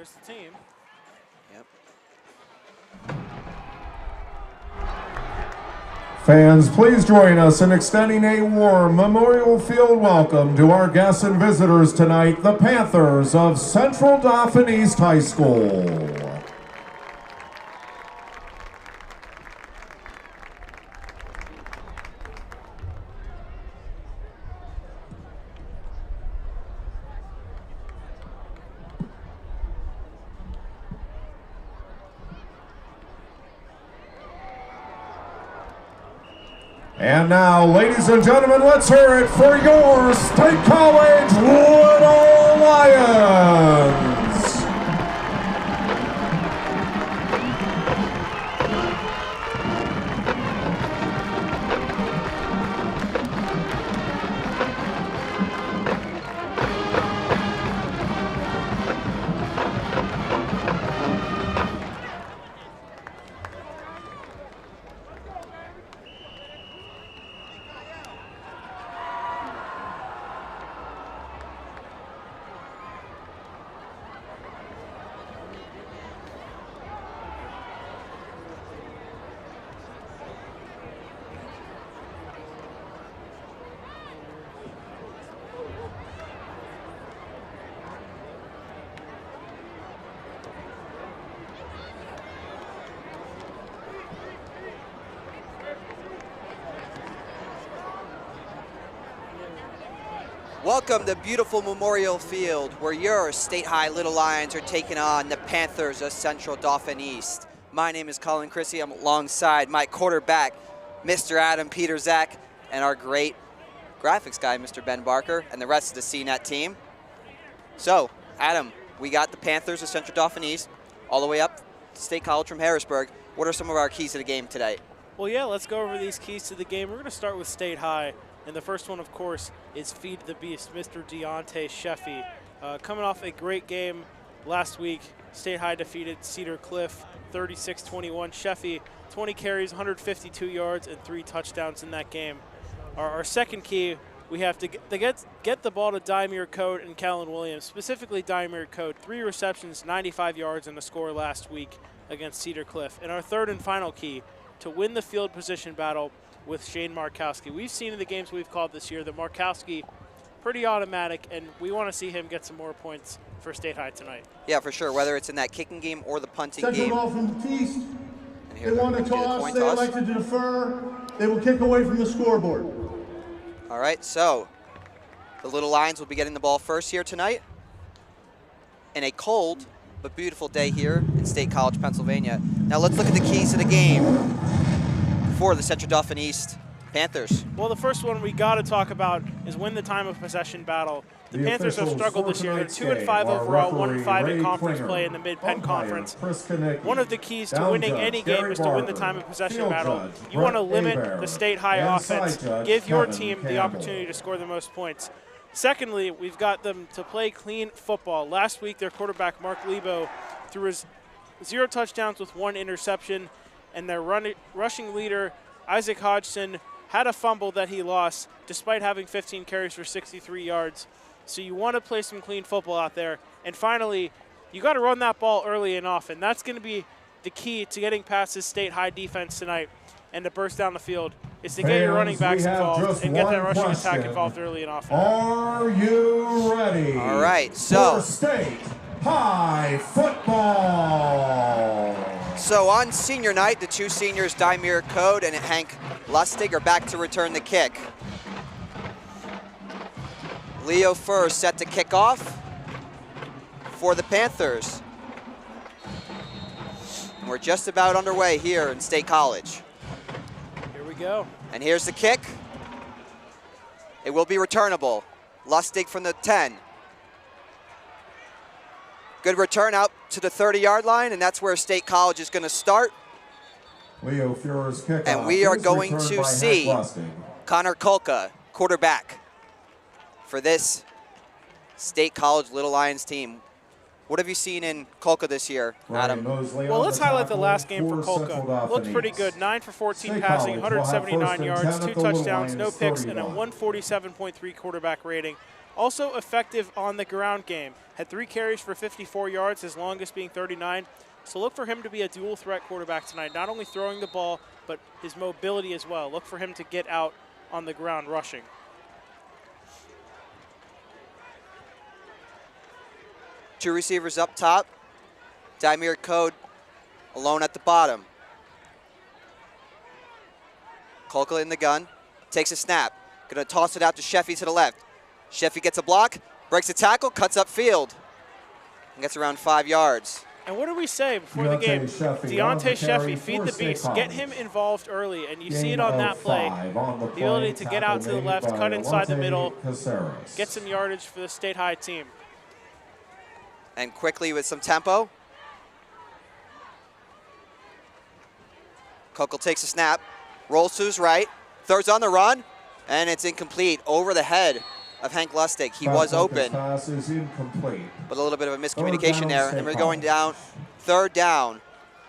There's the team. Yep. Fans, please join us in extending a warm Memorial Field welcome to our guests and visitors tonight, the Panthers of Central Dauphin East High School. And now, ladies and gentlemen, let's hear it for your State College Little Lions. Welcome to beautiful Memorial Field, where your State High Little Lions are taking on the Panthers of Central Dauphin East. My name is Colin Crissey. I'm alongside my quarterback, Mr. Adam Pietrzak, and our great graphics guy, Mr. Ben Barker, and the rest of the CNET team. So, Adam, we got the Panthers of Central Dauphin East all the way up to State College from Harrisburg. What are some of our keys to the game today? Well, yeah, let's go over these keys to the game. We're going to start with State High. And the first one, of course, is Feed the Beast, Mr. Deontay Sheffy. Coming off a great game last week, State High defeated Cedar Cliff 36-21. Sheffy, 20 carries, 152 yards, and 3 touchdowns in that game. Our second key, we have to get the ball to Daimir Code and Callan Williams, specifically Daimir Code. 3 receptions, 95 yards, and a score last week against Cedar Cliff. And our third and final key, to win the field position battle with Shane Markowski. We've seen in the games we've called this year that Markowski, pretty automatic, and we want to see him get some more points for State High tonight. Yeah, for sure, whether it's in that kicking game or the punting Central game. Dauphin East, they They want to toss, they elected to defer, they will kick away from the scoreboard. All right, so the Little Lions will be getting the ball first here tonight in a cold but beautiful day here in State College, Pennsylvania. Now let's look at the keys to the game for the Central Dauphin East Panthers. Well, the first one we got to talk about is win the time of possession battle. The Panthers have struggled this year. They're 2-5 overall, 1-5 in conference play in the Mid-Penn Conference. One of the keys to winning any game is to win the time of possession battle. You want to limit the State High offense. Give your team the opportunity to score the most points. Secondly, we've got them to play clean football. Last week, their quarterback, Mark Lebo, threw his 0 touchdowns with 1 interception, and their rushing leader, Isaac Hodgson, had a fumble that he lost despite having 15 carries for 63 yards. So you want to play some clean football out there. And finally, you got to run that ball early and often. That's going to be the key to getting past this State High defense tonight and to burst down the field, is to get your running backs involved and get that rushing attack involved early and often. Are you ready? All right, so for State High football. So on senior night, the 2 seniors, Daimir Code and Hank Lustig, are back to return the kick. Leo Furr set to kick off for the Panthers. We're just about underway here in State College. Here we go. And here's the kick. It will be returnable. Lustig from the 10. Good return out to the 30-yard line, and that's where State College is going to start. Leo Furr's kickoff. And we are going to see Connor Kulka, quarterback, for this State College Little Lions team. What have you seen in Kulka this year, Adam? Well, let's highlight the last game for Kulka. Looked pretty good. 9 for 14 passing, 179 yards, 2 touchdowns, no picks, and a 147.3 quarterback rating. Also effective on the ground game. Had 3 carries for 54 yards, his longest being 39. So look for him to be a dual threat quarterback tonight, not only throwing the ball, but his mobility as well. Look for him to get out on the ground rushing. Two receivers up top. Daimir Code alone at the bottom. Kolka in the gun, takes a snap. Gonna toss it out to Sheffy to the left. Sheffy gets a block, breaks a tackle, cuts upfield, and gets around 5 yards. And what did we say before the game? Deontay Sheffy, feed the beast. Get him involved early, and you see it on that play. The ability to get out to the left, cut inside the middle, get some yardage for the State High team. And quickly with some tempo. Kokel takes a snap, rolls to his right, throws on the run, and it's incomplete over the head of Hank Lustig. He was open, pass is incomplete. but a little bit of a miscommunication there, and we're going down 3rd down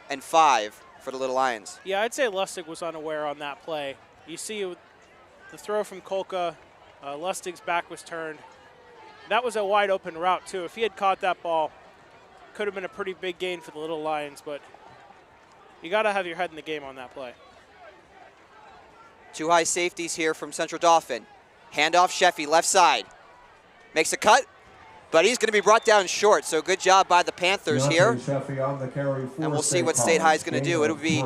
and 5 for the Little Lions. Yeah, I'd say Lustig was unaware on that play. You see the throw from Kolka, Lustig's back was turned. That was a wide open route too. If he had caught that ball, could have been a pretty big gain for the Little Lions, but you gotta have your head in the game on that play. 2 high safeties here from Central Dauphin. Handoff Sheffy, left side. Makes a cut, but he's gonna be brought down short, so good job by the Panthers here. On the carry for And we'll see what State High is gonna do. It'll be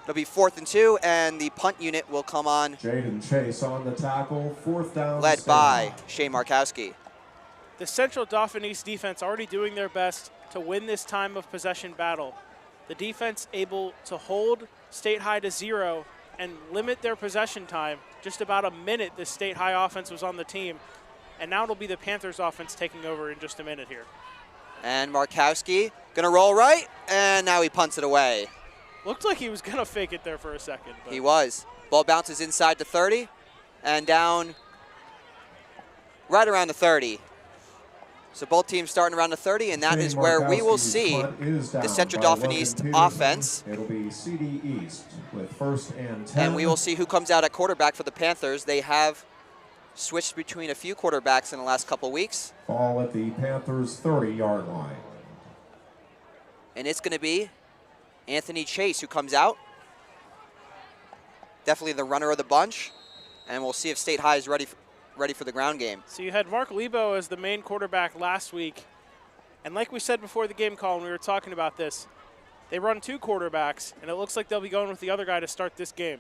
4th and 2, and the punt unit will come on. Jaden Chase on the tackle, 4th down. Led by Shane Markowski. The Central Dauphin East defense already doing their best to win this time of possession battle. The defense able to hold State High to 0 and limit their possession time. Just about a minute the State High offense was on the team, and now it'll be the Panthers offense taking over in just a minute here. And Markowski gonna roll right, and now he punts it away. Looked like he was gonna fake it there for a second. But He was. Ball bounces inside the 30 and down right around the 30. So both teams starting around the 30, and that is where we will see the Central Dauphin East offense. It'll be CD East with 1st and 10. And we will see who comes out at quarterback for the Panthers. They have switched between a few quarterbacks in the last couple weeks. Ball at the Panthers' 30-yard line. And it's going to be Anthony Chase who comes out. Definitely the runner of the bunch. And we'll see if State High is ready for the ground game. So you had Mark Lebo as the main quarterback last week. And like we said before the game, Colin, we were talking about this. They run 2 quarterbacks, and it looks like they'll be going with the other guy to start this game.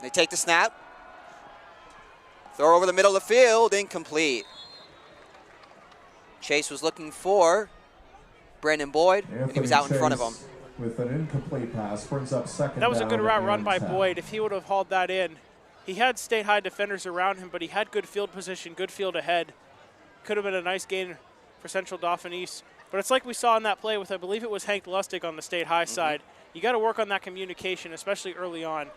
They take the snap. Throw over the middle of the field, incomplete. Chase was looking for Brandon Boyd, and he was out in front of him. With an incomplete pass, brings up 2nd That was a good down route and run by 10. Boyd. If he would have hauled that in, he had State High defenders around him, but he had good field position, good field ahead. Could have been a nice gain for Central Dauphin East. But it's like we saw in that play with, I believe it was Hank Lustig on the State High side. You got to work on that communication, especially early on.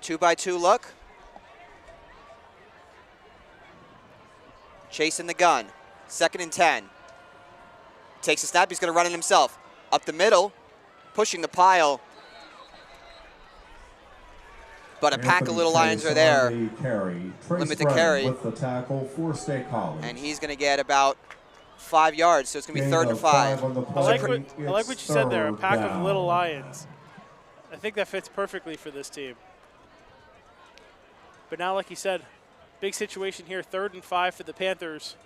Two-by-two look. Chase in the gun. 2nd and 10. Takes a snap. He's going to run it himself. Up the middle. Pushing the pile. But a pack of Little Lions are there. Limit the carry. With the tackle for State College. And he's going to get about 5 yards, so it's going to be 3rd and 5. I like what you said there, a pack of Little Lions. I think that fits perfectly for this team. But now, like you said, big situation here, 3rd and 5 for the Panthers.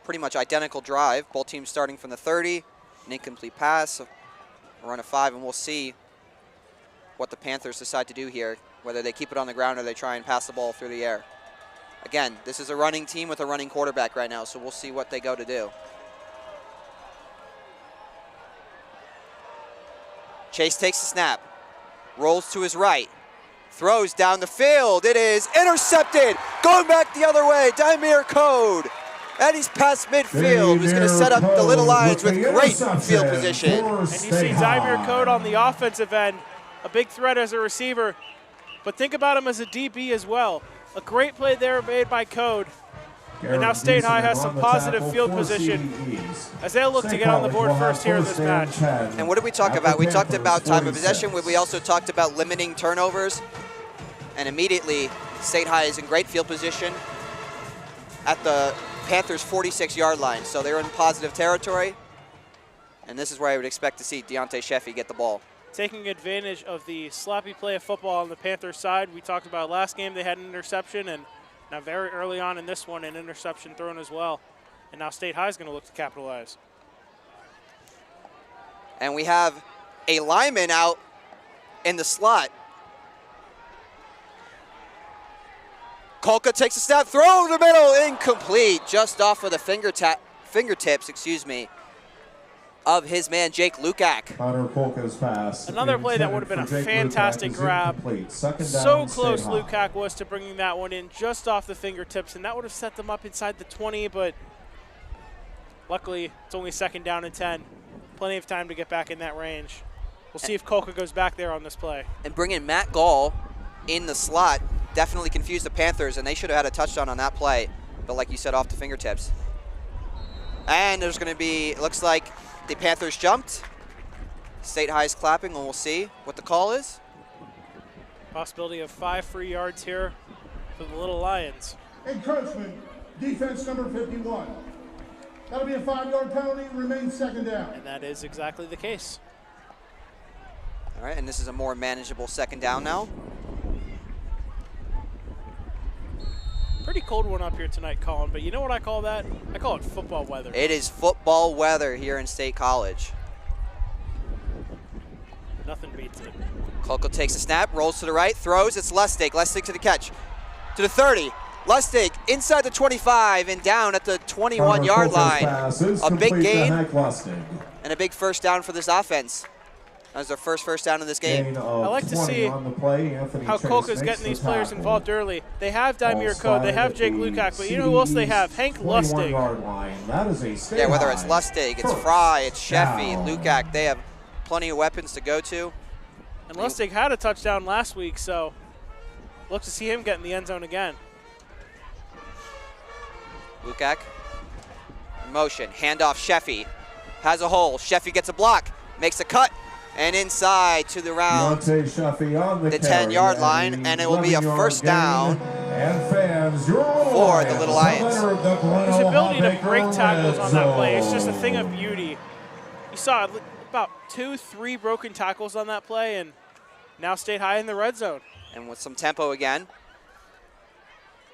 Pretty much identical drive. Both teams starting from the 30. An incomplete pass, a run of 5, and we'll see what the Panthers decide to do here, whether they keep it on the ground or they try and pass the ball through the air. Again, this is a running team with a running quarterback right now, so we'll see what they go to do. Chase takes the snap, rolls to his right, throws down the field. It is intercepted. Going back the other way, Daimir Code. And he's past midfield. Who's going to set up the Little Lions with great field position. And you see Daimir Code on the offensive end, a big threat as a receiver. but think about him as a DB as well. A great play there made by Code. And now State High has some positive field position as they look to get on the board first here in this match. And what did we talk about? We talked about time of possession. We also talked about limiting turnovers. And immediately, State High is in great field position at the Panthers' 46-yard line. So they're in positive territory. And this is where I would expect to see Deontay Sheffy get the ball. Taking advantage of the sloppy play of football on the Panthers side. We talked about last game, they had an interception, and now very early on in this one, an interception thrown as well. And now State High is going to look to capitalize. And we have a lineman out in the slot. Kolka takes a step, throw in the middle, incomplete, just off of the fingertips, of his man, Jake Lukak. Connor Kolka's pass. Another play that would have been a fantastic grab. So close Lukak was to bringing that one in just off the fingertips, and that would have set them up inside the 20, but luckily it's only 2nd down and 10. Plenty of time to get back in that range. We'll see if Kolka goes back there on this play. And bringing Matt Gall in the slot definitely confused the Panthers, and they should have had a touchdown on that play, but like you said, off the fingertips. And there's going to be, it looks like the Panthers jumped. State High is clapping, and we'll see what the call is. Possibility of 5 free yards here for the Little Lions. Encroachment, defense number 51. That'll be a 5-yard penalty, remains 2nd down. And that is exactly the case. All right, and this is a more manageable 2nd down now. Pretty cold one up here tonight, Colin, but you know what I call that? I call it football weather. It is football weather here in State College. Nothing beats it. Kolka takes a snap, rolls to the right, throws. It's Lustig. Lustig to the catch. To the 30. Lustig inside the 25 and down at the 21-yard line. A big gain and a big first down for this offense. That was their first down in this game. I like to see how Kolka's getting these players involved early. They have Daimir Code, they have Jake Lukak, but you know who else they have? Hank Lustig. Yeah, whether it's Lustig, it's Fry, it's Sheffy, Lukak, they have plenty of weapons to go to. And Lustig had a touchdown last week, so look to see him get in the end zone again. Lukak, in motion, handoff Sheffy, has a hole, Sheffy gets a block, makes a cut, and inside to the round, the 10-yard line, and it will be a first down for the Little Lions. His ability to break tackles on that play is just a thing of beauty. You saw about 2-3 broken tackles on that play, and now State High in the red zone. And with some tempo again,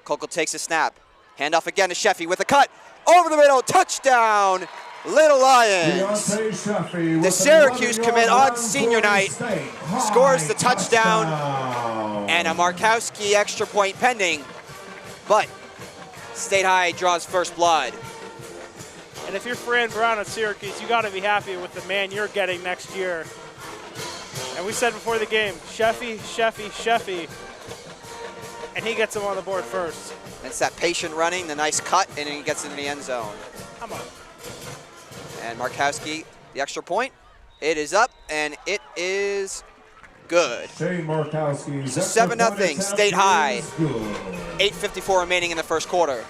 Kolka takes a snap. Handoff again to Sheffy with a cut. Over the middle, touchdown, Little Lions. The Syracuse commit on senior night scores the touchdown, and a Markowski extra point pending, but State High draws first blood. And if you're Fran Brown at Syracuse, you got to be happy with the man you're getting next year. And we said before the game, Sheffy, Sheffy, Sheffy, and he gets him on the board first. It's that patient running, the nice cut, and then he gets into the end zone. Come on. And Markowski, the extra point. It is up, and it is good. Shane Markowski's so 7-0, State High. 8:54 remaining in the first quarter.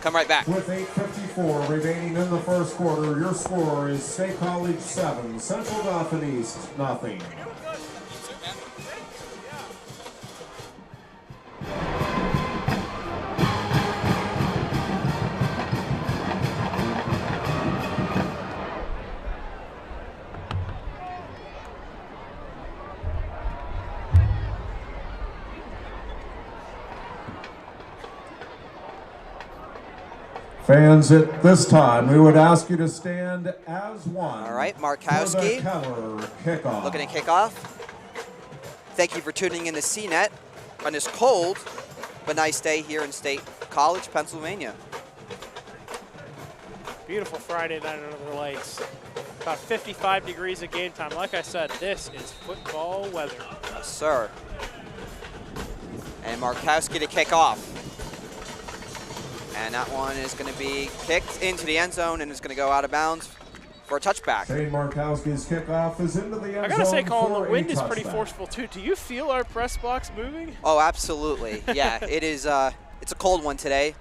Come right back. With 8:54 remaining in the first quarter, your score is State College 7, Central Dauphin East 0. Fans, at this time, we would ask you to stand as one. All right, Markowski looking at kickoff. Thank you for tuning in to CNET on this cold but nice day here in State College, Pennsylvania. Beautiful Friday night under the lights. About 55 degrees at game time. Like I said, this is football weather. Yes, sir. And Markowski to kick off. And that one is going to be kicked into the end zone and is going to go out of bounds for a touchback. Shane Markowski's kickoff is into the end zone. I gotta say, Colin, the wind is pretty touchback. forceful too. Do you feel our press box moving? Oh, absolutely. Yeah, it is. It's a cold one today,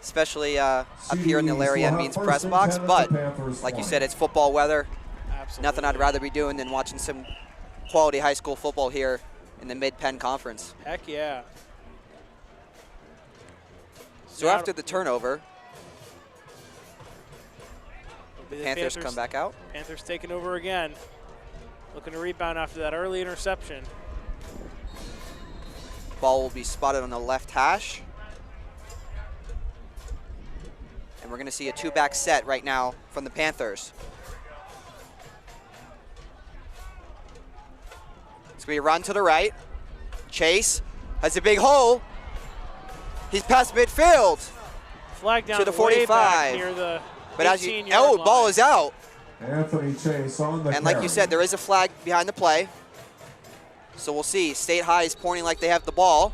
especially up here in the Larry M. Means press box. But like you said, it's football weather. Absolutely. Nothing I'd rather be doing than watching some quality high school football here in the Mid-Penn Conference. Heck yeah. So after the turnover, the Panthers come back out. Panthers taking over again. Looking to rebound after that early interception. Ball will be spotted on the left hash. And we're going to see a two-back set right now from the Panthers. It's going to be a run to the right. Chase has a big hole. He's past midfield. Flag down to the way 45. back near the But as you, 18-yard line. ball is out. Anthony Chase on the And like you carry. said, there is a flag behind the play. So we'll see. State High is pointing like they have the ball.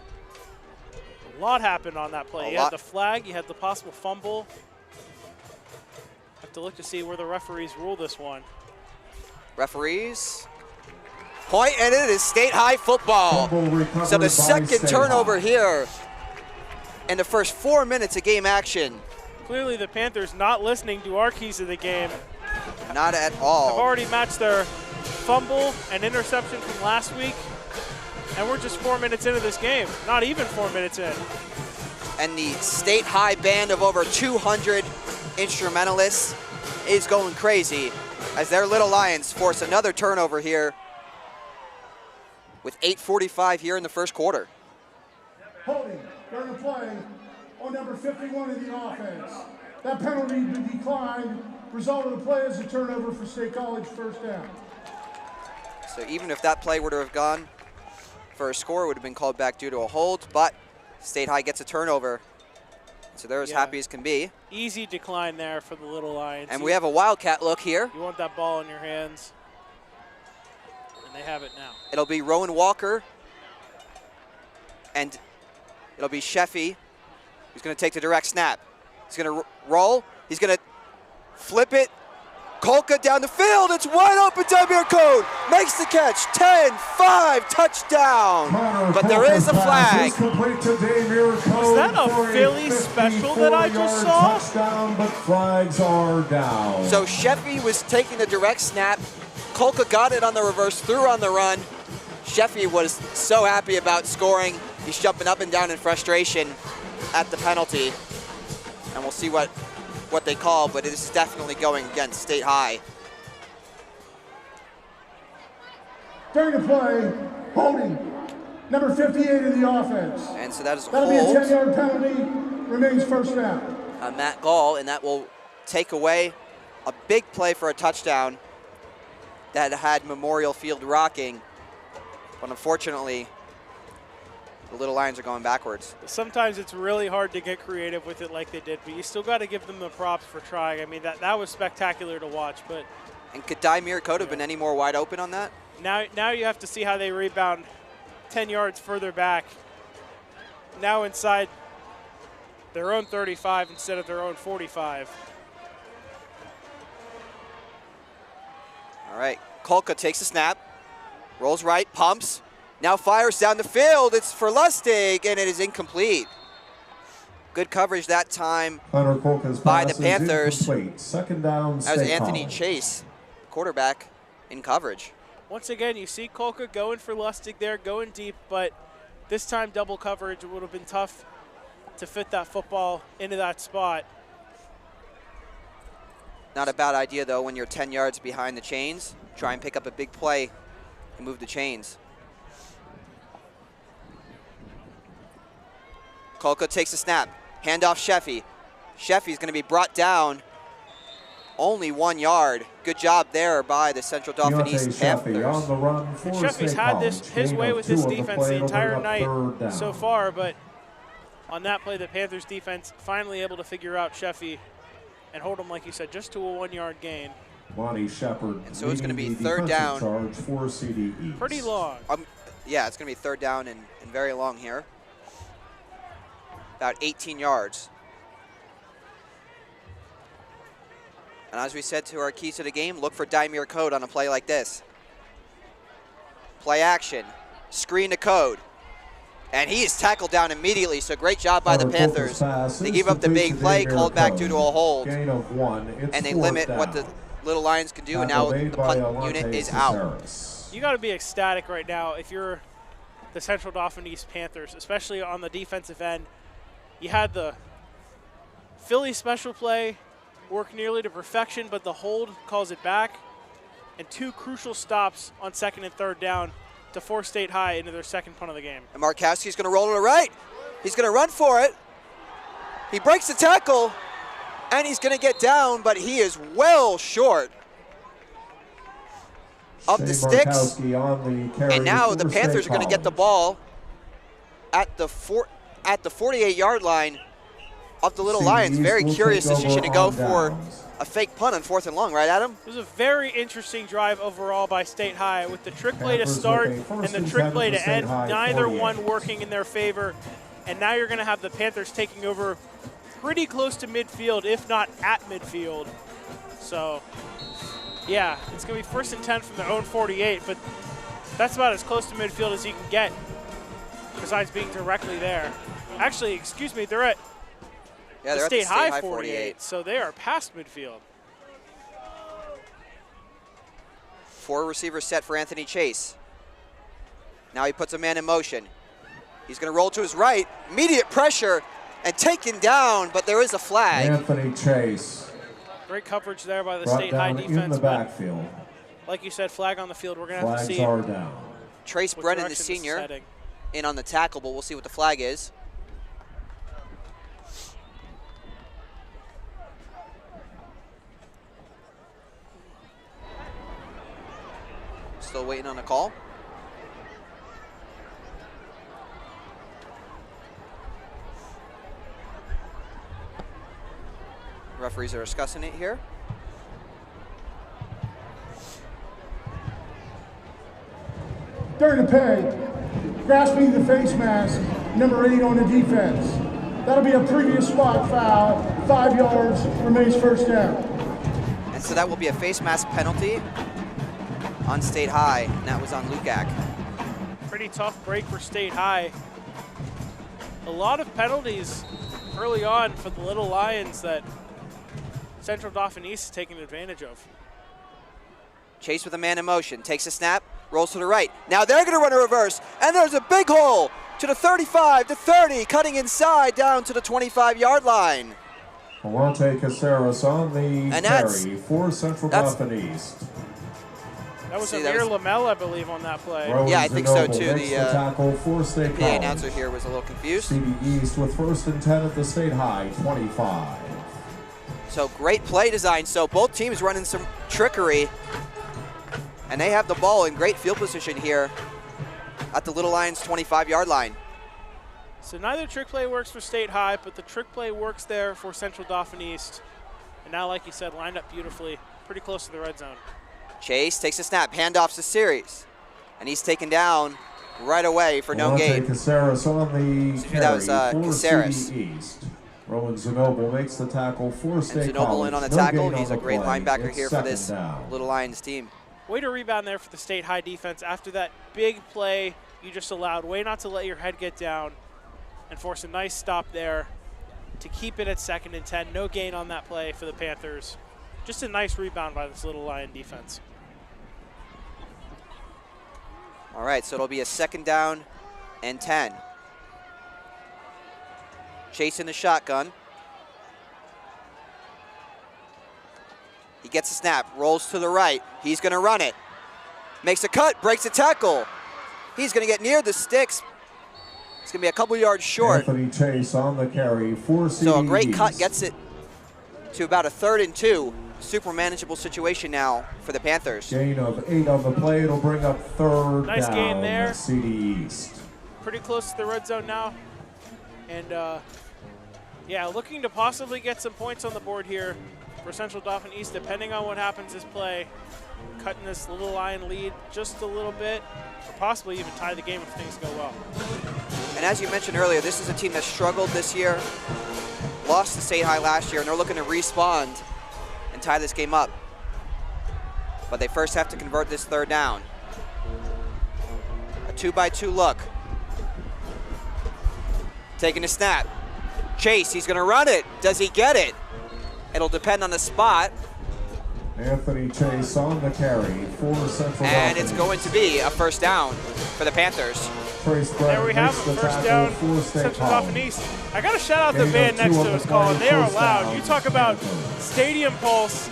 A lot happened on that play. A You lot. had the flag, you had the possible fumble. Have to look to see where the referees rule this one. Referees. Point, and it is State High football. Fumble recovered So the by second State turnover High. here in the first 4 minutes of game action. Clearly the Panthers not listening to our keys of the game. Not at Have all. already matched their fumble and interception from last week. And we're just 4 minutes into this game. Not even 4 minutes in. And the State High band of over 200 instrumentalists is going crazy as their Little Lions force another turnover here with 8:45 here in the first quarter. Holding during the play on number 51 in the offense. That penalty declined. Result of the play is a turnover for State College, first down. So even if that play were to have gone for a score, it would have been called back due to a hold, but State High gets a turnover. So they're as happy as can be. Easy decline there for the Little Lions. And we have a Wildcat look here. You want that ball in your hands. And they have it now. It'll be Rowan Walker, and it'll be Sheffy who's going to take the direct snap. He's going to roll. He's going to flip it. Kolka down the field. It's wide open. Damir Code makes the catch. 10-5 touchdown. But there is a flag. Was that a Philly special that I just saw? Touchdown, but flags are down. So Sheffy was taking the direct snap. Kolka got it on the reverse, threw on the run. Sheffy was so happy about scoring. He's jumping up and down in frustration at the penalty. And we'll see what they call, but it is definitely going against State High. During the play, holding number 58 in the offense. And so that is a That'll be a hold 10-yard penalty, remains first down. on Matt Gall, and that will take away a big play for a touchdown that had Memorial Field rocking. But unfortunately, the Little Lions are going backwards. Sometimes it's really hard to get creative with it like they did, but you still got to give them the props for trying. I mean, that was spectacular to watch. But And could Daimir Code have been any more wide open on that? now you have to see how they rebound 10 yards further back. Now inside their own 35 instead of their own 45. All right, Kolka takes the snap, rolls right, pumps, now fires down the field. It's for Lustig, and it is incomplete. Good coverage that time Hunter Kolka's by the pass is Panthers. incomplete. Second down, That was State Anthony College. Chase, quarterback, in coverage. Once again, you see Kolka going for Lustig there, going deep, but this time double coverage would have been tough to fit that football into that spot. Not a bad idea, though, when you're 10 yards behind the chains. Try and pick up a big play and move the chains. Kolka takes the snap. Handoff Sheffy. Sheffy's going to be brought down. Only 1 yard. Good job there by the Central Dauphin Deontay East Sheffy on Panthers. the run for Sheffy's State had College. his Gain way of with 2 this on the defense play. the It'll entire bring up night third down. so far, but on that play, the Panthers defense finally able to figure out Sheffy and hold him, like you said, just to a 1 yard gain. Lonnie Shepard. And so it's gonna leading be the third defensive down. Charge for CD East. Pretty long. Yeah, it's going to be third down and very long here. About 18 yards. And as we said to our keys to the game, look for Daimir Code on a play like this. Play action, screen to Code. And he is tackled down immediately, so great job by the Panthers. They gave up the big play, called back due to a hold. Gain of 1. And they limit what the Little Lions can do, and now the punt unit is out. You got to be ecstatic right now if you're the Central Dauphin East Panthers, especially on the defensive end. You had the Philly special play work nearly to perfection, but the hold calls it back, and 2 crucial stops on 2nd and 3rd down to force State High into their 2nd punt of the game. And Markowski's going to roll to the right. He's going to run for it. He breaks the tackle, and he's going to get down, but he is well short of the sticks. And now the Panthers are going to get the ball at the 48-yard line of the Little Lions. Very curious decision to go for a fake punt on 4th and long, right, Adam? It was a very interesting drive overall by State High with the trick play to start and the trick play to end, neither one working in their favor. And now you're going to have the Panthers taking over pretty close to midfield, if not at midfield. So, yeah, it's going to be 1st and 10 from their own 48, but that's about as close to midfield as you can get besides being directly there. Actually, excuse me, they're at the State High 48, so they are past midfield. 4 receivers set for Anthony Chase. Now he puts a man in motion. He's going to roll to his right, immediate pressure, and taken down, but there is a flag. Anthony Chase. Great coverage there by the State High defense. In the backfield. Like you said, flag on the field. We're going to have to see. Flags are down. Trace Brennan, the senior, in on the tackle, but we'll see what the flag is. Still waiting on a call. Referees are discussing it here. During the pay, grasping the face mask, number 8 on the defense. That'll be a previous spot foul, 5 yards, remains 1st down. And so that will be a face mask penalty on State High, and that was on Lukac. Pretty tough break for State High. A lot of penalties early on for the Little Lions that Central Dauphin East is taking advantage of. Chase with a man in motion, takes a snap, rolls to the right. Now they're going to run a reverse, and there's a big hole to the 35, to 30, cutting inside down to the 25-yard line. Alante Caceres on the carry for Central Dauphin East. That was Amir Lamel, I believe, on that play. Yeah, I think so too. The tackle for State PA announcer here was a little confused. CD East with 1st and 10 at the State High 25. So great play design. So both teams running some trickery, and they have the ball in great field position here at the Little Lions 25-yard line. So neither trick play works for State High, but the trick play works there for Central Dauphin East. And now, like you said, lined up beautifully, pretty close to the red zone. Chase takes a snap, handoffs to Series, and he's taken down right away for no gain. Caceres on the carry that was for Caceres. CD East. Rowan Zanoble makes the tackle for State College. Zanoble in on the tackle. He's a great linebacker here for this Little Lions team. Way to rebound there for the State High defense after that big play you just allowed. Way not to let your head get down and force a nice stop there to keep it at 2nd and 10. No gain on that play for the Panthers. Just a nice rebound by this Little Lion defense. All right, so it'll be a 2nd down and 10. Chasing the shotgun. He gets a snap, rolls to the right. He's going to run it. Makes a cut, breaks a tackle. He's going to get near the sticks. It's going to be a couple yards short. Anthony Chase on the carry for CD So a great cut gets it to about a 3rd and 2. Super manageable situation now for the Panthers. Gain of 8 on the play. It'll bring up 3rd nice down. Gain there. CD East. Pretty close to the red zone now. And yeah, looking to possibly get some points on the board here for Central Dauphin East, depending on what happens this play. Cutting this Little Lion lead just a little bit, or possibly even tie the game if things go well. And as you mentioned earlier, this is a team that struggled this year, lost to State High last year, and they're looking to respond. And and tie this game up. But they first have to convert this third down. A 2-by-2 look. Taking a snap. Chase, he's gonna run it. Does he get it? It'll depend on the spot. Anthony Chase on the carry for Central And Dauphin. it's going to be a first down for the Panthers. There we have it, first down, Central Dauphin East. I got to shout out the band next to us, Colin. They are loud. You talk about stadium pulse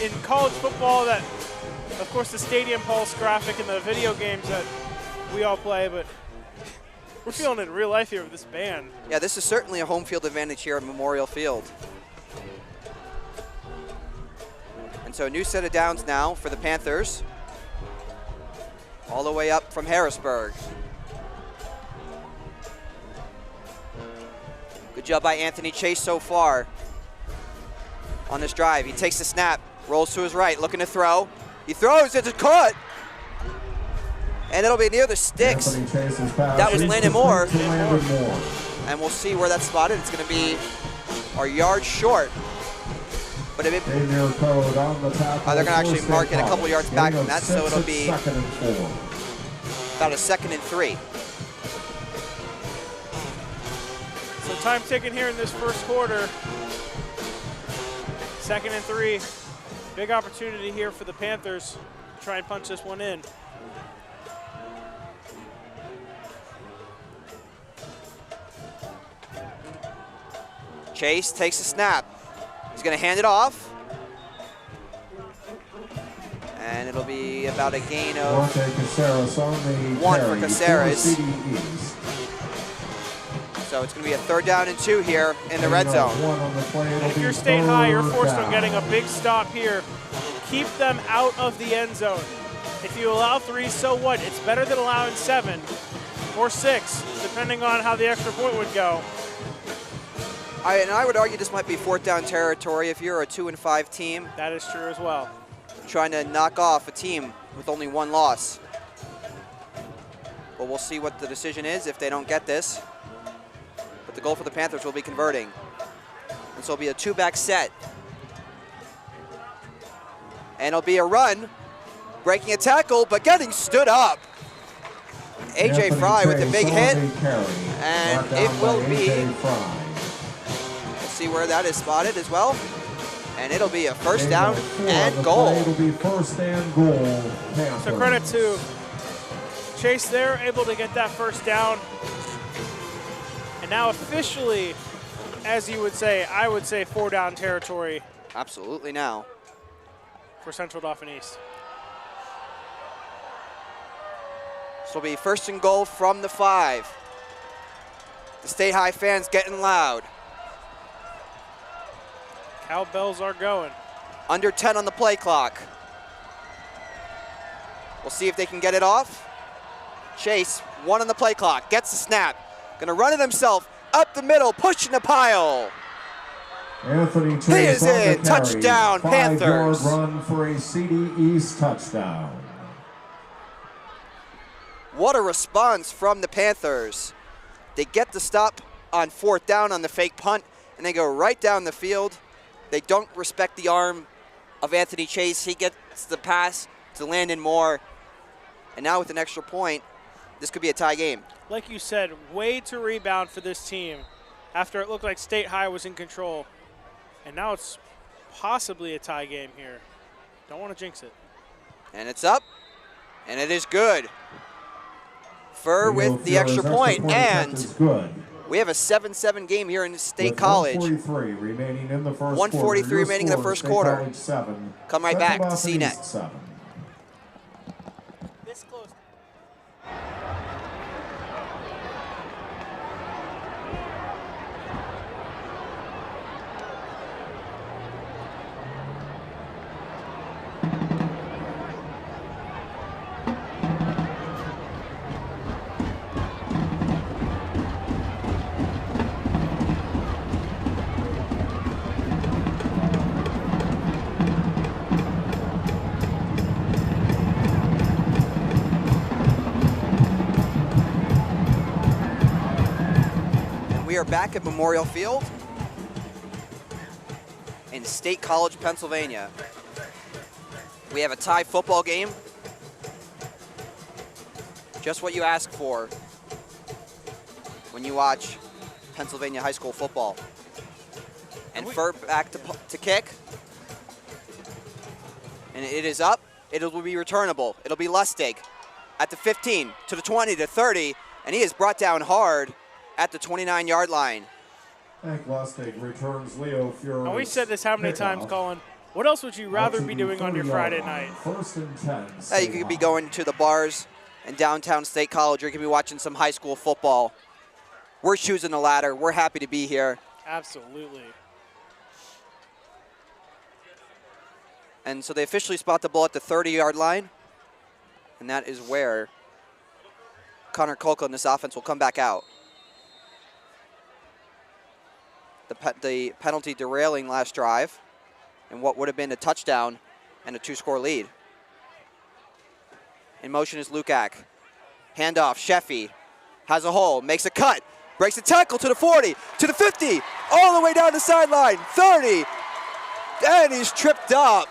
in college football, that, of course, the stadium pulse graphic in the video games that we all play, but we're feeling it in real life here with this band. Yeah, this is certainly a home field advantage here at Memorial Field. And so a new set of downs now for the Panthers, all the way up from Harrisburg. Good job by Anthony Chase so far on this drive. He takes the snap, rolls to his right, looking to throw. He throws, it's caught. And it'll be near the sticks. That was Landon Moore. And we'll see where that's spotted. It's going to be a yard short. But they're going to actually mark it a couple yards back from that, so it'll be about a 2nd and 3. So time ticking here in this first quarter. 2nd and 3. Big opportunity here for the Panthers to try and punch this one in. Chase takes a snap. He's going to hand it off. And it'll be about a gain of 1 for Caceres. So it's going to be a 3rd down and 2 here in the red zone. If you're State High, you're forced on getting a big stop here. Keep them out of the end zone. If you allow 3, so what? It's better than allowing 7 or 6, depending on how the extra point would go. And I would argue this might be 4th down territory if you're a 2-5 team. That is true as well. Trying to knock off a team with only 1 loss. But we'll see what the decision is if they don't get this. But the goal for the Panthers will be converting. And so it'll be a 2-back set. And it'll be a run, breaking a tackle, but getting stood up. A.J. Fry with a big hit, and it will be, let's see where that is spotted as well. And it'll be a 1st down and goal. It'll be 1st and goal. So credit to Chase there, able to get that 1st down. And now officially, as you would say, I would say 4-down territory. Absolutely now. For Central Dauphin East. So it'll be 1st and goal from the 5. The State High fans getting loud. Cowbells are going. Under 10 on the play clock. We'll see if they can get it off. Chase, 1 on the play clock, gets the snap. Gonna run it himself, up the middle, pushing the pile. Anthony Chase he is in, carry. touchdown Panthers. 5-yard run for a CD East touchdown. What a response from the Panthers. They get the stop on 4th down on the fake punt, and they go right down the field. They don't respect the arm of Anthony Chase. He gets the pass to Landon Moore. And now with an extra point, this could be a tie game. Like you said, way to rebound for this team after it looked like State High was in control. And now it's possibly a tie game here. Don't want to jinx it. And it's up, and it is good. Furr with the extra point, and we have a 7-7 game here in State College. 143 remaining in the first 143 remaining in the first quarter. Come right back to CNET. This close. We are back at Memorial Field. in State College, Pennsylvania. We have a tie football game. Just what you ask for when you watch Pennsylvania high school football. And Furt back to kick. And it is up. It will be returnable. It'll be Lustig at the 15, to the 20, to 30, and he is brought down hard at the 29-yard line. Hank Lustig returns Leo Fury. And we said this how many times, Colin? What else would you rather be doing on your Friday night? First and 10. You could be going to the bars in downtown State College, or you could be watching some high school football. We're choosing the latter. We're happy to be here. Absolutely. And so they officially spot the ball at the 30-yard line, and that is where Connor Kolka in this offense will come back out. The penalty derailing last drive and what would have been a touchdown and a 2-score lead. In motion is Lukac. Handoff, Sheffy has a hole, makes a cut, breaks a tackle to the 40, to the 50, all the way down the sideline, 30, and he's tripped up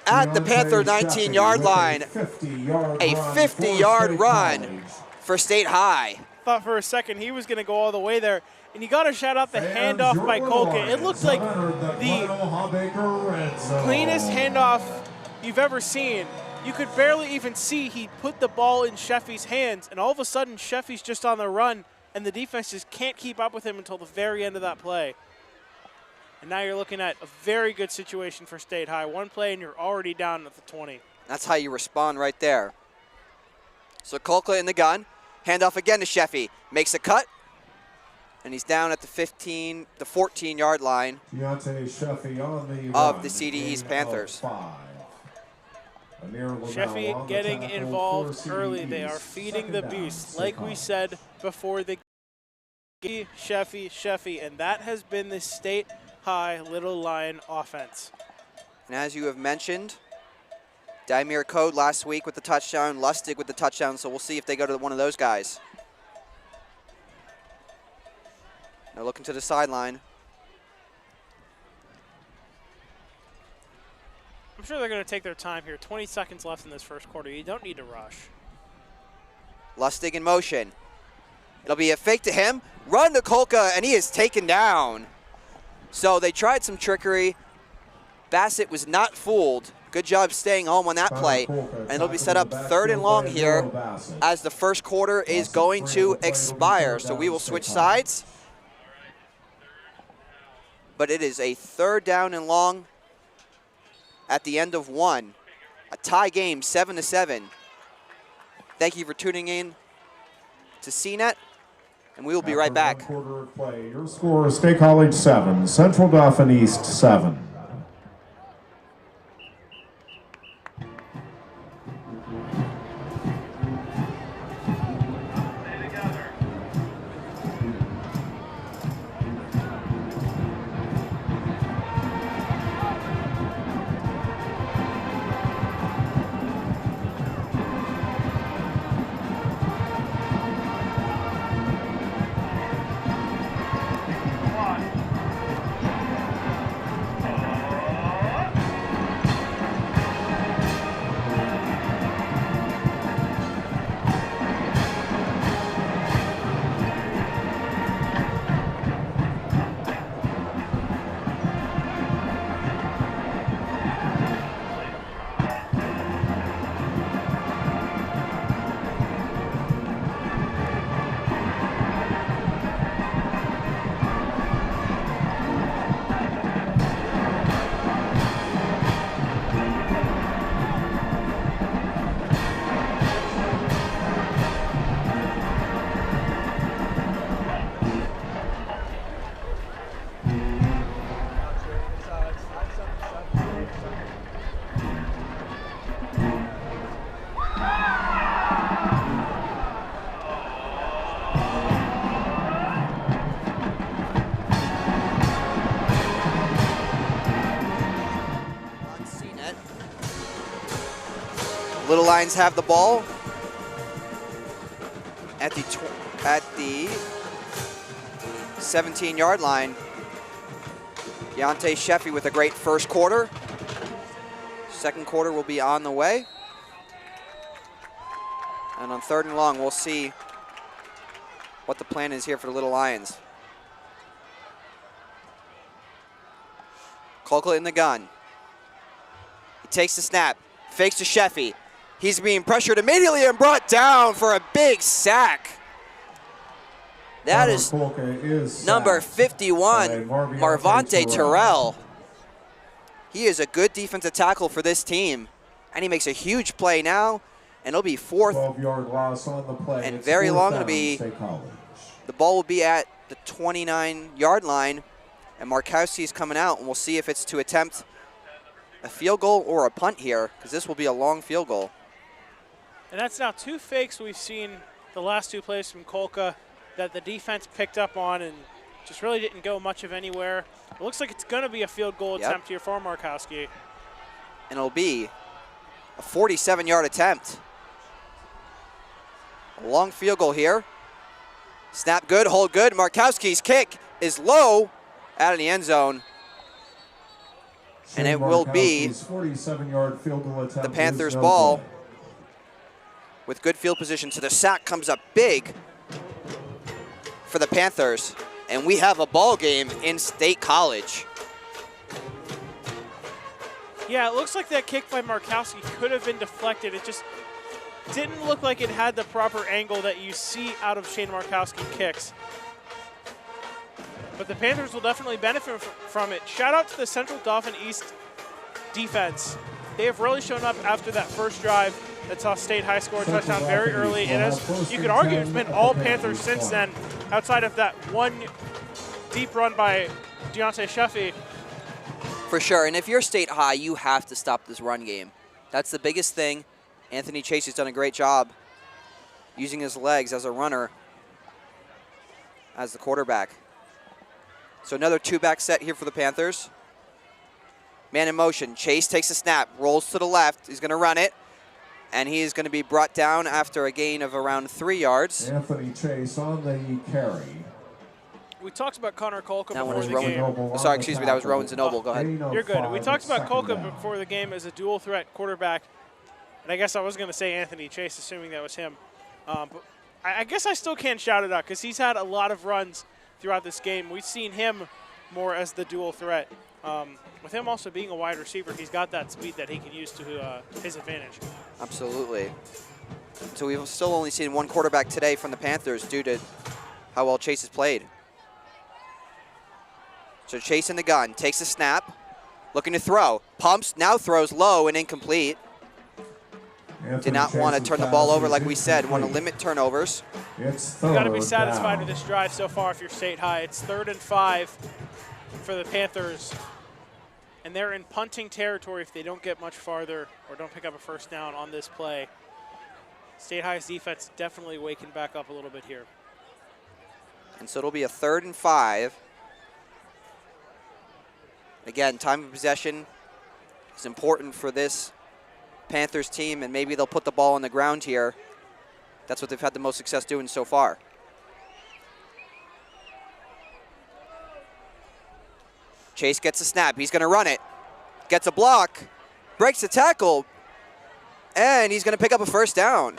at the Panther 19-yard line. A 50-yard run for State High. Thought for a second he was going to go all the way there. And you got to shout out the handoff by Kolka. It looked like the cleanest handoff you've ever seen. You could barely even see he put the ball in Sheffy's hands, and all of a sudden Sheffy's just on the run, and the defense just can't keep up with him until the very end of that play. And now you're looking at a very good situation for State High. One play and you're already down at the 20. That's how you respond right there. So Kolka in the gun, handoff again to Sheffy, makes a cut, and he's down at the 14-yard line of the CD East Panthers. Sheffy getting involved early. They are feeding the beast. Like we said before the game, Sheffy, and that has been the State High Little Lion offense. And as you have mentioned, Daimir Code last week with the touchdown, Lustig with the touchdown, so we'll see if they go to one of those guys. They're looking to the sideline. I'm sure they're going to take their time here. 20 seconds left in this first quarter. You don't need to rush. Lustig in motion. It'll be a fake to him. Run to Kolka, and he is taken down. So they tried some trickery. Bassett was not fooled. Good job staying home on that play. And it'll be set up 3rd and long here as the first quarter is going to expire. So we will switch sides. But it is a 3rd down and long at the end of 1. A tie game, 7-7. Thank you for tuning in to CNET, and we will be right back. Quarter of play. Your score is State College 7, Central Dauphin East 7. Little Lions have the ball at the 17-yard line. Deontay Sheffy with a great first quarter. Second quarter will be on the way. And on 3rd and long, we'll see what the plan is here for the Little Lions. Kolka in the gun. He takes the snap, fakes to Sheffy. He's being pressured immediately and brought down for a big sack. That is number 51, Marvante Terrell. He is a good defensive tackle for this team, and he makes a huge play now, and it'll be 4th 12-yard loss on the play. and It's very 4th long. down, It'll be State College. the ball will be at the 29-yard line, and Markowski's coming out, and we'll see if it's to attempt a field goal or a punt here, because this will be a long field goal. And that's now 2 fakes we've seen the last 2 plays from Kolka that the defense picked up on and just really didn't go much of anywhere. It looks like it's going to be a field goal attempt here for Markowski. And it'll be a 47-yard attempt. A long field goal here. Snap good, hold good. Markowski's kick is low out of the end zone. And it will be 47-yard field goal attempt the Panthers' ball with good field position. So the sack comes up big for the Panthers. And we have a ball game in State College. Yeah, it looks like that kick by Markowski could have been deflected. It just didn't look like it had the proper angle that you see out of Shane Markowski kicks. But the Panthers will definitely benefit from it. Shout out to the Central Dauphin East defense. They have really shown up after that first drive that saw State High score a touchdown very early. And as you could argue, it's been all Panthers since then, outside of that one deep run by Deontay Sheffy. For sure, and if you're State High, you have to stop this run game. That's the biggest thing. Anthony Chase has done a great job using his legs as a runner, as the quarterback. So another 2-back set here for the Panthers. Man in motion, Chase takes a snap, rolls to the left, he's gonna run it, and he is gonna be brought down after a gain of around 3 yards. Anthony Chase on the carry. We talked about Connor Kolka That one before is the Rowan. game. Sorry, excuse me, that was Rowan Zanoble. Go ahead. You're good. We talked about Kolka before the game as a dual threat quarterback. And I guess I was going to say Anthony Chase, assuming that was him. But I guess I still can't shout it out because he's had a lot of runs throughout this game. We've seen him more as the dual threat. With him also being a wide receiver, he's got that speed that he can use to his advantage. Absolutely. So we've still only seen one quarterback today from the Panthers due to how well Chase has played. So Chase in the gun, takes a snap, looking to throw. Pumps, now throws low and incomplete. Did not want to turn the ball over like we said, want to limit turnovers. It's You got to be third satisfied down. with this drive so far if you're State High. It's 3rd and 5 for the Panthers. And they're in punting territory if they don't get much farther or don't pick up a first down on this play. State High's defense definitely waking back up a little bit here. And so it'll be a 3rd and 5. Again, time of possession is important for this Panthers team, and maybe they'll put the ball on the ground here. That's what they've had the most success doing so far. Chase gets a snap. He's going to run it. Gets a block. Breaks the tackle. And he's going to pick up a first down.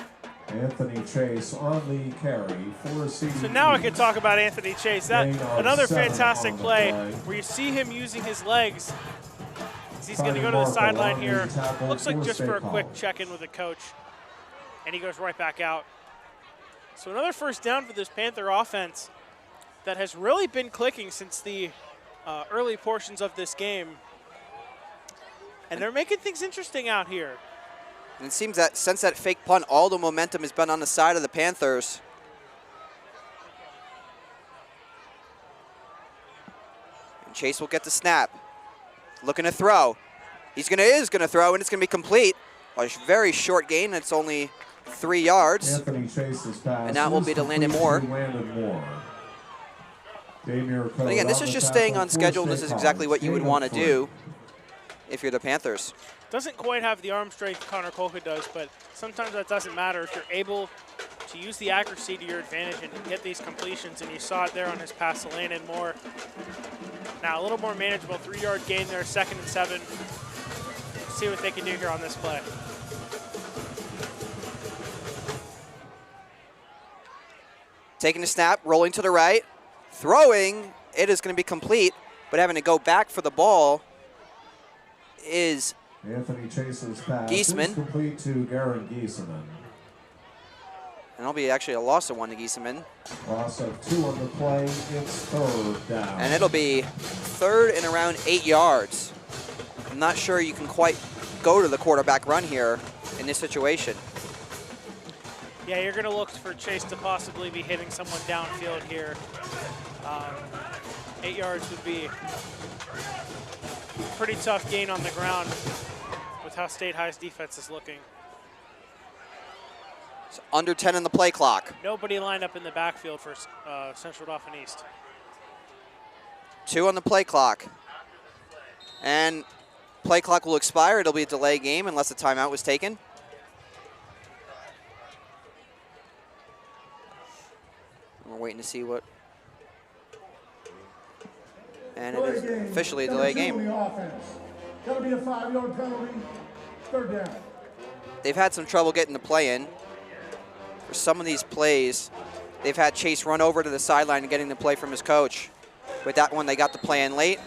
Anthony Chase on the carry for CETV. So now I can talk about Anthony Chase. That another 7 fantastic on the play play. where you see him using his legs. He's going to go to the sideline here. Looks like just for a quick check-in with the coach. And he goes right back out. So another first down for this Panther offense that has really been clicking since the early portions of this game. And they're making things interesting out here. And it seems that since that fake punt, all the momentum has been on the side of the Panthers. And Chase will get the snap. Looking to throw. Is going to throw, and it's going to be complete. A very short gain. It's only 3 yards. Anthony Chase's pass. And that will be to Landon Moore. But again, this is just staying on schedule, and this is exactly what you would want to do if you're the Panthers. Doesn't quite have the arm strength Connor Kolka does, but sometimes that doesn't matter if you're able to use the accuracy to your advantage and get these completions, and you saw it there on his pass to Landon Moore. Now a little more manageable, 3-yard gain there, 2nd and 7. Let's see what they can do here on this play. Taking a snap, rolling to the right, throwing. It is going to be complete, but having to go back for the ball is Anthony Chase's pass Giesman. is complete to Garen Giesman. And it'll be actually a loss of 1 to Giesman. Loss of 2 on the play. It's 3rd down. And it'll be 3rd and around 8 yards. I'm not sure you can quite go to the quarterback run here in this situation. Yeah, you're going to look for Chase to possibly be hitting someone downfield here. 8 yards would be a pretty tough gain on the ground with how State High's defense is looking. It's under 10 in the play clock. Nobody lined up in the backfield for Central Dauphin East. 2 on the play clock. And play clock will expire. It'll be a delay game unless a timeout was taken. We're waiting to see what. And it is officially a delay game. That'll be a 5-yard penalty, 3rd down. They've had some trouble getting the play in. For some of these plays, they've had Chase run over to the sideline and getting the play from his coach. With that one, they got the play in late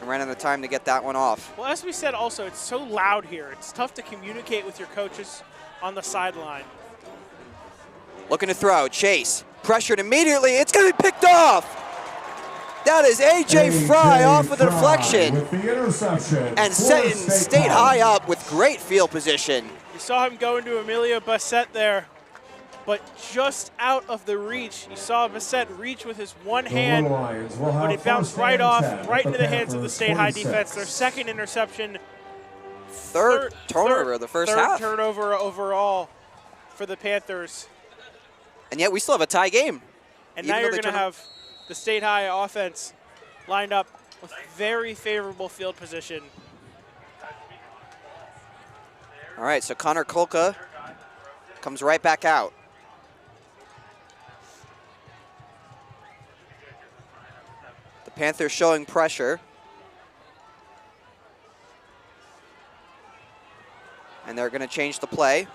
and ran out of time to get that one off. Well, as we said also, it's so loud here. It's tough to communicate with your coaches on the sideline. Looking to throw, Chase, pressured immediately, it's gonna be picked off! That is A.J. Fry off with a deflection. With the interception. And setting State High up with great field position. You saw him go into Emilio Bassett there, but just out of the reach. You saw Bassett reach with his one hand, but it bounced right off, right into the hands of the State High defense. Their 2nd interception. Third turnover of the first half. 3rd turnover overall for the Panthers. And yet we still have a tie game. And now you're going to have the State High offense lined up with very favorable field position. All right, so Connor Kolka comes right back out. The Panthers showing pressure. And they're going to change the play.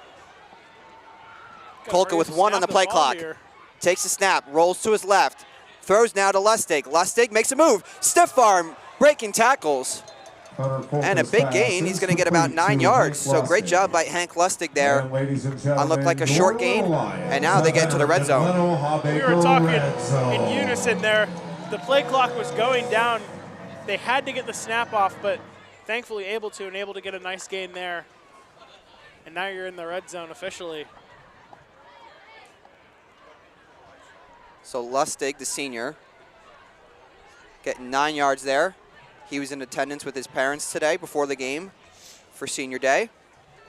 Kolka with 1 on the play clock. Takes a snap, rolls to his left. Throws now to Lustig. Lustig makes a move. Stiff arm, breaking tackles. And a big gain. He's going to get about 9 yards. So great job by Hank Lustig there. On looked like a short gain. And now they get to the red zone. We were talking in unison there. The play clock was going down. They had to get the snap off, but thankfully able to get a nice gain there. And now you're in the red zone officially. So Lustig, the senior, getting 9 yards there. He was in attendance with his parents today before the game for senior day.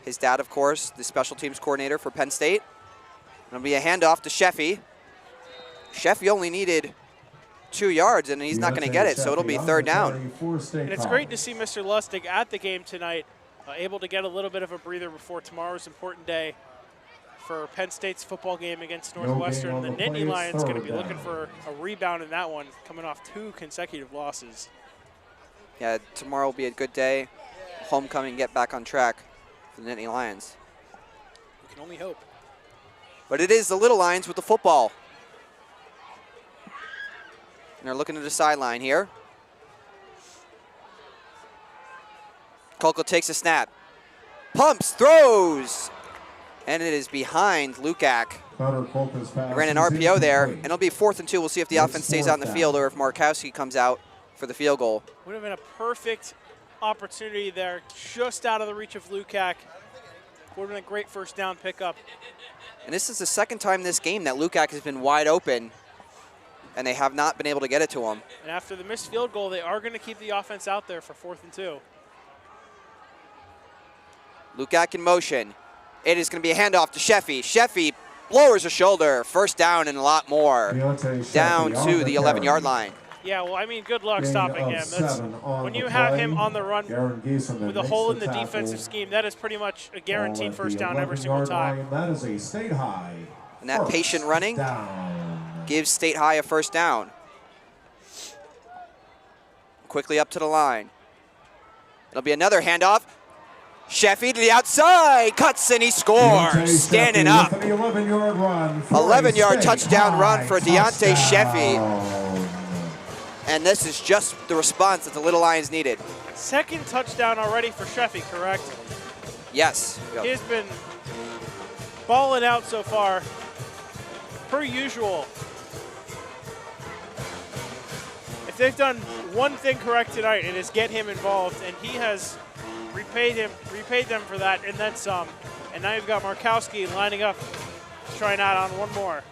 His dad, of course, the special teams coordinator for Penn State. It'll be a handoff to Sheffy. Sheffy only needed 2 yards, and he's not going to get it, so it'll be 3rd down. And it's great to see Mr. Lustig at the game tonight, able to get a little bit of a breather before tomorrow's important day for Penn State's football game against Northwestern. The Nittany Lions going to be looking for a rebound in that one, coming off 2 consecutive losses. Yeah, tomorrow will be a good day. Homecoming, get back on track for the Nittany Lions. We can only hope. But it is the Little Lions with the football. And they're looking to the sideline here. Kolko takes a snap. Pumps, throws. And it is behind Lukac. Ran an RPO there, and it'll be 4th and 2. We'll see if the offense stays out in the field or if Markowski comes out for the field goal. Would have been a perfect opportunity there, just out of the reach of Lukac. Would have been a great 1st down pickup. And this is the 2nd time this game that Lukac has been wide open, and they have not been able to get it to him. And after the missed field goal, they are going to keep the offense out there for 4th and 2. Lukac in motion. It is going to be a handoff to Sheffy. Sheffy lowers a shoulder. 1st down and a lot more. Down to the 11-yard line. Yeah, well, I mean, good luck stopping him. When you have him on the run with a hole in the defensive scheme, that is pretty much a guaranteed 1st down every single time. That is a State High And that patient running gives State High a first down. Quickly up to the line. It'll be another handoff. Sheffy to the outside, cuts and he scores, standing up. 11-yard touchdown run for Deontay Sheffy. And this is just the response that the Little Lions needed. Second touchdown already for Sheffy, correct? Yes. He's been balling out so far, per usual. If they've done one thing correct tonight, it is get him involved, and he has repaid them for that, and then some. And now you've got Markowski lining up, trying out on one more.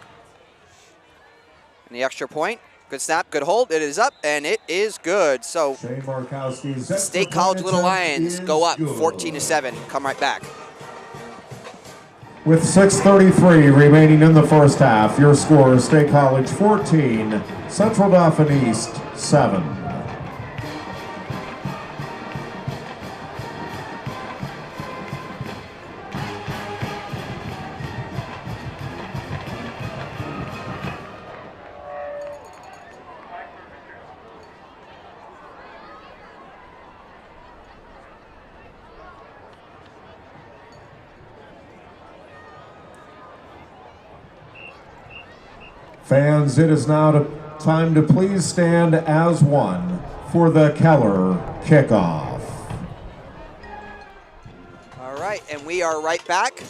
And the extra point, good snap, good hold. It is up, and it is good. So State College Little Lions go up 14-7. Come right back. With 6:33 remaining in the first half, your score is State College 14, Central Dauphin East 7. Fans, it is now time to please stand as one for the Keller kickoff. All right, and we are right back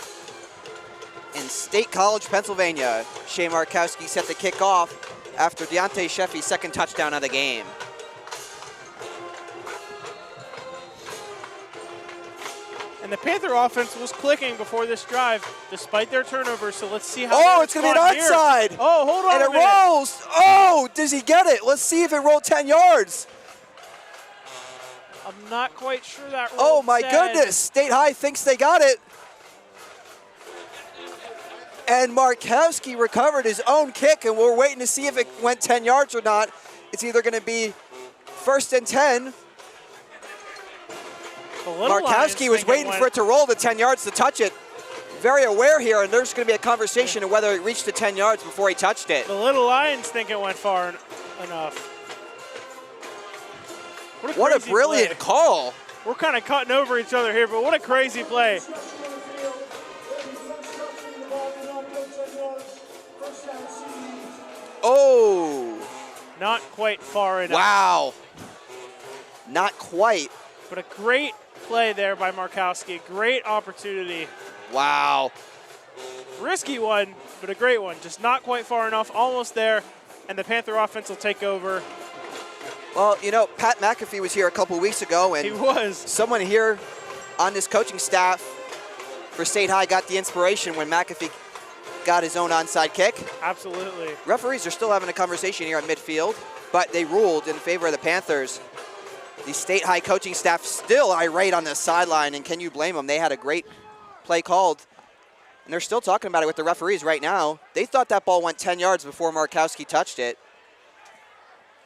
in State College, Pennsylvania. Shea Markowski set the kickoff after Deontay Sheffy's second touchdown of the game. And the Panther offense was clicking before this drive, despite their turnovers. So let's see how. Oh, it's going to be an onside. Oh, hold on. And it rolls. Oh, does he get it? Let's see if it rolled 10 yards. I'm not quite sure that rolled. Oh, my goodness. State High thinks they got it. And Markowski recovered his own kick, and we're waiting to see if it went 10 yards or not. It's either going to be 1st and 10. Markowski was waiting for it to roll the 10 yards to touch it. Very aware here, and there's going to be a conversation of whether it reached the 10 yards before he touched it. The Little Lions think it went far enough. What a brilliant call. We're kind of cutting over each other here, but what a crazy play. Oh. Not quite far enough. Wow. Not quite. But a great play there by Markowski. Great opportunity. Wow. Risky one, but a great one. Just not quite far enough. Almost there. And the Panther offense will take over. Well, you know, Pat McAfee was here a couple weeks ago. And he was. Someone here on this coaching staff for State High got the inspiration when McAfee got his own onside kick. Absolutely. Referees are still having a conversation here at midfield, but they ruled in favor of the Panthers. The State High coaching staff still irate on the sideline, and can you blame them? They had a great play called, and they're still talking about it with the referees right now. They thought that ball went 10 yards before Markowski touched it.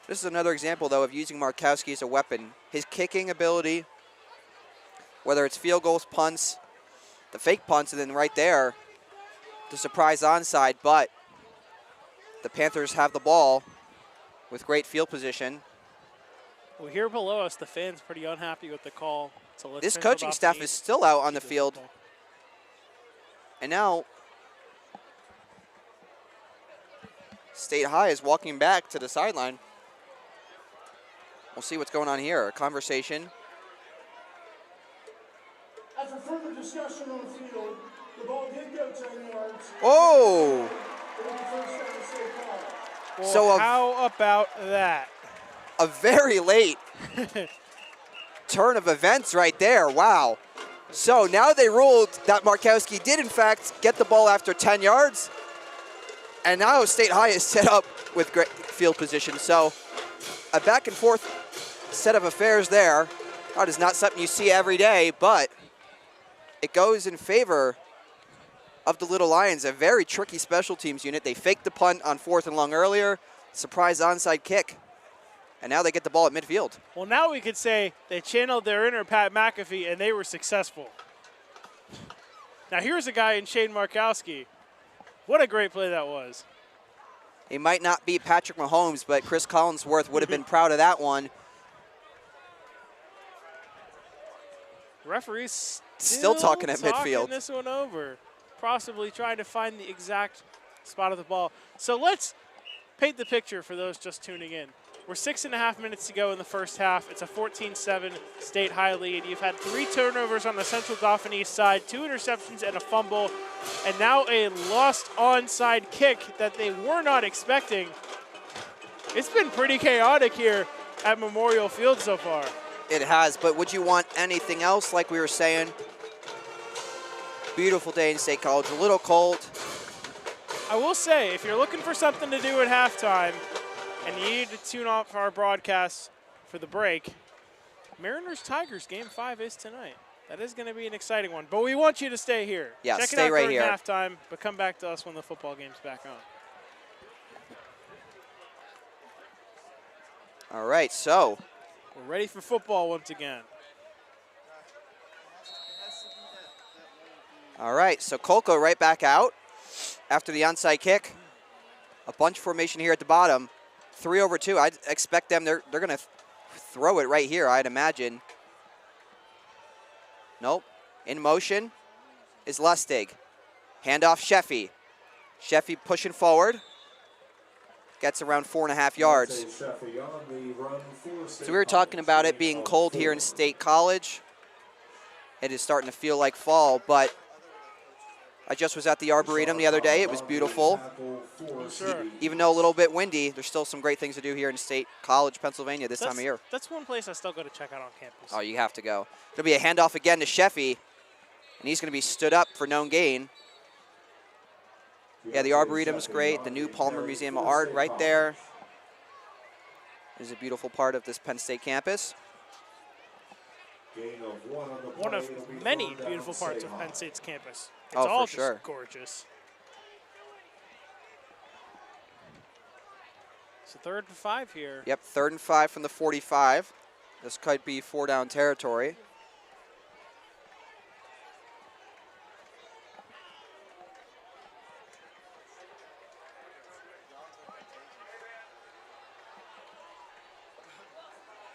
This is another example, though, of using Markowski as a weapon. His kicking ability, whether it's field goals, punts, the fake punts, and then right there, the surprise onside, but the Panthers have the ball with great field position. Well, here below us, the fans pretty unhappy with the call. So this coaching staff is still out on the field. And now State High is walking back to the sideline. We'll see what's going on here. A conversation. After further discussion on the field, the ball did go 10 yards. Oh! Well, so how about that? A very late turn of events right there. Wow. So now they ruled that Markowski did, in fact, get the ball after 10 yards. And now State High is set up with great field position. So a back and forth set of affairs there. That is not something you see every day, but it goes in favor of the Little Lions, a very tricky special teams unit. They faked the punt on 4th and long earlier, surprise onside kick. And now they get the ball at midfield. Well, now we could say they channeled their inner Pat McAfee, and they were successful. Now here's a guy in Shane Markowski What a great play that was. He might not be Patrick Mahomes, but Chris Collinsworth would have been proud of that one. Referee's Still talking at midfield. This one over, possibly trying to find the exact spot of the ball. So let's paint the picture for those just tuning in. We're 6.5 minutes to go in the first half. It's a 14-7 State High lead. You've had 3 turnovers on the Central Dauphin East side, 2 interceptions and a fumble, and now a lost onside kick that they were not expecting. It's been pretty chaotic here at Memorial Field so far. It has, but would you want anything else, like we were saying? Beautiful day in State College, a little cold. I will say, if you're looking for something to do at halftime and you need to tune off our broadcast for the break, Mariners-Tigers Game 5 is tonight. That is going to be an exciting one, but we want you to stay here. Yeah, Check stay it out right during here. halftime, but come back to us when the football game's back on. All right, so We're ready for football once again. All right, so Kolko right back out after the onside kick. A bunch formation here at the bottom. 3 over 2. I'd expect them, they're going to throw it right here, I'd imagine. Nope. In motion is Lustig. Handoff Sheffy. Sheffy pushing forward. Gets around 4.5 yards. So we were talking about it being cold here in State College. It is starting to feel like fall, but I just was at the Arboretum the other day. It was beautiful. Sure. Even though a little bit windy, there's still some great things to do here in State College, Pennsylvania this time of year. That's one place I still got to check out on campus. Oh, you have to go. There'll be a handoff again to Sheffy, and he's going to be stood up for known gain. Yeah, the Arboretum's great. The new Palmer Museum of Art right there is a beautiful part of this Penn State campus. One of many beautiful parts of Penn State's campus. It's Oh, all for sure. just gorgeous. So 3rd and 5 here. Yep, 3rd and 5 from the 45. This could be 4-down territory.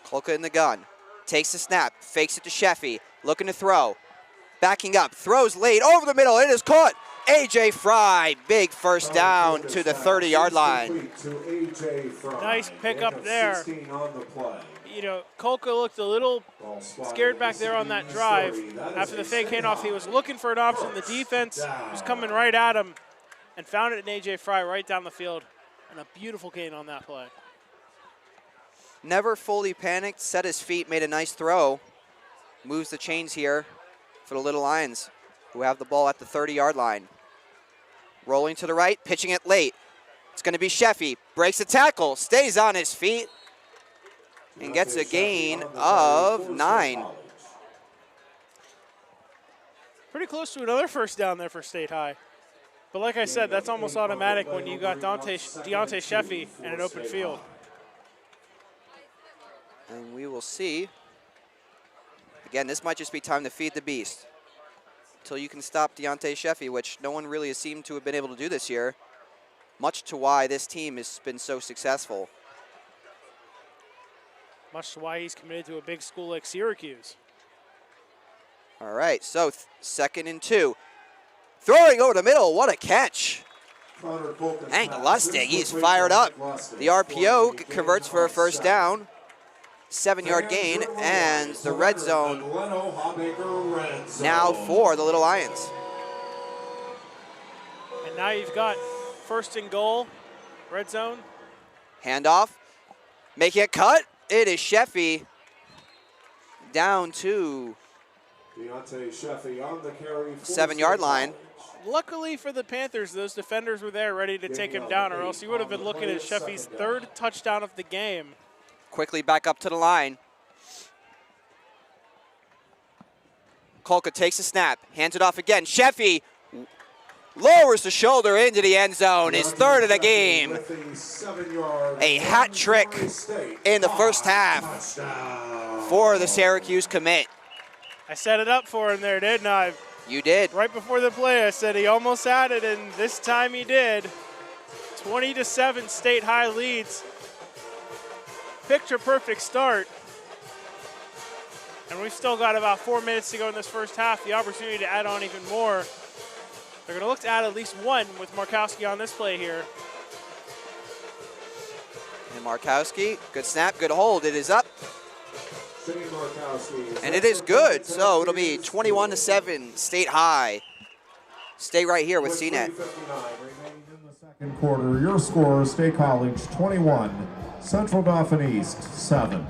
Kolka in the gun. Takes the snap, fakes it to Sheffy, looking to throw. Backing up, throws late, over the middle, it is caught. A.J. Fry, big first down to the 30-yard line. Nice pickup there. You know, Kolka looked a little scared back there on that drive. After the fake handoff, he was looking for an option. The defense was coming right at him and found it in A.J. Fry right down the field. And a beautiful gain on that play. Never fully panicked, set his feet, made a nice throw. Moves the chains here for the Little Lions, who have the ball at the 30-yard line. Rolling to the right, pitching it late. It's going to be Sheffy. Breaks the tackle, stays on his feet, and gets a gain of 9. Pretty close to another first down there for State High. But like I said, that's almost automatic when you got Deontay Sheffy in an open field. And we will see. Again, this might just be time to feed the beast until you can stop Deontay Sheffy, which no one really has seemed to have been able to do this year, much to why this team has been so successful. Much to why he's committed to a big school like Syracuse. All right, so 2nd and 2. Throwing over the middle, what a catch. Hank Lustig, he's fired up. The RPO converts for a first down. 7-yard gain, and the red zone now for the Little Lions. And now you've got 1st and goal, red zone. Handoff, making a cut. It is Sheffy down to 7-yard line. Luckily for the Panthers, those defenders were there ready to take him down, or else you would have been looking at Sheffy's 3rd touchdown of the game. Quickly back up to the line. Kolka takes a snap, hands it off again. Sheffy lowers the shoulder into the end zone, his 3rd of the game. A hat trick in the first half for the Syracuse commit. I set it up for him there, didn't I? You did. Right before the play, I said he almost had it, and this time he did. 20-7, State High leads. Picture perfect start. And we've still got about 4 minutes to go in this first half. The opportunity to add on even more. They're going to look to add at least one with Markowski on this play here. And Markowski, good snap, good hold. It is up. And it is good. So it'll be 21-7, State High. Stay right here with CNET. Second quarter, your score, State College 21, Central Dauphin East 7.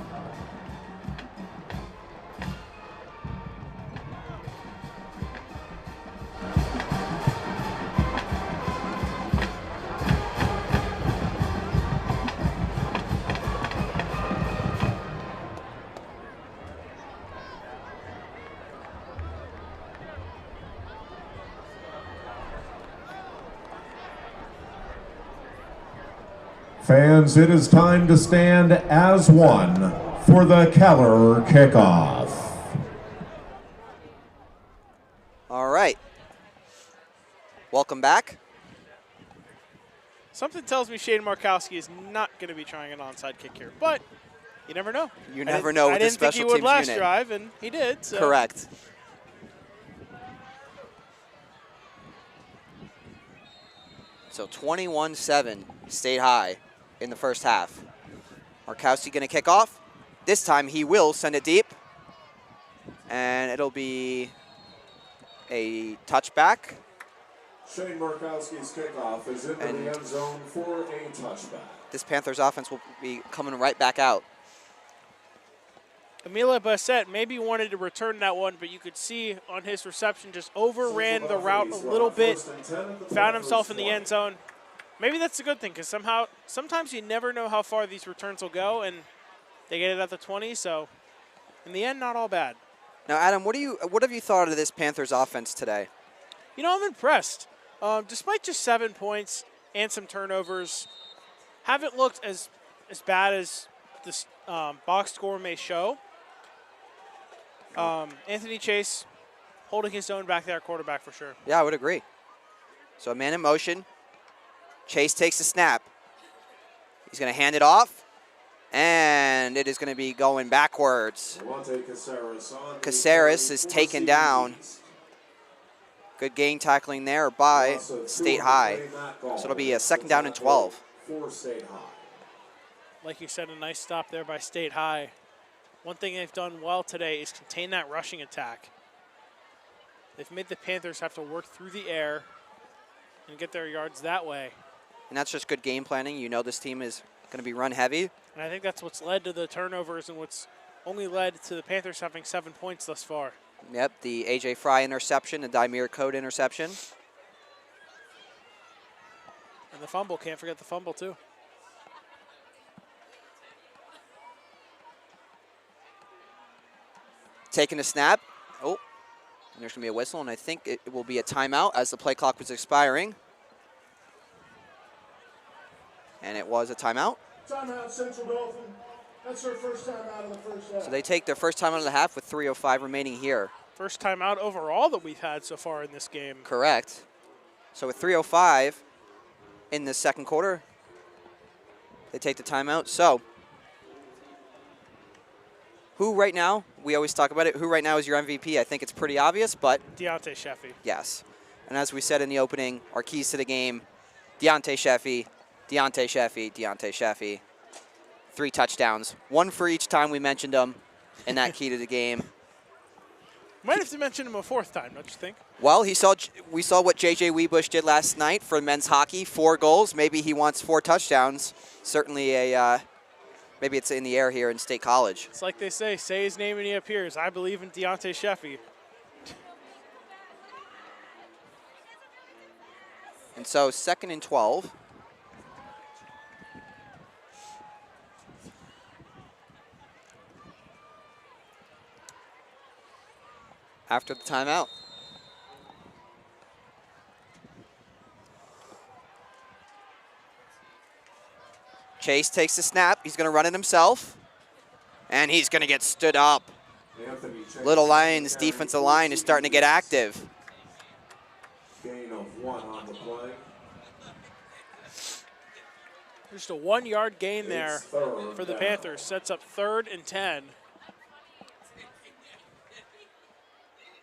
Fans, it is time to stand as one for the Keller kickoff. All right. Welcome back. Something tells me Shaden Markowski is not going to be trying an onside kick here, but you never know. You never know with the special teams unit. I didn't think he would last drive, and he did. So. Correct. So 21-7, State High in the first half. Markowski going to kick off. This time he will send it deep. And it'll be a touchback. Shane Markowski's kickoff is into the end zone for a touchback. This Panthers offense will be coming right back out. Emile Bassett maybe wanted to return that one, but you could see on his reception just overran the route a little bit, found himself in the end zone. Maybe that's a good thing because sometimes you never know how far these returns will go, and they get it at the 20, so in the end, not all bad. Now, Adam, what have you thought of this Panthers offense today? You know, I'm impressed. Despite just 7 points and some turnovers, haven't looked as bad as this box score may show. Anthony Chase holding his own back there, quarterback for sure. Yeah, I would agree. So a man in motion. Chase takes the snap. He's going to hand it off, and it is going to be going backwards. Caceres is taken down. Good gain tackling there by State High. So it'll be a 2nd down and 12. Like you said, a nice stop there by State High. One thing they've done well today is contain that rushing attack. They've made the Panthers have to work through the air and get their yards that way. And that's just good game planning. You know this team is going to be run heavy. And I think that's what's led to the turnovers and what's only led to the Panthers having 7 points thus far. Yep, the A.J. Fry interception, the Daimir Code interception. And the fumble, can't forget the fumble too. Taking a snap. Oh, and there's going to be a whistle, and I think it will be a timeout as the play clock was expiring. And it was a timeout. Timeout, Central Dauphin. That's their first time out of the first half. So they take their first time out of the half with 3:05 remaining here. First time out overall that we've had so far in this game. Correct. So with 3:05 in the second quarter, they take the timeout. So who right now, we always talk about it, who right now is your MVP? I think it's pretty obvious, but Deontay Sheffy. Yes. And as we said in the opening, our keys to the game, Deontay Sheffy, Deontay Sheffy, Deontay Sheffy. 3 touchdowns. 1 for each time we mentioned him in that key to the game. Might have to mention him a 4th time, don't you think? Well, we saw what J.J. Weebush did last night for men's hockey, 4 goals. Maybe he wants 4 touchdowns. Certainly maybe it's in the air here in State College. It's like they say his name and he appears. I believe in Deontay Sheffy. And so 2nd and 12. After the timeout. Chase takes the snap. He's going to run it himself. And he's going to get stood up. Little Lions defensive line is starting to get active. Just a 1-yard gain there for the Panthers. Sets up 3rd and 10.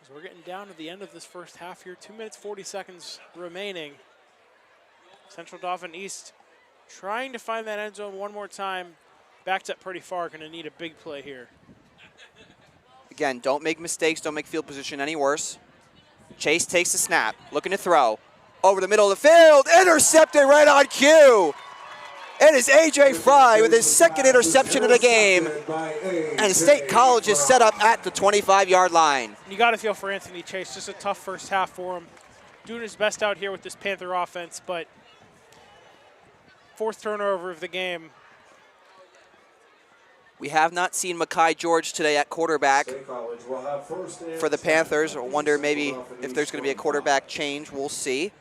So we're getting down to the end of this first half here. 2 minutes, 40 seconds remaining. Central Dauphin East trying to find that end zone one more time. Backed up pretty far, gonna need a big play here. Again, don't make mistakes, don't make field position any worse. Chase takes the snap, looking to throw. Over the middle of the field, intercepted right on cue. It is A.J. Fry with his 2nd interception of the game. And State College is set up at the 25-yard line. You gotta feel for Anthony Chase, just a tough first half for him. Doing his best out here with this Panther offense, but 4th turnover of the game. We have not seen Mekhi George today at quarterback for the Panthers. I wonder maybe if there's going to be a quarterback change. We'll see.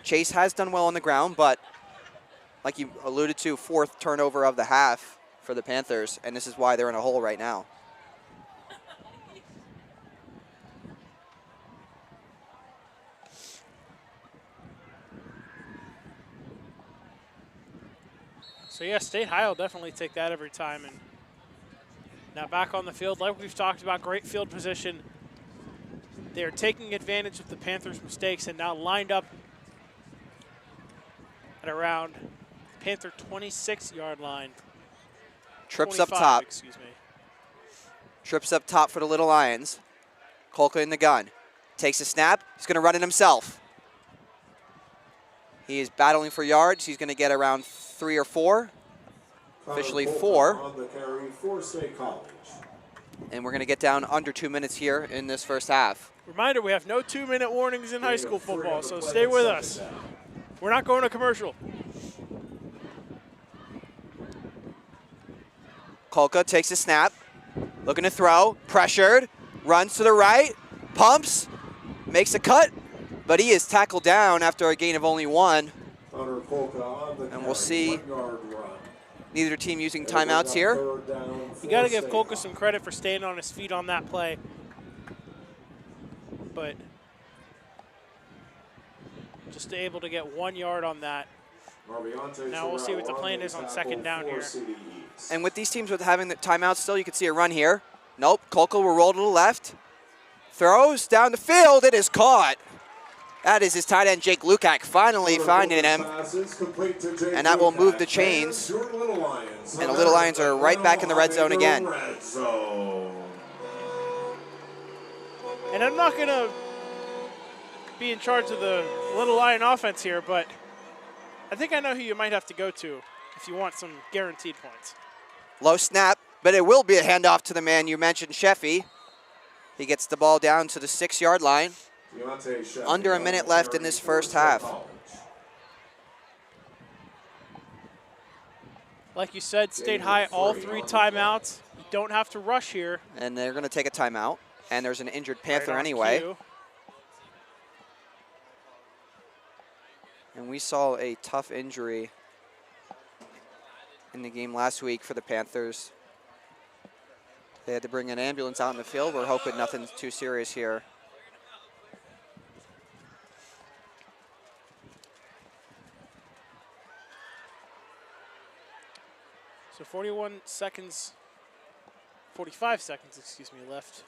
Chase has done well on the ground, but like you alluded to, 4th turnover of the half for the Panthers, and this is why they're in a hole right now. So yeah, State High will definitely take that every time. And now back on the field, like we've talked about, great field position. They are taking advantage of the Panthers' mistakes and now lined up at around Panther 26-yard line. Trips up top. Excuse me. Trips up top for the Little Lions. Kolka in the gun. Takes a snap. He's going to run it himself. He is battling for yards. He's going to get around 3 or 4. Officially 4. On the carry for State College. And we're going to get down under 2 minutes here in this first half. Reminder, we have no 2-minute warnings in high school football, so stay with us. We're not going to commercial. Kolka takes a snap. Looking to throw. Pressured. Runs to the right. Pumps. Makes a cut. But he is tackled down after a gain of only 1. And we'll see neither team using timeouts here. You got to give Kolka some credit for staying on his feet on that play. But just able to get 1 yard on that. Now we'll see what the plan is on 2nd down here. And with these teams with having the timeouts still, you can see a run here. Nope, Kolka will roll to the left. Throws down the field, it is caught. That is his tight end, Jake Lukac, finally finding him. And that will move the chains. And the Little Lions are right back in the red zone again. And I'm not going to be in charge of the Little Lion offense here, but I think I know who you might have to go to if you want some guaranteed points. Low snap, but it will be a handoff to the man you mentioned, Sheffy. He gets the ball down to the 6-yard line. Under a minute left in this first half. Like you said, State High, all 3 timeouts. You don't have to rush here. And they're going to take a timeout. And there's an injured Panther anyway. Cue. And we saw a tough injury in the game last week for the Panthers. They had to bring an ambulance out in the field. We're hoping nothing's too serious here. So 45 seconds, excuse me, left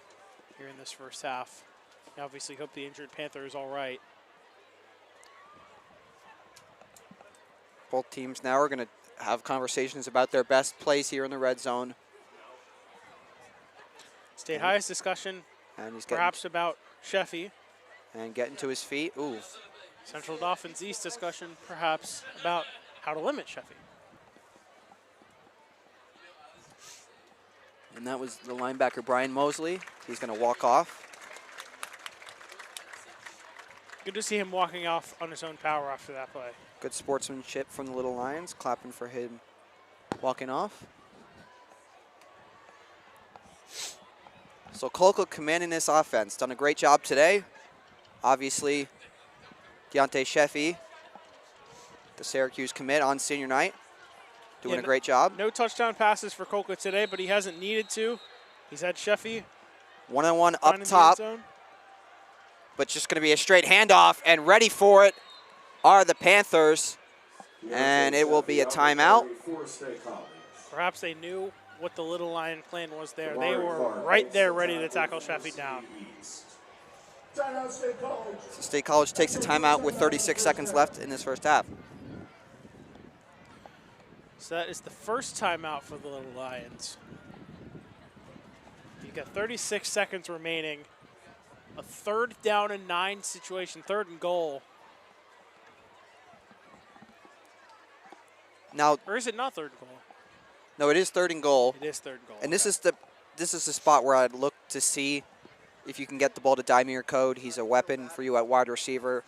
here in this first half. I obviously hope the injured Panther is all right. Both teams now are going to have conversations about their best plays here in the red zone. State High's discussion, and he's perhaps about Sheffy. And getting to his feet. Ooh. Central Dauphin's East discussion, perhaps about how to limit Sheffy. And that was the linebacker, Brian Mosley. He's going to walk off. Good to see him walking off on his own power after that play. Good sportsmanship from the Little Lions, clapping for him walking off. So Kolka commanding this offense. Done a great job today. Obviously, Deontay Sheffy, the Syracuse commit on senior night, doing a great job. No touchdown passes for Kolka today, but he hasn't needed to. He's had Sheffy one-on-one up top, but just going to be a straight handoff, and ready for it are the Panthers. And it will be a timeout. Perhaps they knew what the Little Lion plan was there. They were right there ready to tackle Sheffy down. So State College takes a timeout with 36 seconds left in this first half. So that is the first timeout for the Little Lions. You've got 36 seconds remaining. A 3rd down and 9 situation, 3rd and goal. Now, or is it not 3rd and goal? No, it is 3rd and goal. It is 3rd and goal. And this is the spot where I'd look to see if you can get the ball to Daimir Code. He's a weapon for you at wide receiver.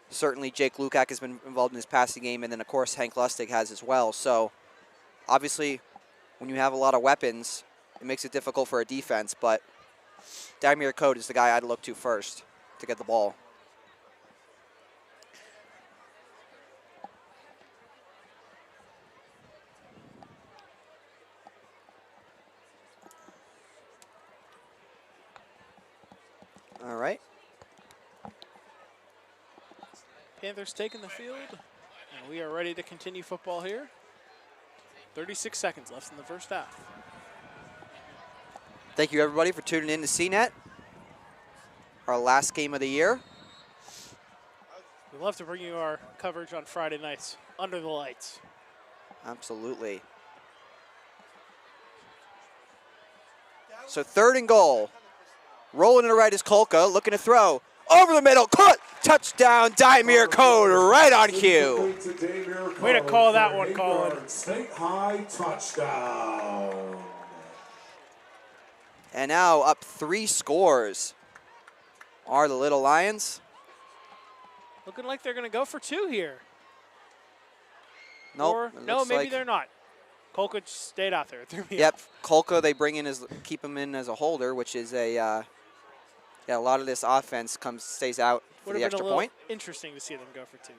Certainly Jake Lukak has been involved in his passing game, and then of course Hank Lustig has as well. So obviously when you have a lot of weapons, it makes it difficult for a defense, but Daimir Code is the guy I'd look to first to get the ball. All right. Panthers taking the field, and we are ready to continue football here. 36 seconds left in the first half. Thank you, everybody, for tuning in to CNET, our last game of the year. We'd love to bring you our coverage on Friday nights, under the lights. Absolutely. So 3rd and goal. Rolling to the right is Kolka, looking to throw. Over the middle, caught, touchdown, Daimir Code, right on cue. Way to call that one, Colin. State high touchdown. And now up 3 scores are the Little Lions. Looking like they're going to go for 2 here. Nope, Or, no, maybe they're not. Kolka stayed out there. Yep, Kolka they bring in keep him in as a holder, which is a lot of this offense stays out for the extra point. Interesting to see them go for 2.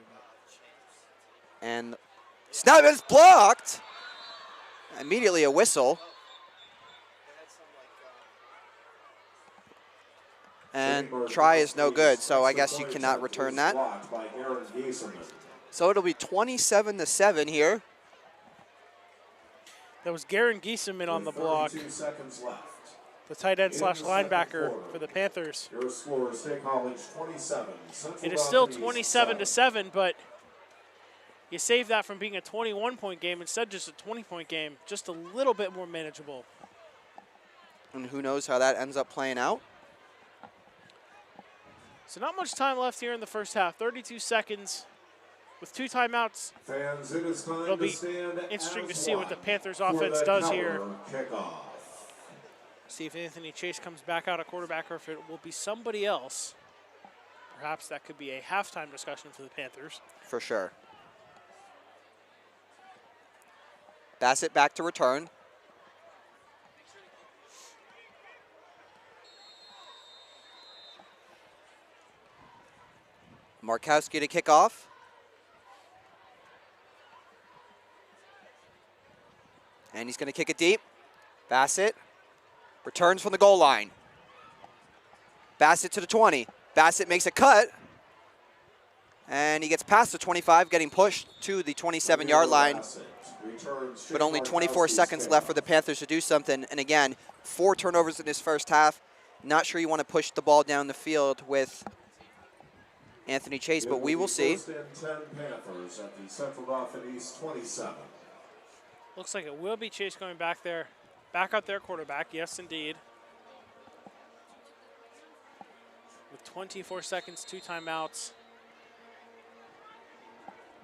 And snap is blocked. Immediately a whistle. And try is no good, so I guess you cannot return that. So it'll be 27-7 here. That was Garen Giesemann on the block. The tight end / linebacker for the Panthers. Your score is State College 27. It is still 27-7, but you save that from being a 21-point game instead just a 20-point game, just a little bit more manageable. And who knows how that ends up playing out. So not much time left here in the first half, 32 seconds. With 2 timeouts, Fans, it is time it'll be to stand interesting to as see what the one Panthers for offense that does here. kickoff. See if Anthony Chase comes back out at quarterback or if it will be somebody else. Perhaps that could be a halftime discussion for the Panthers. For sure. Bassett back to return. Markowski to kick off. And he's going to kick it deep. Bassett returns from the goal line. Bassett to the 20. Bassett makes a cut. And he gets past the 25, getting pushed to the 27-yard line. But only 24 seconds left for the Panthers to do something. And again, 4 turnovers in this first half. Not sure you want to push the ball down the field with Anthony Chase, but we will see. First and 10 Panthers at the Central Dauphin East 27. Looks like it will be Chase going back there. Back out there, quarterback. Yes, indeed. With 24 seconds, 2 timeouts.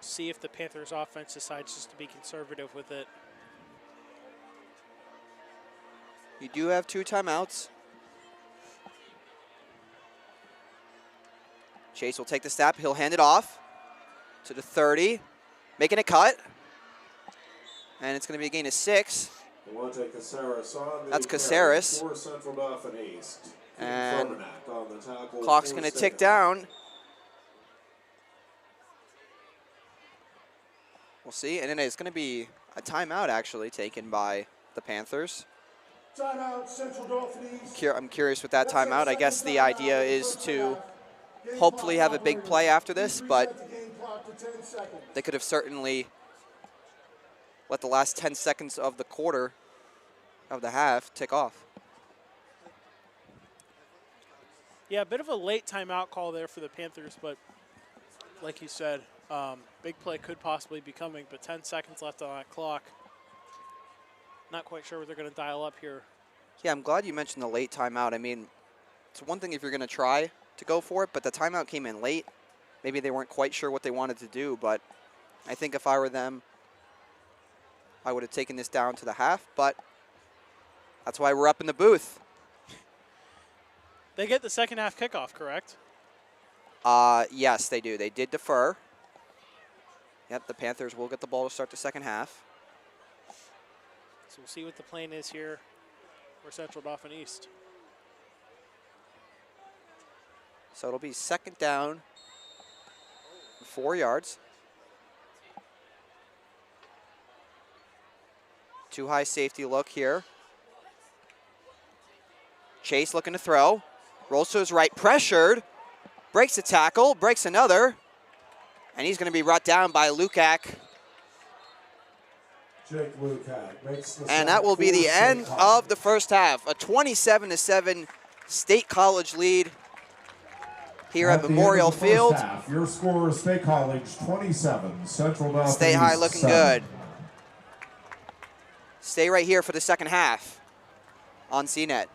See if the Panthers offense decides just to be conservative with it. You do have 2 timeouts. Chase will take the snap. He'll hand it off to the 30. Making a cut. And it's going to be a gain of 6. That's Caceres. And clock's going to tick down. We'll see. And then it's going to be a timeout, actually, taken by the Panthers. Timeout, Central Dauphin East. I'm curious with that timeout. I guess the idea is to hopefully have a big play after this, but they could have certainly let the last 10 seconds of the quarter, of the half, tick off. Yeah, a bit of a late timeout call there for the Panthers, but like you said, big play could possibly be coming, but 10 seconds left on that clock. Not quite sure what they're going to dial up here. Yeah, I'm glad you mentioned the late timeout. I mean, it's one thing if you're going to try to go for it, but the timeout came in late. Maybe they weren't quite sure what they wanted to do, but I think if I were them, I would have taken this down to the half, but that's why we're up in the booth. They get the second half kickoff, correct? Yes, they do. They did defer. Yep, the Panthers will get the ball to start the second half. So we'll see what the plan is here for Central Dauphin East. So it'll be second down, 4 yards. Too high safety look here. Chase looking to throw. Rolls to his right, pressured. Breaks a tackle, breaks another. And he's going to be brought down by Lukac. Jake Lukac makes the And that will be the end of the first half. A 27-7 State College lead here at Memorial Field. Half, your score is State College 27, Central Dauphin Stay high looking 7. good. Stay right here for the second half on CNET.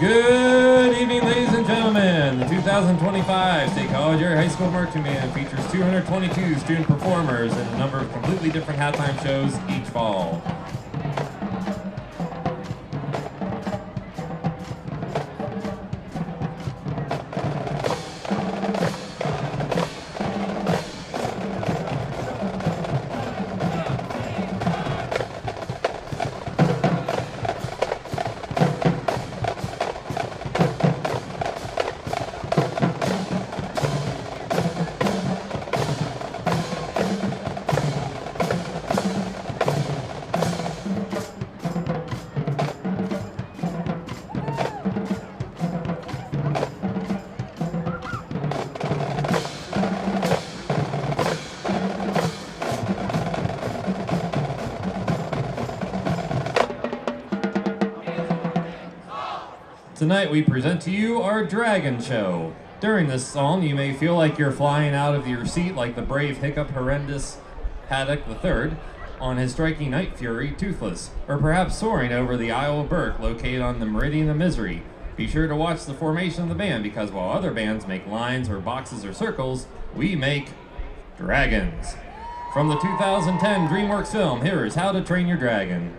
Good evening, ladies and gentlemen. The 2025 State College Area High School Marching Band features 222 student performers and a number of completely different halftime shows each fall. Tonight we present to you our Dragon Show. During this song, you may feel like you're flying out of your seat like the brave Hiccup Horrendous Haddock III on his striking Night Fury, Toothless, or perhaps soaring over the Isle of Burke located on the Meridian of Misery. Be sure to watch the formation of the band, because while other bands make lines or boxes or circles, we make dragons. From the 2010 DreamWorks film, here is How to Train Your Dragon.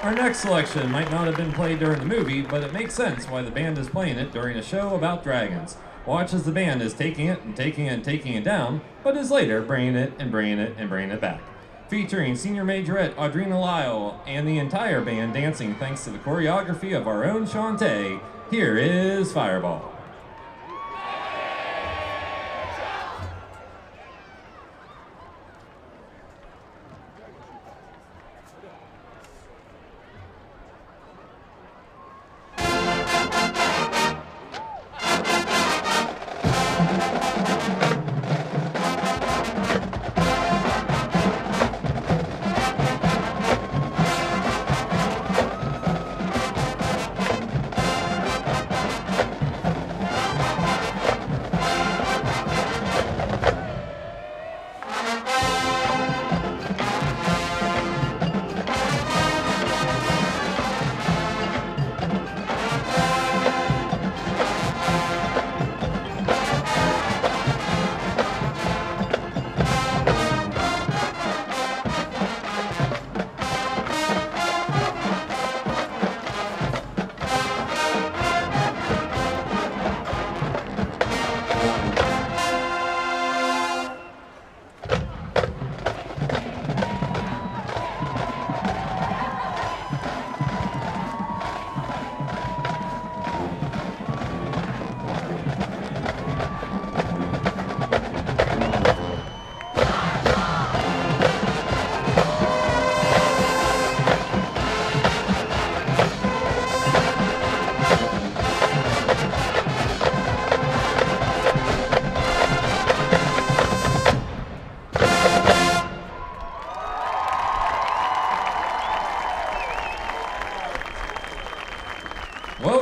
Our next selection might not have been played during the movie, but it makes sense why the band is playing it during a show about dragons. Watch as the band is taking it and taking it and taking it down, but is later bringing it and bringing it and bringing it back. Featuring Senior Majorette Audrina Lyle and the entire band dancing thanks to the choreography of our own Shantae, here is Fireball.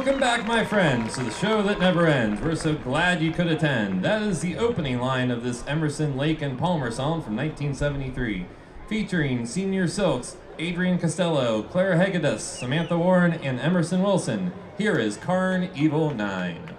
Welcome back, my friends, to the show that never ends. We're so glad you could attend. That is the opening line of this Emerson, Lake, and Palmer song from 1973, featuring Senior Silks, Adrian Costello, Claire Hegedus, Samantha Warren, and Emerson Wilson. Here is Carn Evil 9.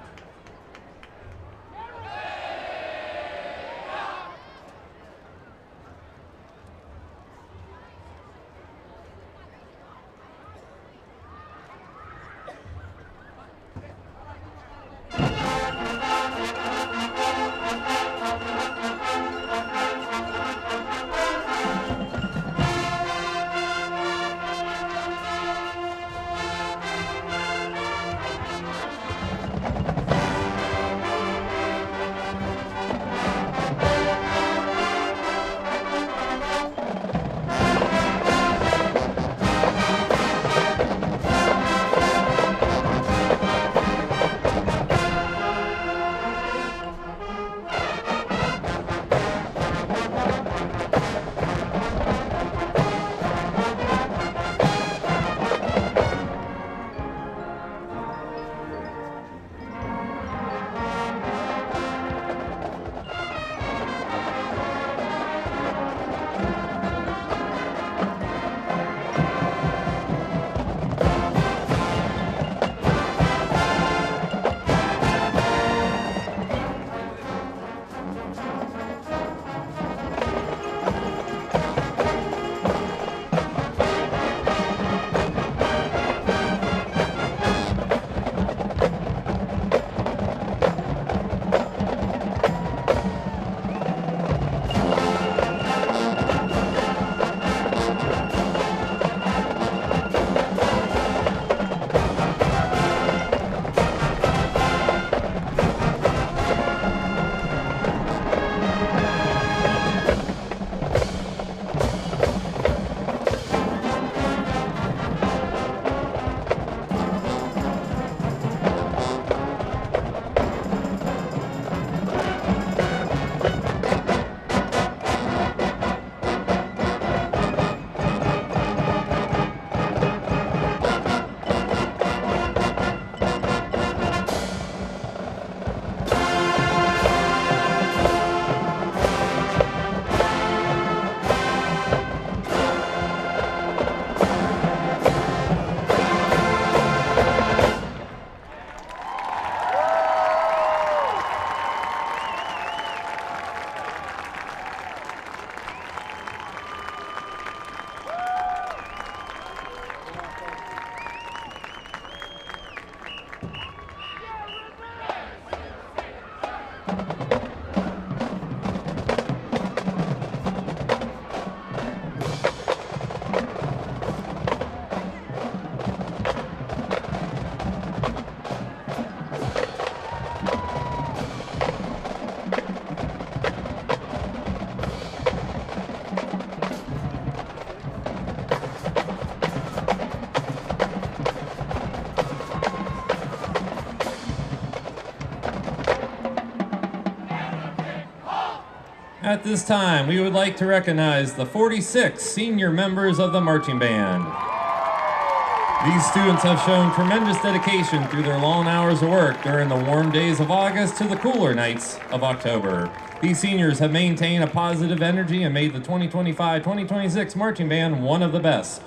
At this time, we would like to recognize the 46 senior members of the marching band. These students have shown tremendous dedication through their long hours of work during the warm days of August to the cooler nights of October. These seniors have maintained a positive energy and made the 2025-2026 marching band one of the best.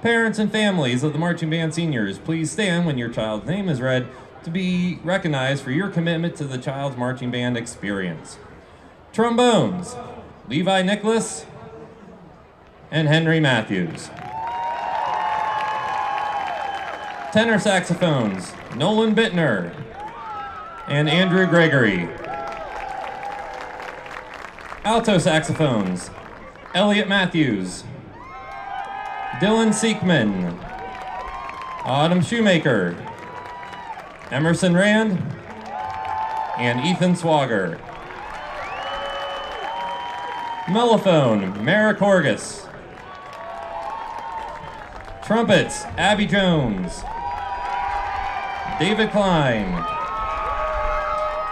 Parents and families of the marching band seniors, please stand when your child's name is read to be recognized for your commitment to the child's marching band experience. Trombones, Levi Nicholas and Henry Matthews. Tenor saxophones, Nolan Bittner and Andrew Gregory. Alto saxophones, Elliot Matthews, Dylan Seekman, Autumn Shoemaker, Emerson Rand, and Ethan Swager. Mellophone, Mara Corgus. Trumpets, Abby Jones, David Klein,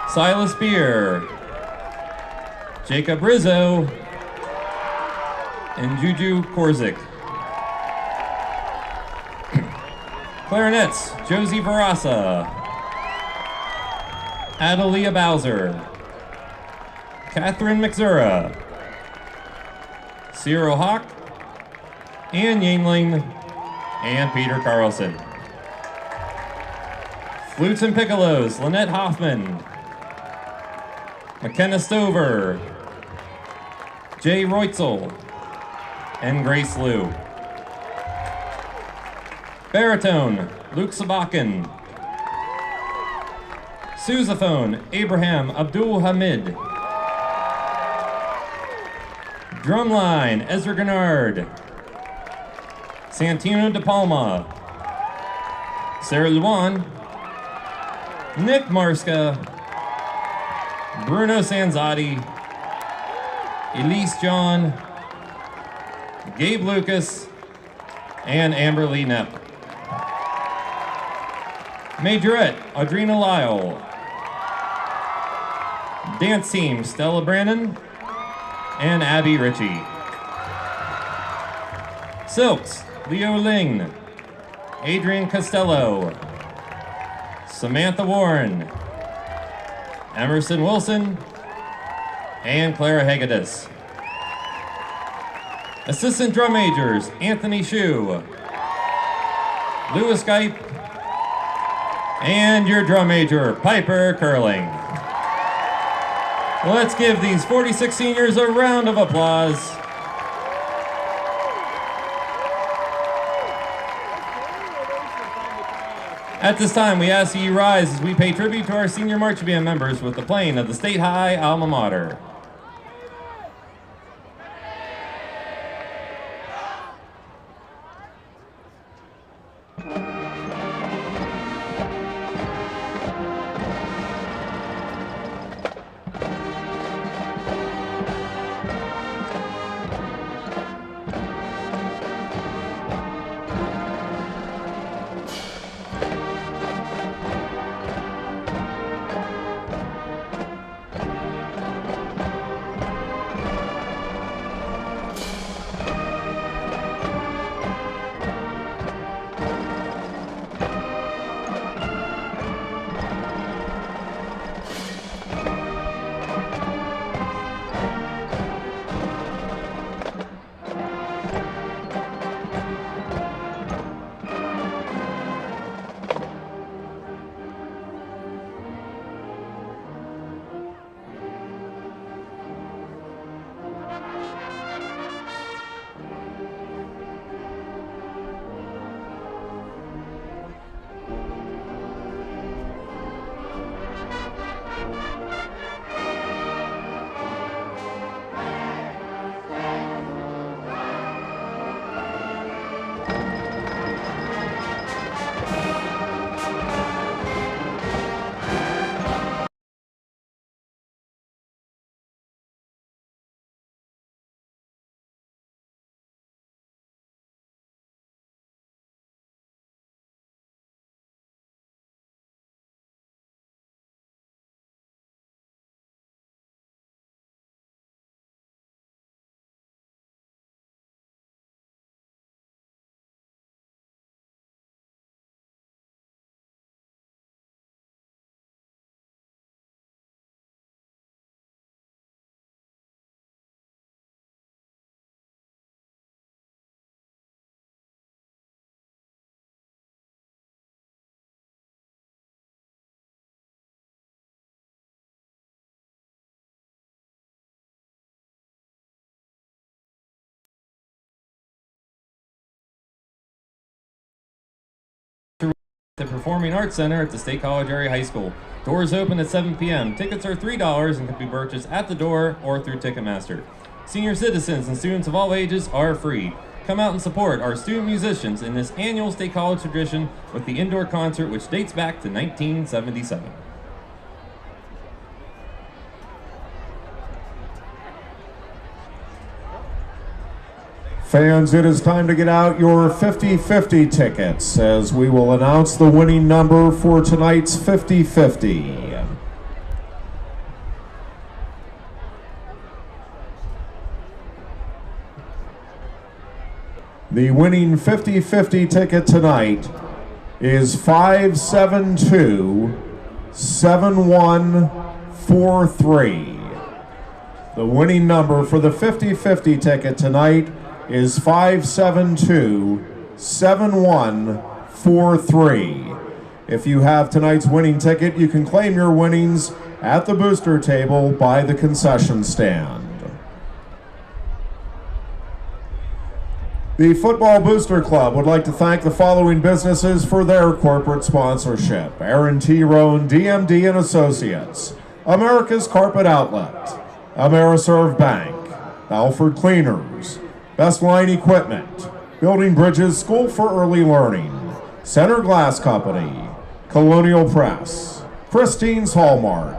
Silas Beer, Jacob Rizzo, and Juju Korzik. Clarinets, Josie Barassa, Adelia Bowser, Catherine McZura, Cyril Hawk, Ann Yingling, and Peter Carlson. Flutes and piccolos, Lynette Hoffman, McKenna Stover, Jay Reutzel, and Grace Liu. Baritone, Luke Sabakin. Sousaphone, Abraham Abdul Hamid. Drumline, Ezra Gennard. Santino De Palma. Sarah Luan. Nick Marska. Bruno Sanzati. Elise John. Gabe Lucas. And Amber Lee Knapp. Majorette, Audrina Lyle. Dance team, Stella Brannon and Abby Ritchie. Silks, Leo Ling, Adrian Costello, Samantha Warren, Emerson Wilson, and Clara Hagedis. Assistant drum majors, Anthony Shue, Louis Geip, and your drum major, Piper Curling. Let's give these 46 seniors a round of applause. At this time, we ask that you rise as we pay tribute to our senior marching band members with the playing of the State High Alma Mater. The Performing Arts Center at the State College Area High School. Doors open at 7 p.m. Tickets are $3 and can be purchased at the door or through Ticketmaster. Senior citizens and students of all ages are free. Come out and support our student musicians in this annual State College tradition with the indoor concert, which dates back to 1977. Fans, it is time to get out your 50-50 tickets as we will announce the winning number for tonight's 50-50. The winning 50-50 ticket tonight is 572-7143. The winning number for the 50-50 ticket tonight is 572-7143. If you have tonight's winning ticket, you can claim your winnings at the booster table by the concession stand. The Football Booster Club would like to thank the following businesses for their corporate sponsorship: Aaron T. Rohn, DMD and Associates, America's Carpet Outlet, Ameriserve Bank, Alford Cleaners, Best Line Equipment, Building Bridges School for Early Learning, Center Glass Company, Colonial Press, Christine's Hallmark,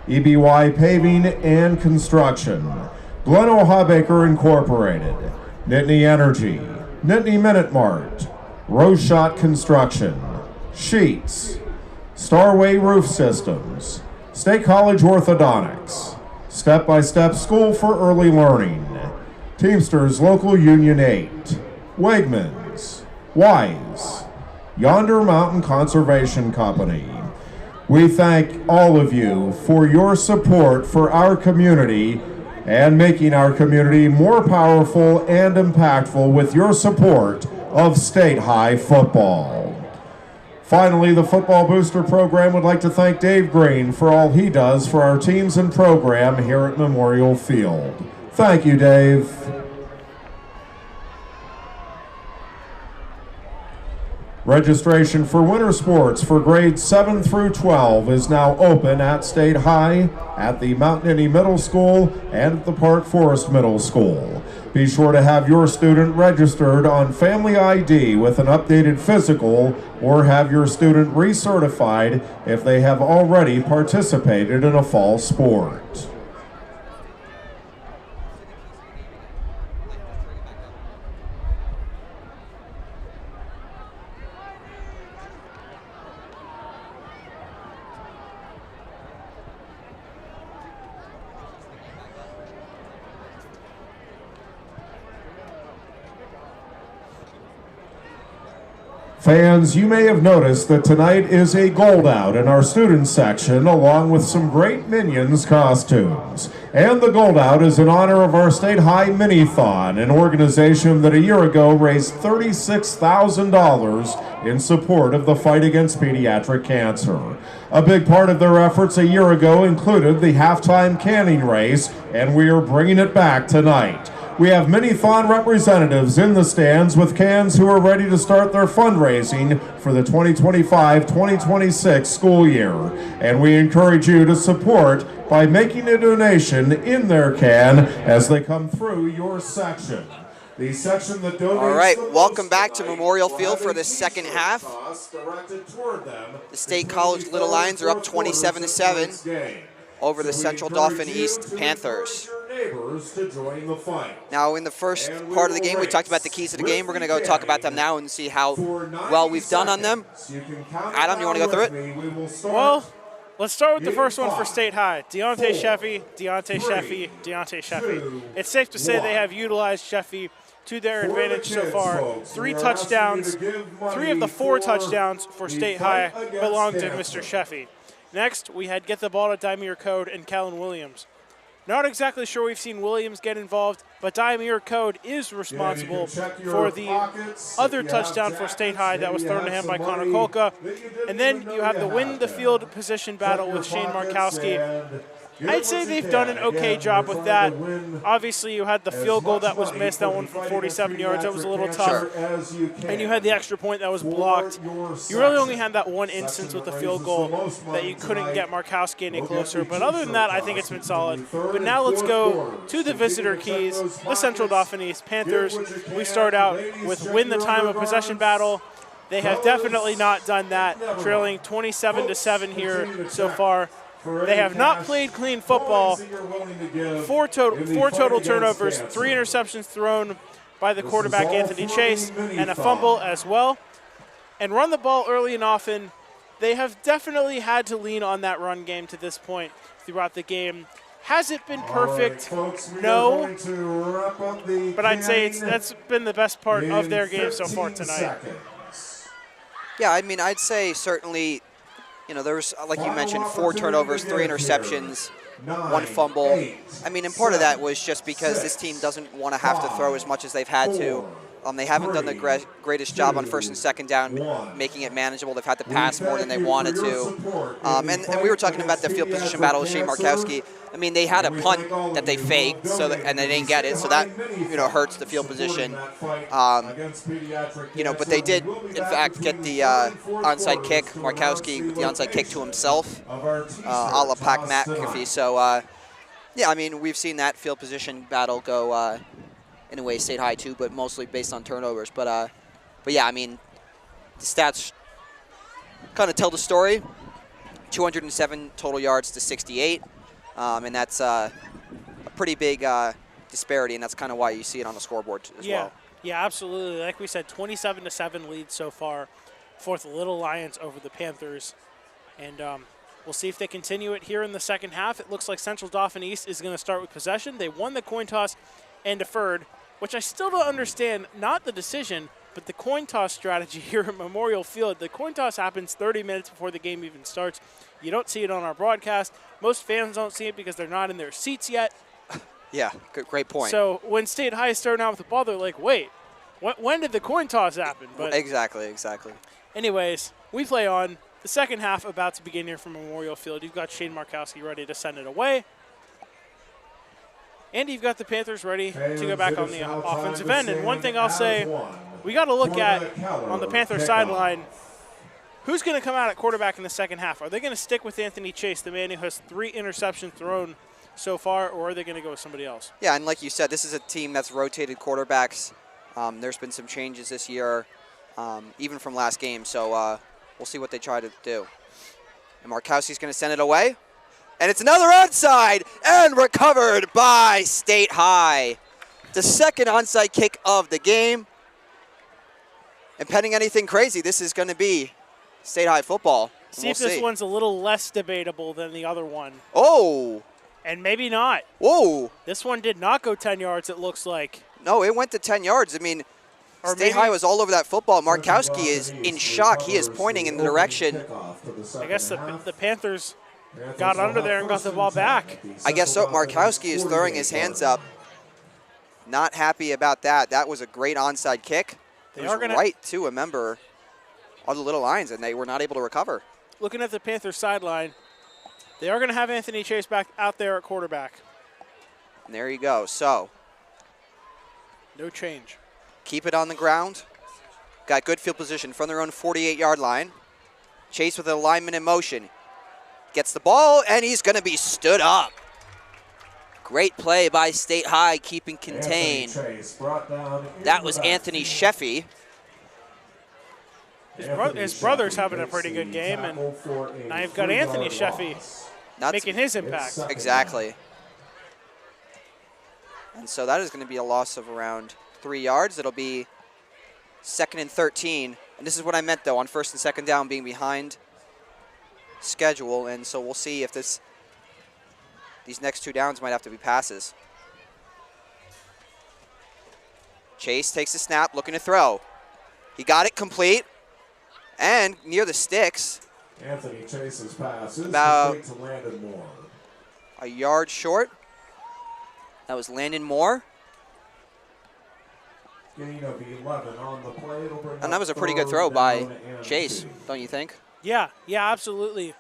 EBY Paving and Construction, Glen O'Habaker Incorporated, Nittany Energy, Nittany Minute Mart, Rose Shot Construction, Sheets, Starway Roof Systems, State College Orthodontics, Step by Step School for Early Learning, Teamsters Local Union 8, Wegmans, Wise, Yonder Mountain Conservation Company. We thank all of you for your support for our community and making our community more powerful and impactful with your support of State High football. Finally, the Football Booster Program would like to thank Dave Green for all he does for our teams and program here at Memorial Field. Thank you, Dave. Registration for winter sports for grades 7 through 12 is now open at State High, at the Mount Nittany Middle School, and at the Park Forest Middle School. Be sure to have your student registered on Family ID with an updated physical, or have your student recertified if they have already participated in a fall sport. Fans, you may have noticed that tonight is a gold out in our student section, along with some great Minions costumes. And the gold out is in honor of our State High Mini-Thon, an organization that a year ago raised $36,000 in support of the fight against pediatric cancer. A big part of their efforts a year ago included the halftime canning race, and we are bringing it back tonight. We have Mini-Thon representatives in the stands with cans who are ready to start their fundraising for the 2025-2026 school year. And we encourage you to support by making a donation in their can as they come through your section. The section that donates. All right, welcome back to Memorial Field for the second half. The State College Little Lions are up 27-7 over the Central Dauphin East Panthers. Now, in the first part of the game, we talked about the keys to the game. We're going to go talk about them now and see how well we've done on them. Adam, you want to go through it? Well, let's start with the first one for State High. Deontay Sheffy, Deontay Sheffy, Deontay Sheffy. It's safe to say they have utilized Sheffy to their advantage so far. 3 touchdowns, 3 of the 4 touchdowns for State High belong to Mr. Sheffy. Next, we had Get the Ball to Daimir Code and Callan Williams. Not exactly sure we've seen Williams get involved, but Daimir Code is responsible for the other touchdown for State High that was thrown to him by Connor Kolka. And then you have the win the field position battle with Shane Markowski. I'd say they've done an okay job with that. Obviously, you had the field goal that was missed, that one from 47 yards. That was a little tough. And you had the extra point that was blocked. You really only had that one instance with the field goal that you couldn't get Markowski any closer. But other than that, I think it's been solid. But now let's go to the visitor keys, the Central Dauphin East Panthers. We start out with win the time of possession battle. They have definitely not done that, trailing 27-7 here so far. They have not played clean football. 4 total turnovers, 3 interceptions thrown by the quarterback Anthony Chase, and a fumble as well. And run the ball early and often. They have definitely had to lean on that run game to this point throughout the game. Has it been perfect? No. But I'd say that's been the best part of their game so far tonight. Yeah, I mean, I'd say certainly, you know, there was, like you mentioned, 4 turnovers, 3 interceptions, 1 fumble. I mean, and part of that was just because this team doesn't want to have to throw as much as they've had to. They haven't done the greatest job on 1st and 2nd down, making it manageable. They've had to pass more than they wanted to. And we were talking about the field position battle with Shane Markowski. I mean, they had a punt that they faked, and they didn't get it, so that, you know, hurts the field position. You know, but they did, in fact, get the onside kick. Markowski with the onside kick to himself, a la Pat McAfee. So, yeah, I mean, we've seen that field position battle go in a way State High too, but mostly based on turnovers. But yeah, I mean, the stats kind of tell the story. 207 total yards to 68, and that's a pretty big disparity, and that's kind of why you see it on the scoreboard as well. Yeah, absolutely. Like we said, 27-7 lead so far for the Little Lions over the Panthers, and we'll see if they continue it here in the second half. It looks like Central Dauphin East is going to start with possession. They won the coin toss and deferred, which I still don't understand, not the decision, but the coin toss strategy here at Memorial Field. The coin toss happens 30 minutes before the game even starts. You don't see it on our broadcast. Most fans don't see it because they're not in their seats yet. Yeah, great point. So when State High is starting out with the ball, they're like, wait, when did the coin toss happen? But exactly. Anyways, we play on. The second half about to begin here from Memorial Field. You've got Shane Markowski ready to send it away. And you've got the Panthers ready to go back on the offensive end. And one thing I'll say, we got to look at on the Panthers sideline, who's going to come out at quarterback in the second half? Are they going to stick with Anthony Chase, the man who has 3 interceptions thrown so far, or are they going to go with somebody else? Yeah, and like you said, this is a team that's rotated quarterbacks. There's been some changes this year, even from last game. So we'll see what they try to do. And Markowski's going to send it away. And it's another onside, and recovered by State High. The second onside kick of the game. And pending anything crazy, this is going to be State High football. See if this one's a little less debatable than the other one. Oh. And maybe not. Whoa. This one did not go 10 yards, it looks like. No, it went to 10 yards. I mean, State High was all over that football. Markowski is in shock. He is pointing in the direction. I guess the Panthers got under there and got the ball back. I guess so. Markowski is throwing his hands up. Not happy about that. That was a great onside kick. It was right to a member of the Little Lions, and they were not able to recover. Looking at the Panthers sideline, they are going to have Anthony Chase back out there at quarterback. And there you go. So, no change. Keep it on the ground. Got good field position from their own 48-yard line. Chase with an alignment in motion. Gets the ball, and he's going to be stood up. Great play by State High, keeping contained. That was Anthony Sheffy. His brother's having a pretty good game, and now you've got Anthony Sheffy making his impact. Exactly. And so that is going to be a loss of around 3 yards. It'll be 2nd and 13. And this is what I meant, though, on 1st and 2nd down being behind schedule. And so we'll see if these next 2 downs might have to be passes. Chase takes the snap, looking to throw. He got it complete and near the sticks. Anthony Chase's pass is about complete to Landon Moore. A yard short. That was Landon Moore. Gain of 11 on the play. And that was a pretty good throw by Chase, don't you think? Yeah, absolutely.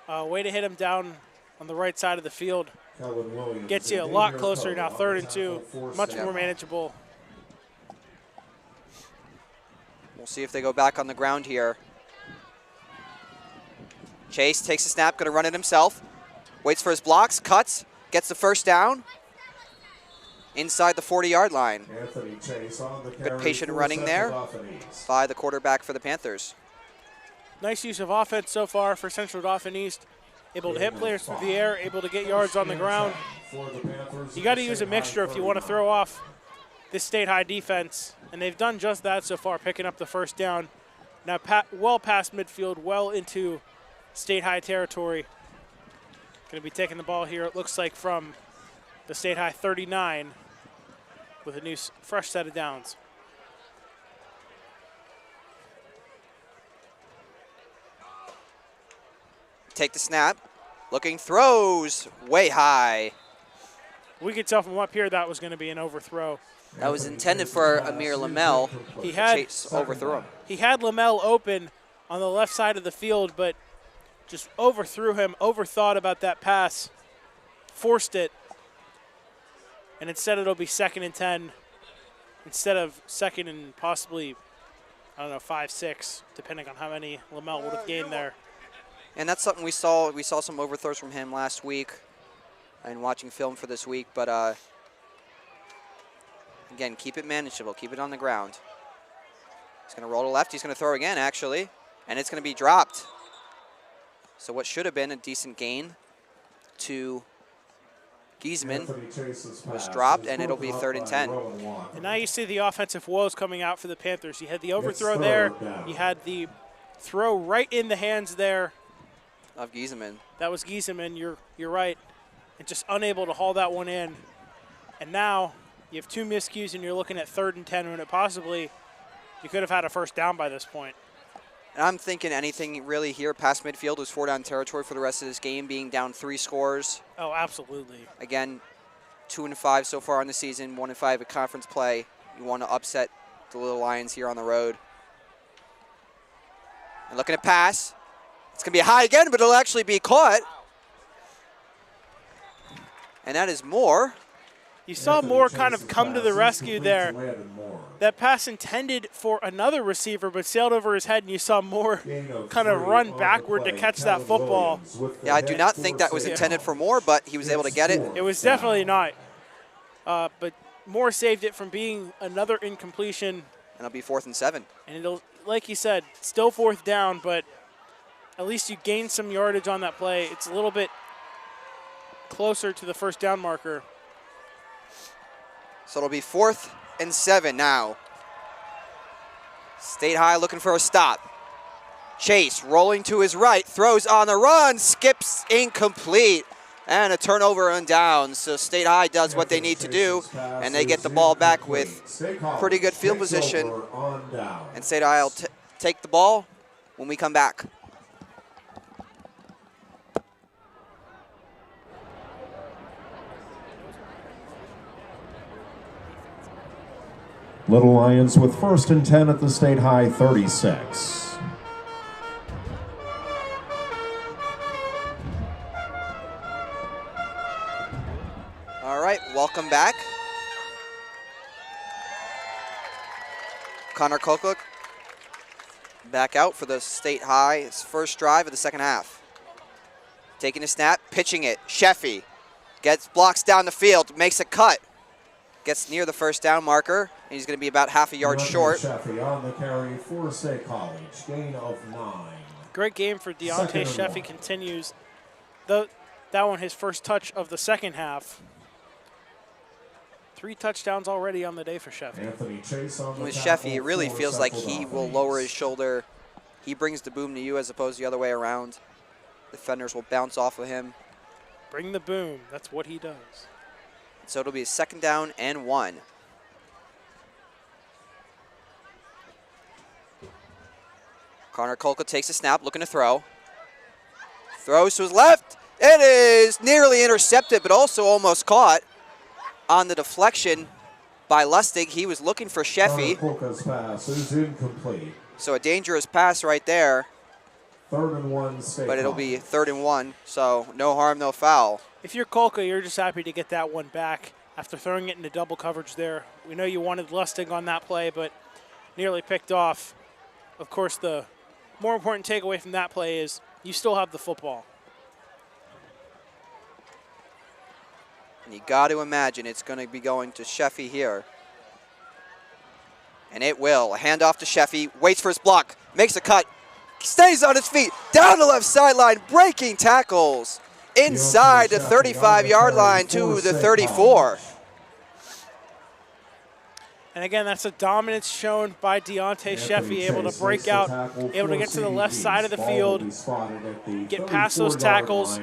Way to hit him down on the right side of the field. Gets you a lot closer now, 3rd and 2, much more manageable. We'll see if they go back on the ground here. Chase takes a snap, going to run it himself. Waits for his blocks, cuts, gets the 1st down. Inside the 40-yard line. Anthony Chase on the good patient running there by the quarterback for the Panthers. Nice use of offense so far for Central Dauphin East. Able to hit players through the air, able to get yards on the ground. You got to use a mixture if you want to throw off this State High defense, and they've done just that so far, picking up the 1st down. Now well past midfield, well into State High territory. Going to be taking the ball here, it looks like, from the State High 39 with a new fresh set of downs. take the snap. Looking, throws way high. We could tell from up here that was going to be an overthrow. That was intended for Amir Lamel. Chase overthrew him. He had Lamel open on the left side of the field, but just overthrew him, overthought about that pass, forced it, and instead it'll be 2nd and 10 instead of 2nd and possibly, I don't know, 5, 6, depending on how many Lamel would have gained there. And that's something we saw. We saw some overthrows from him last week and watching film for this week. But, again, keep it manageable. Keep it on the ground. He's going to roll to left. He's going to throw again, actually. And it's going to be dropped. So what should have been a decent gain to Giesman was dropped, and it'll be 3rd and 10. And now you see the offensive woes coming out for the Panthers. You had the overthrow there. You had the throw right in the hands there Of Giesman. That was Giesman. You're right. And just unable to haul that one in. And now you have 2 miscues, and you're looking at 3rd and 10 when it possibly you could have had a 1st down by this point. And I'm thinking anything really here past midfield is 4-down territory for the rest of this game, being down 3 scores. Oh, absolutely. Again, 2-5 so far on the season, 1-5 at conference play. You want to upset the Little Lions here on the road. And looking at pass. It's going to be high again, but it'll actually be caught. And that is Moore. You saw Moore kind of come to the rescue there. That pass intended for another receiver, but sailed over his head, and you saw Moore kind of run backward to catch that football. Yeah, I do not think that was intended for Moore, but he was able to get it. It was definitely not. But Moore saved it from being another incompletion. And it'll be 4th and 7. And it'll, like you said, still 4th down, but at least you gained some yardage on that play. It's a little bit closer to the 1st down marker. So it'll be 4th and 7 now. State High looking for a stop. Chase rolling to his right, throws on the run, skips incomplete, and a turnover and down. So State High does what they need to do, and they get the ball back with pretty good field position. And State High will take the ball when we come back. Little Lions with 1st and 10 at the State High 36. All right, welcome back. Connor Kokuk back out for the State High's first drive of the 2nd half. Taking a snap, pitching it. Sheffy blocks down the field, makes a cut. Gets near the 1st down marker, and he's going to be about half a yard short. Sheffy on the carry for State College, gain of 9. Great game for Deontay Sheffy. Continues. That one, his first touch of the 2nd half. 3 touchdowns already on the day for Sheffy. Anthony Chase on the With Sheffy, it really feels like he will lower his shoulder. He brings the boom to you as opposed to the other way around. Defenders will bounce off of him. Bring the boom. That's what he does. So it'll be a 2nd down and 1. Connor Kolka takes a snap, looking to throw. Throws to his left. It is nearly intercepted, but also almost caught on the deflection by Lustig. He was looking for Sheffy. Kolka's pass is incomplete. So a dangerous pass right there. 3rd and 1 State But it'll be 3rd and 1, so no harm, no foul. If you're Kolka, you're just happy to get that one back after throwing it into double coverage there. We know you wanted Lustig on that play, but nearly picked off. Of course, the more important takeaway from that play is you still have the football. And you got to imagine it's going to be going to Sheffy here. And it will. A handoff to Sheffy, waits for his block, makes a cut, stays on his feet, down the left sideline, breaking tackles. Inside the 35-yard line to the 34. And again, that's a dominance shown by Deontay Sheffy, able to break out, able to get to the left side of the field, get past those tackles.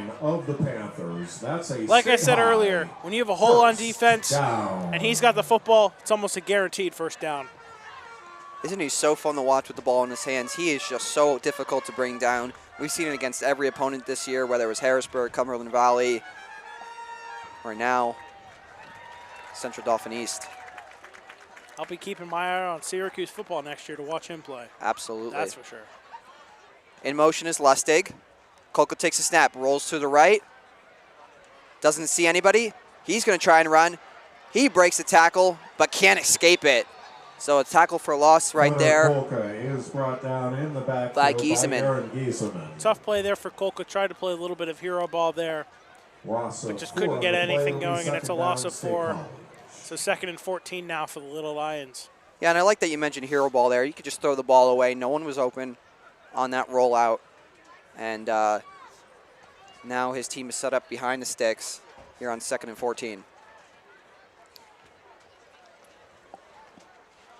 Like I said earlier, when you have a hole on defense and he's got the football, it's almost a guaranteed 1st down. Isn't he so fun to watch with the ball in his hands? He is just so difficult to bring down. We've seen it against every opponent this year, whether it was Harrisburg, Cumberland Valley, or now Central Dauphin East. I'll be keeping my eye on Syracuse football next year to watch him play. Absolutely. That's for sure. In motion is Lustig. Kolka takes a snap, rolls to the right. Doesn't see anybody. He's going to try and run. He breaks the tackle, but can't escape it. So a tackle for loss right there. Kolka is brought down in the backfield by Giesemann. Tough play there for Kolka. Tried to play a little bit of hero ball there, but just couldn't get anything going, and it's a loss of 4. So 2nd and 14 now for the Little Lions. Yeah, and I like that you mentioned hero ball there. You could just throw the ball away. No one was open on that rollout. And now his team is set up behind the sticks here on 2nd and 14.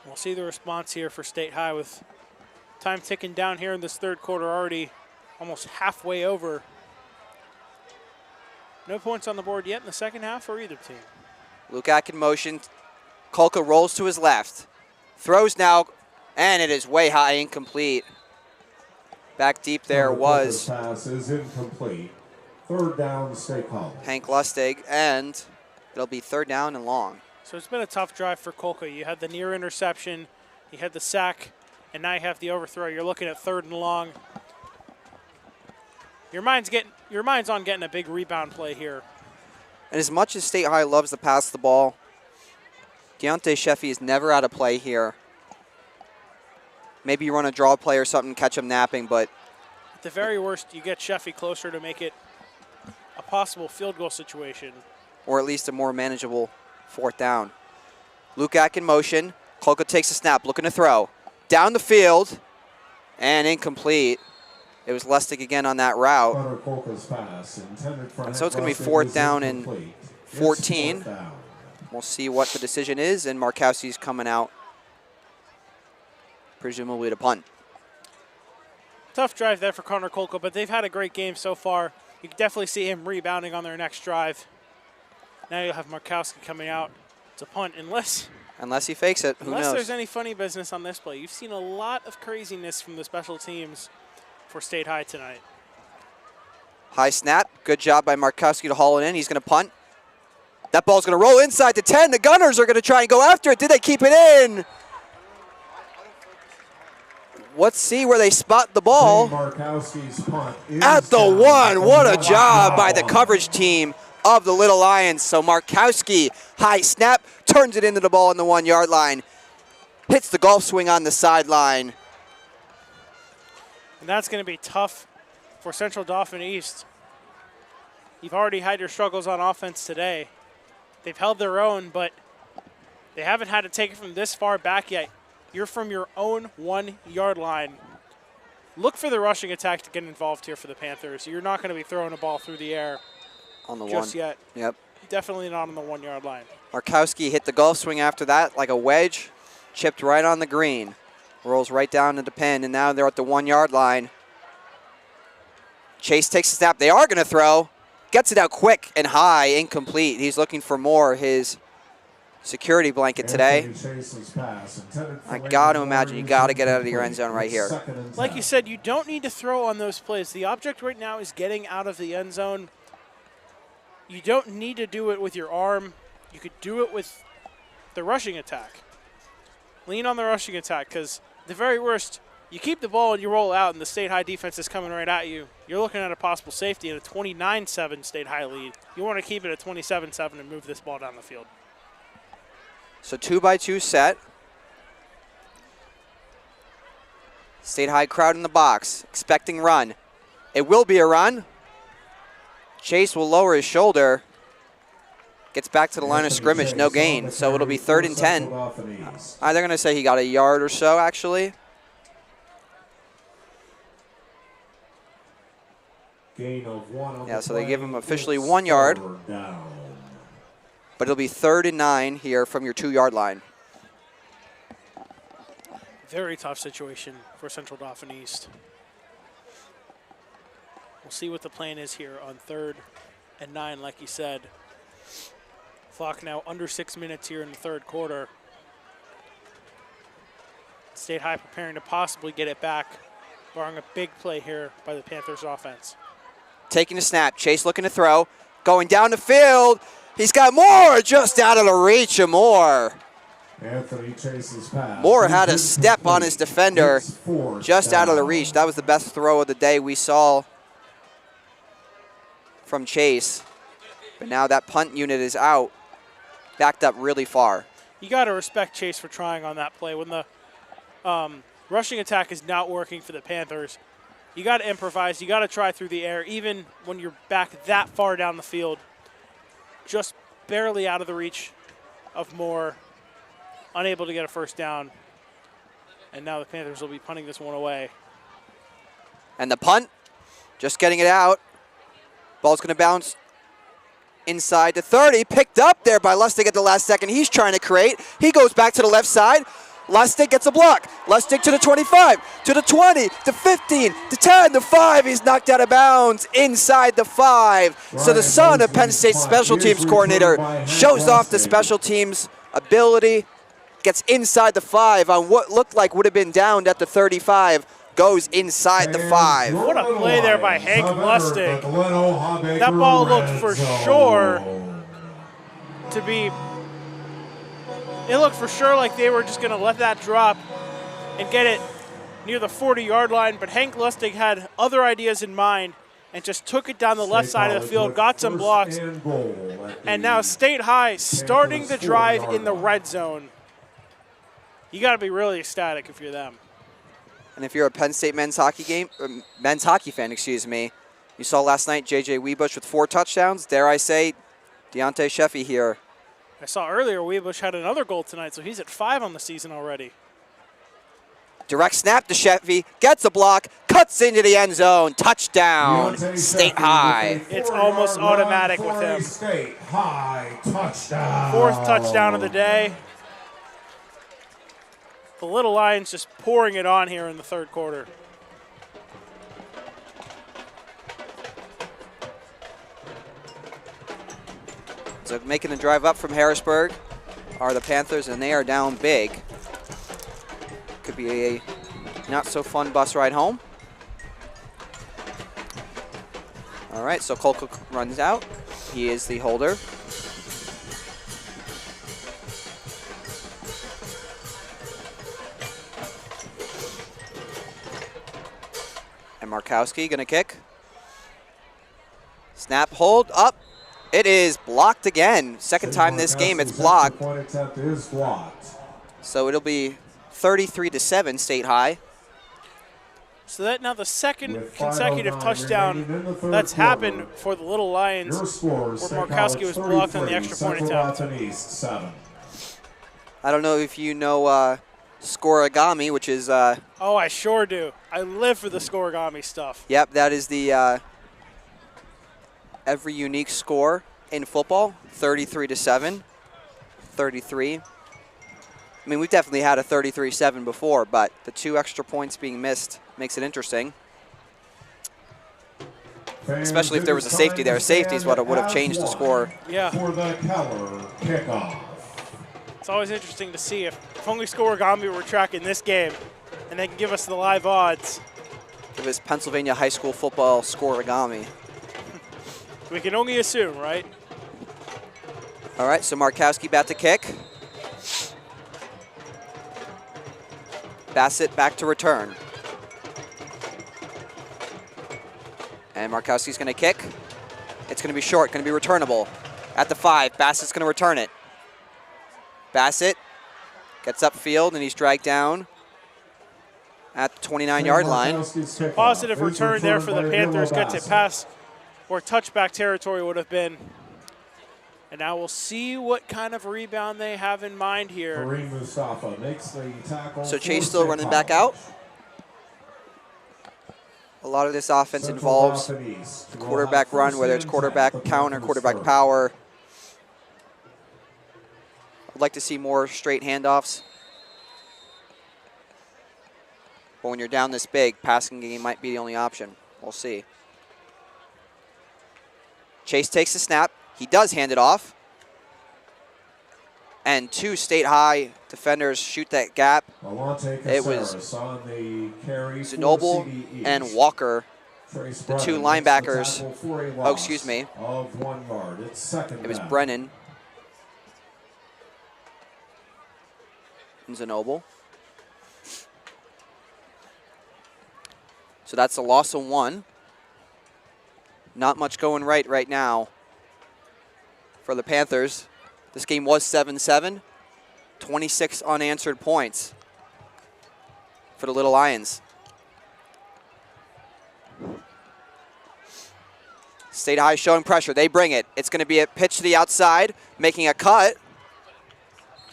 We'll see the response here for State High with time ticking down here in this third quarter, already almost halfway over. No points on the board yet in the second half for either team. Lukak in motion. Kolka rolls to his left. Throws now, and it is way high, incomplete. Back deep there was pass is incomplete. 3rd down, State College. Hank Lustig, and it'll be 3rd down and long. So it's been a tough drive for Kolka. You had the near interception, you had the sack, and now you have the overthrow. You're looking at 3rd and long. Your mind's on getting a big rebound play here. And as much as State High loves to pass the ball, Deontay Sheffy is never out of play here. Maybe you run a draw play or something, catch him napping, but at the very worst, you get Sheffy closer to make it a possible field goal situation. Or at least a more manageable 4th down. Lukak in motion. Kolka takes a snap, looking to throw. Down the field, and incomplete. It was Lustig again on that route. And so it's going to be 4th down and 14. We'll see what the decision is, and Markowski's coming out, presumably to punt. Tough drive there for Connor Kolka, but they've had a great game so far. You can definitely see him rebounding on their next drive. Now you'll have Markowski coming out to punt, unless he fakes it. Who knows? Unless there's any funny business on this play. You've seen a lot of craziness from the special teams for State High tonight. High snap. Good job by Markowski to haul it in. He's going to punt. That ball's going to roll inside the 10. The Gunners are going to try and go after it. Did they keep it in? Let's see where they spot the ball. Markowski's punt at the 1. What a job by the coverage team of the Little Lions. So Markowski, high snap, turns it into the ball on the 1-yard line. Hits the golf swing on the sideline. And that's going to be tough for Central Dauphin East. You've already had your struggles on offense today. They've held their own, but they haven't had to take it from this far back yet. You're from your own 1-yard line. Look for the rushing attack to get involved here for the Panthers. You're not going to be throwing a ball through the air on the just 1 yet. Yep. Definitely not on the 1-yard line. Markowski hit the golf swing after that like a wedge, chipped right on the green. Rolls right down to the pin, and now they're at the 1-yard line. Chase takes a snap. They are going to throw. Gets it out quick and high, incomplete. He's looking for more. His security blanket today. I got to imagine you got to get out of your end zone right here. Like you said, you don't need to throw on those plays. The object right now is getting out of the end zone. You don't need to do it with your arm. You could do it with the rushing attack. Lean on the rushing attack, because the very worst, you keep the ball and you roll out and the State High defense is coming right at you. You're looking at a possible safety and a 29-7 State High lead. You want to keep it at 27-7 and move this ball down the field. So 2-by-2 set. State High crowd in the box, expecting run. It will be a run. Chase will lower his shoulder. Gets back to the line of scrimmage, no gain. So it'll be 3rd and 10. They're going to say he got a yard or so, actually. Gain of 1. Yeah, so they give him officially 1 yard. But it'll be 3rd and 9 here from your 2-yard line. Very tough situation for Central Dauphin East. We'll see what the plan is here on 3rd and 9, like you said. Clock now under 6 minutes here in the third quarter. State High preparing to possibly get it back, barring a big play here by the Panthers offense. Taking a snap. Chase looking to throw. Going down the field. He's got Moore just out of the reach of Moore. Anthony Chase's pass. Moore had a step on his defender just out of the reach. That was the best throw of the day we saw from Chase. But now that punt unit is out, backed up really far. You got to respect Chase for trying on that play. When the rushing attack is not working for the Panthers, you got to improvise. You got to try through the air, even when you're back that far down the field, just barely out of the reach of Moore, unable to get a first down. And now the Panthers will be punting this one away. And the punt, just getting it out. Ball's going to bounce inside the 30. Picked up there by Lustig at the last second. He's trying to create. He goes back to the left side. Lustig gets a block. Lustig to the 25, to the 20, to 15, to 10, to 5. He's knocked out of bounds inside the 5. So the son of Penn State's special teams coordinator shows off the special teams ability, gets inside the 5 on what looked like would have been downed at the 35. Goes inside the 5. What a play there by Hank Lustig. That ball looked for sure to be, it looked for sure like they were just going to let that drop and get it near the 40-yard line, but Hank Lustig had other ideas in mind and just took it down the left side of the field, got some blocks, and now State High starting the drive in the red zone. You got to be really ecstatic if you're them. And if you're a Penn State men's hockey fan, you saw last night J.J. Webush with 4 touchdowns. Dare I say, Deontay Sheffy here. I saw earlier Webush had another goal tonight, so he's at 5 on the season already. Direct snap to Sheffy, gets a block, cuts into the end zone, touchdown, State High. It's almost automatic with him. State High touchdown. 4th touchdown of the day. The Little Lions just pouring it on here in the 3rd quarter. So making the drive up from Harrisburg are the Panthers, and they are down big. Could be a not so fun bus ride home. All right, so Colquitt runs out. He is the holder. And Markowski gonna kick. Snap, hold, up. It is blocked again. Second time this game it's blocked. So it'll be 33-7 State High. So that now the second consecutive touchdown that's happened for the Little Lions, where Markowski was blocked on the extra point attempt. I don't know if you know scoregami, which is oh, I sure do. I live for the scoregami stuff. Yep, that is the every unique score in football, 33-7, 33. I mean, we've definitely had a 33-7 before, but the 2 extra points being missed makes it interesting. Especially if there was a safety there. Safety is what would have changed the score. Yeah. For the Keller kickoff. It's always interesting to see if only scoregami were tracking this game and they can give us the live odds. Give us Pennsylvania high school football scoregami. We can only assume, right? All right, so Markowski about to kick. Bassett back to return. And Markowski's going to kick. It's going to be short, going to be returnable. At the 5, Bassett's going to return it. Bassett gets upfield, and he's dragged down at the 29-yard line. Positive return there for the Panthers. Gets it past where touchback territory would have been. And now we'll see what kind of rebound they have in mind here. So Chase still running back out. A lot of this offense involves the quarterback run, whether it's quarterback count or quarterback power. I'd like to see more straight handoffs. But when you're down this big, passing game might be the only option. We'll see. Chase takes the snap. He does hand it off. and 2 State High defenders shoot that gap. It was Zenoble and Walker, the 2 linebackers. Oh, excuse me. It was Brennan and Zenoble. So that's a loss of 1. Not much going right now for the Panthers. This game was 7-7, 26 unanswered points for the Little Lions. State High showing pressure. They bring it. It's going to be a pitch to the outside, making a cut.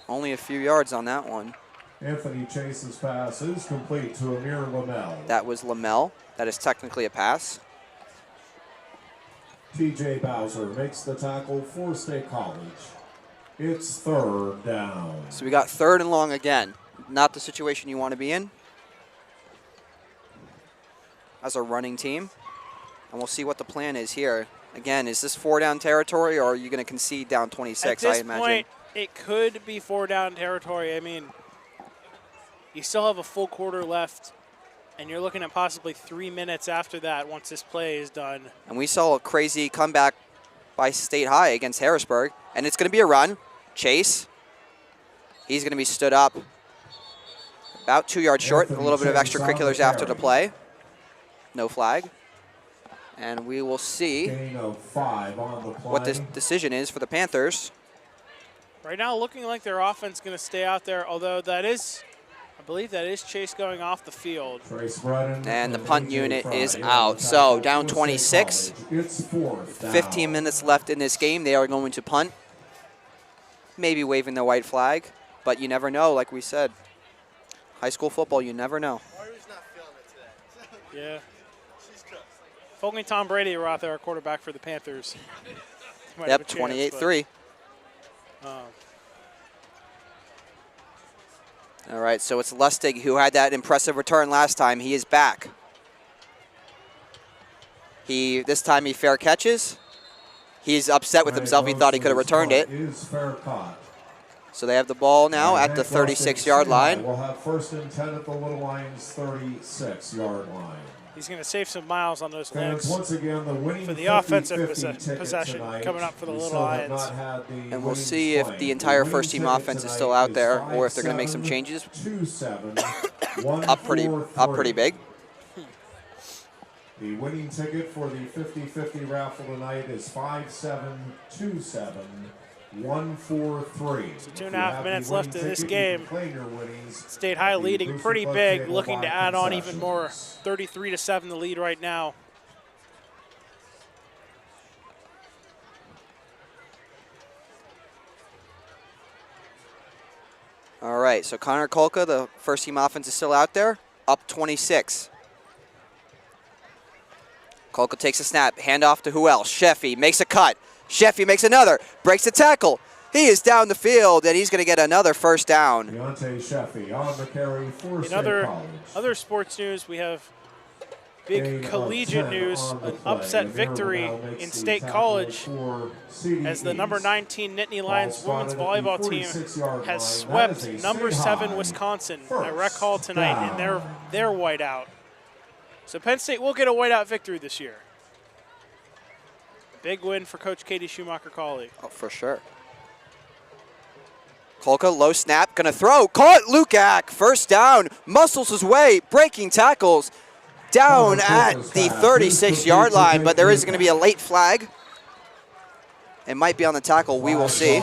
Only a few yards on that one. Anthony Chase's pass is complete to Amir Lamel. That was Lamel. That is technically a pass. TJ Bowser makes the tackle for State College. It's 3rd down. So we got 3rd and long again. Not the situation you want to be in as a running team. And we'll see what the plan is here. Again, is this 4-down territory, or are you going to concede down 26, I imagine? At this point, it could be 4-down territory. I mean, you still have a full quarter left, and you're looking at possibly 3 minutes after that once this play is done. And we saw a crazy comeback by State High against Harrisburg, and it's going to be a run. Chase, he's going to be stood up about 2 yards short, a little bit of extracurriculars after the play. No flag. And we will see what this decision is for the Panthers. Right now, looking like their offense is going to stay out there, although that is, I believe that is Chase going off the field. And the punt unit is out. So down 26. 15 minutes left in this game. They are going to punt. Maybe waving the white flag, but you never know, like we said. High school football, you never know. Yeah. If only Tom Brady were out there, our quarterback for the Panthers. Yep, 28-3. All right, so it's Lustig who had that impressive return last time. He is back. This time he fair catches. He's upset with himself. He thought he could have returned it. So they have the ball now at the 36-yard line. We'll have 1st and 10 at the Little Lions 36-yard line. He's going to save some miles on those legs once again, the winning for the offensive possession coming up for the Little Lions. And we'll see if the entire first-team offense is still out there or if they're going to make some changes. Up pretty big. The winning ticket for the 50-50 raffle tonight is 5727. 143. So 2.5 minutes left in this game. State High leading pretty big, looking to add on even more. 33-7 the lead right now. All right, so Connor Kolka, the first team offense, is still out there, up 26. Kolka takes a snap, handoff to who else? Sheffy makes a cut. Sheffy makes another, breaks the tackle. He is down the field, and he's going to get another 1st down. Deontay Sheffy on the carry for State College. Other sports news, we have big collegiate news, an upset victory in State College as the number 19 Nittany Lions women's volleyball team has swept number 7 Wisconsin at Rec Hall tonight in their whiteout. So Penn State will get a whiteout victory this year. Big win for Coach Katie Schumacher-Cauley. Oh, for sure. Kolka, low snap, gonna throw. Caught, Lukac, 1st down, muscles his way, breaking tackles. Down at the 36-yard line, but there is gonna be a late flag. It might be on the tackle, we will see.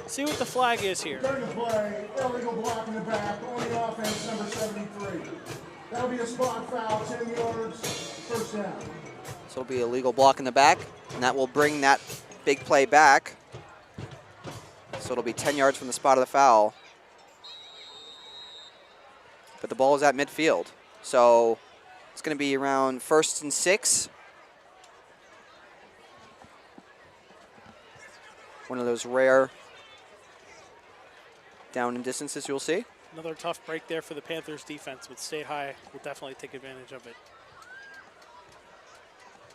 See what the flag is here. During the play, illegal block in the back on the offense, number 73. That'll be a spot foul, 10 yards, 1st down. So it'll be a legal block in the back, and that will bring that big play back. So it'll be 10 yards from the spot of the foul. But the ball is at midfield. So it's going to be around 1st and 6. One of those rare down and distances you'll see. Another tough break there for the Panthers defense, but State High will definitely take advantage of it.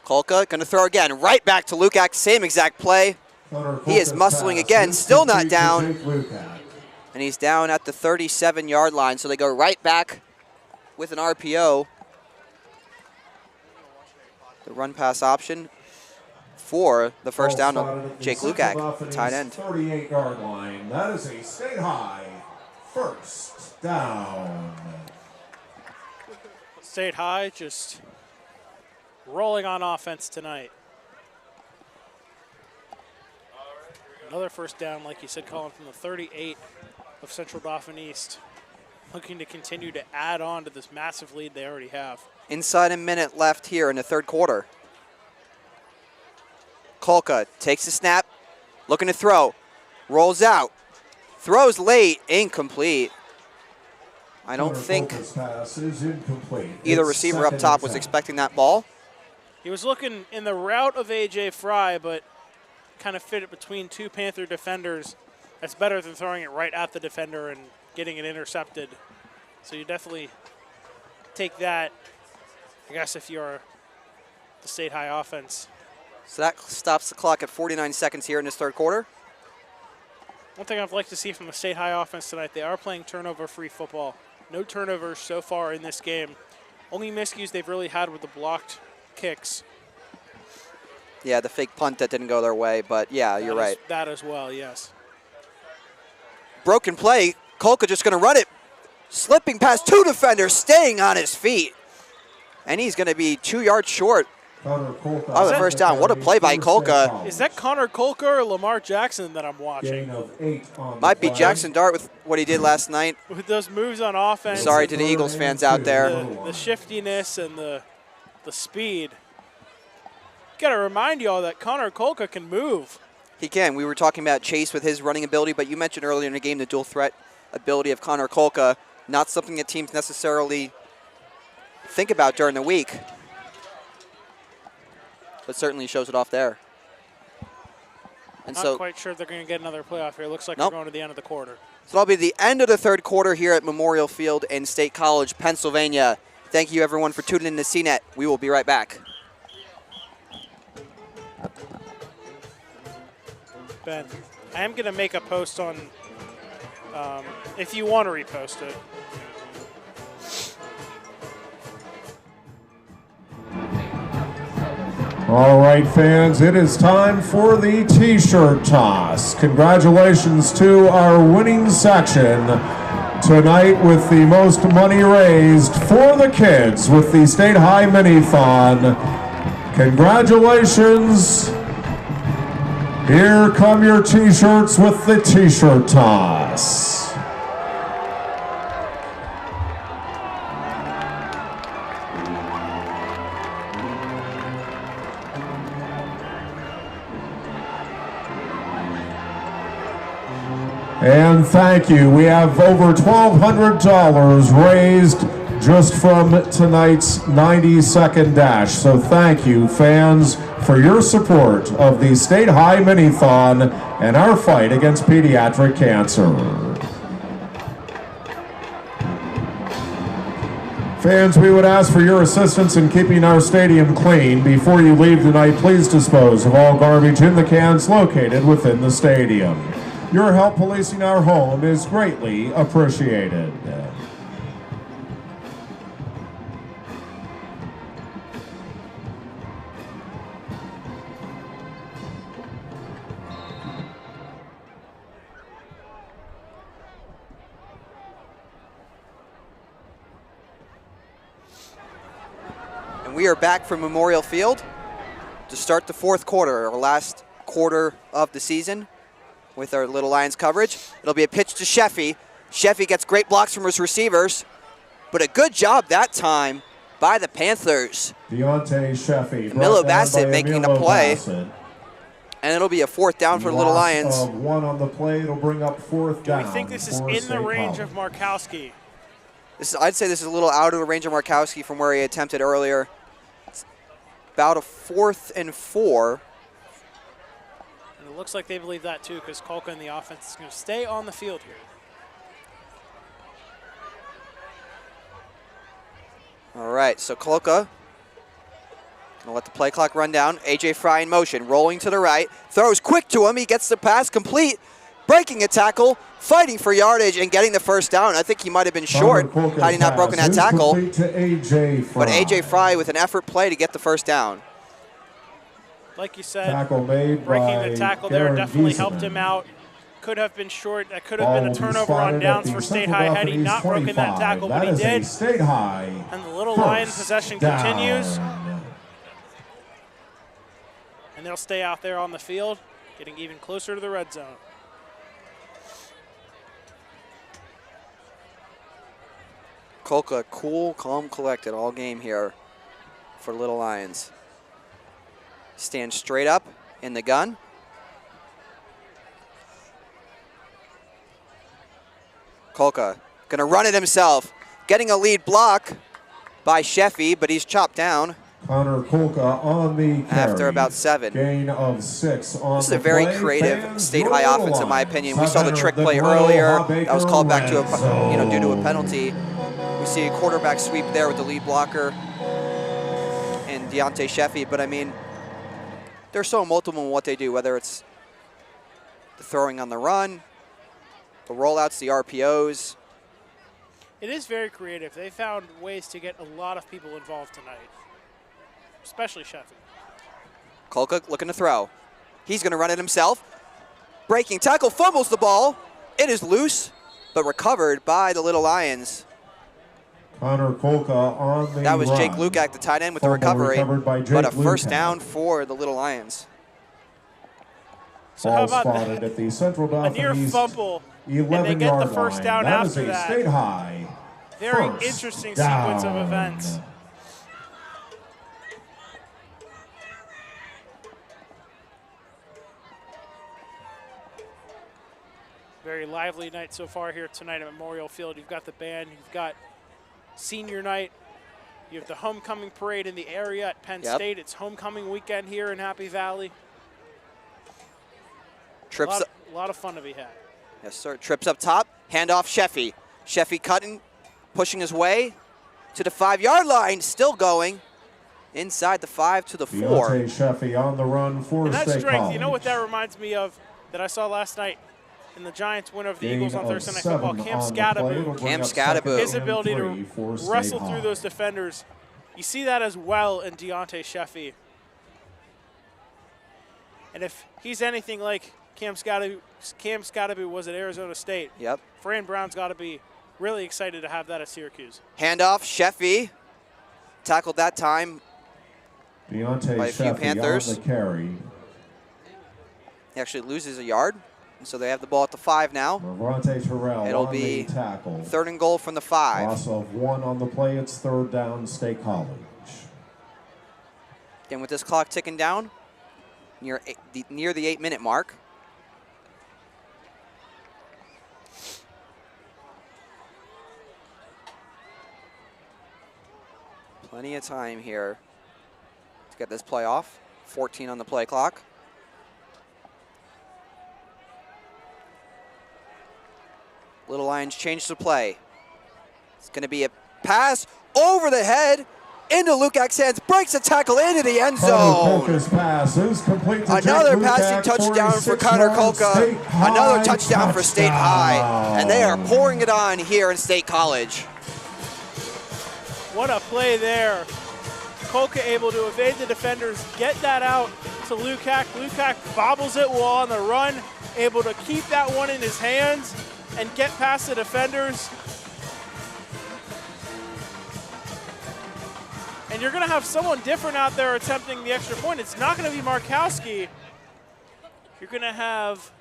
Kolka going to throw again, right back to Lukac, same exact play. He is muscling again, still not down. And he's down at the 37-yard line, so they go right back with an RPO. The run-pass option for the first down of Jake Lukac, tight end. 38-yard line. That is a State High first down. State High just rolling on offense tonight. Another first down, like you said, Colin, from the 38 of Central Dauphin East. Looking to continue to add on to this massive lead they already have. Inside a minute left here in the third quarter. Kolka takes the snap, looking to throw, rolls out, throws late, incomplete. I don't think either receiver up top was expecting that ball. He was looking in the route of A.J. Fry, but kind of fit it between two Panther defenders. That's better than throwing it right at the defender and getting it intercepted. So you definitely take that, I guess, if you're the State High offense. So that stops the clock at 49 seconds here in this third quarter. One thing I'd like to see from the State High offense tonight, they are playing turnover-free football. No turnovers so far in this game. Only miscues they've really had with the blocked kicks. Yeah, the fake punt that didn't go their way, but yeah, you're right. That as well, yes. Broken play, Kolka just going to run it. Slipping past two defenders, staying on his feet. And he's going to be 2 yards short of the first down. What a play by Kolka. Is that Connor Kolka or Lamar Jackson that I'm watching? Might be Jackson Dart with what he did last night. With those moves on offense. Sorry to the Eagles fans out there. The shiftiness and the speed. Got to remind you all that Connor Kolka can move. He can. We were talking about Chase with his running ability, but you mentioned earlier in the game the dual threat ability of Connor Kolka. Not something that teams necessarily think about during the week, but certainly shows it off there. And Not quite sure they're going to get another playoff here. Looks like we're going to the end of the quarter. So that'll be the end of the third quarter here at Memorial Field in State College, Pennsylvania. Thank you, everyone, for tuning in to CNET. We will be right back. Ben, I am going to make a post on, if you want to repost it. All right, fans, it is time for the T-shirt toss. Congratulations to our winning section tonight with the most money raised for the kids with the State High Mini-Thon. Congratulations. Here come your T-shirts with the T-shirt toss. And thank you. We have over $1,200 raised just from tonight's 90-second dash. So thank you, fans, for your support of the State High Mini-Thon and our fight against pediatric cancer. Fans, we would ask for your assistance in keeping our stadium clean. Before you leave tonight, please dispose of all garbage in the cans located within the stadium. Your help policing our home is greatly appreciated. And we are back from Memorial Field to start the fourth quarter, our last quarter of the season, with our Little Lions coverage. It'll be a pitch to Sheffy. Sheffy gets great blocks from his receivers, but a good job that time by the Panthers. Deontay Sheffy. Camilo Bassett making the play. Bassett. And it'll be a fourth down for the Little Lions. Of one on the play, it'll bring up fourth down. Do we think this is in the range of Markowski? I'd say this is a little out of the range of Markowski from where he attempted earlier. It's about a 4th and 4. It looks like they believe that too, because Kolka and the offense is going to stay on the field here. All right, so Kolka gonna let the play clock run down. AJ Fry in motion, rolling to the right, throws quick to him. He gets the pass complete, breaking a tackle, fighting for yardage, and getting the first down. I think he might have been short had he not broken that tackle. But AJ Fry with an effort play to get the first down. Like you said, Tackle made breaking by the tackle there Garen definitely Giesemann. helped him out. Could have been short. That could have been a Ball turnover spotted on downs at for the State Central High had he Dauphinese not broken that 25. tackle, That but he is a did. State High. And the Little First Lions possession down. continues. And they'll stay out there on the field, getting even closer to the red zone. Kolka, cool, calm, collected all game here for Little Lions. Stands straight up in the gun. Kolka gonna run it himself, getting a lead block by Sheffy, but he's chopped down. Connor Kolka on the carry. After about 7. Gain of 6 on This is the a very play. creative Fans, State your High Little offense, in my Lions opinion. We have saw the entered trick play Grill earlier. Hawbaker That was called back to red zone. due to a penalty. We see a quarterback sweep there with the lead blocker and Deontay Sheffy. But I mean, they're so multiple in what they do, whether it's the throwing on the run, the rollouts, the RPOs. It is very creative. They found ways to get a lot of people involved tonight, especially Sheffield. Kolka looking to throw. He's going to run it himself. Breaking tackle, fumbles the ball. It is loose, but recovered by the Little Lions. Connor Kolka on the That was run. Jake Lukak, the tight end, with Fumble the recovery, recovered by but a Jake first Lukak. down for the Little Lions. So Ball how about spotted that? at the Central A Dauphin near East fumble, and they 11 get the yard first line. down That is after a that. State High. Very First interesting down. sequence of events. Very lively night so far here tonight at Memorial Field. You've got the band, you've got senior night, you have the homecoming parade in the area at Penn Yep. State. It's homecoming weekend here in Happy Valley. Trips, A lot of fun to be had. yes, sir. Trips up top, handoff Sheffy. Sheffy cutting, pushing his way to the 5 yard line, still going inside the 5 to the 4. Deontay Sheffy on the run for And that State strength, College. you know what that reminds me of that I saw last night in the Giants win over the Gain Eagles on of Thursday Night 7 Football. Cam on the play. It'll Scadaboo, bring Cam up second Scadaboo. his and ability 3 to for State wrestle High. through those defenders. You see that as well in Deontay Sheffy. And if he's anything like Cam Scadaboo was at Arizona State, Yep. Fran Brown's got to be really excited to have that at Syracuse. Handoff, Sheffy. Tackled that time. Deontay by a few Sheffy Panthers. on the carry. He actually loses a yard. And so they have the ball at the 5 now. Marvante Terrell It'll on be the tackle. 3rd and goal from the 5. Loss of 1 on the play. It's 3rd down, State College. Again, with this clock ticking down, near the 8-minute mark. Plenty of time here to get this play off. 14 on the play clock. Little Lions change the play. It's going to be a pass over the head into Lukak's hands, breaks a tackle into the end zone. Kolka's pass is complete to Another Jake passing Lukak, touchdown for 46 Connor yards, Kolka. State High Another touchdown for State High. And they are touchdown. pouring it on here in State College. What a play there. Kolka able to evade the defenders, get that out to Lukak. Lukak bobbles it while on the run, able to keep that one in his hands and get past the defenders. And you're going to have someone different out there attempting the extra point. It's not going to be Markowski. You're going to have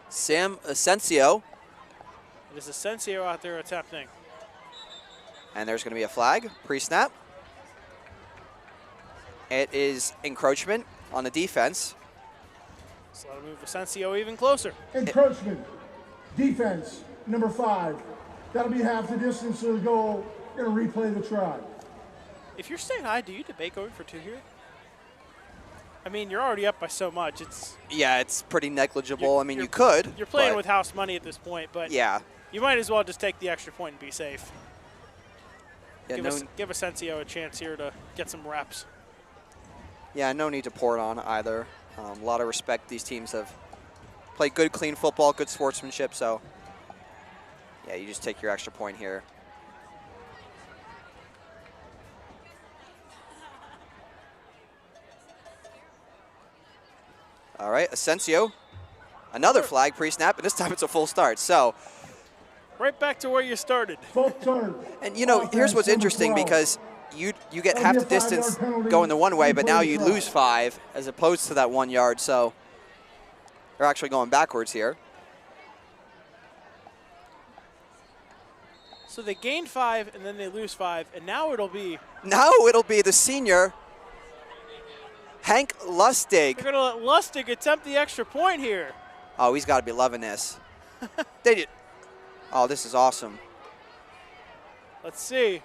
Sam Asensio. it is Asensio out there attempting. And there's going to be a flag, pre-snap. It is encroachment on the defense. So that'll move Asensio even closer. Encroachment, defense, number 5. That'll be half the distance to the goal. Gonna replay the try. If you're State High, do you debate going for 2 here? I mean, you're already up by so much. Yeah, it's pretty negligible. I mean, you could. You're playing with house money at this point, but yeah, you might as well just take the extra point and be safe. Yeah, give Asensio a chance here to get some reps. Yeah, no need to pour it on either. A lot of respect. These teams have played good, clean football, good sportsmanship. So, yeah, you just take your extra point here. All right, Asensio, another flag pre-snap, and this time it's a full start. So, right back to where you started. And you know, here's what's interesting, because you get half the distance going the one way, but now you lose 5 as opposed to that 1 yard. So they're actually going backwards here. So they gain 5 and then they lose 5, and now it'll be the senior Hank Lustig. They're going to let Lustig attempt the extra point here. Oh, he's got to be loving this. They did. Oh, this is awesome. Let's see.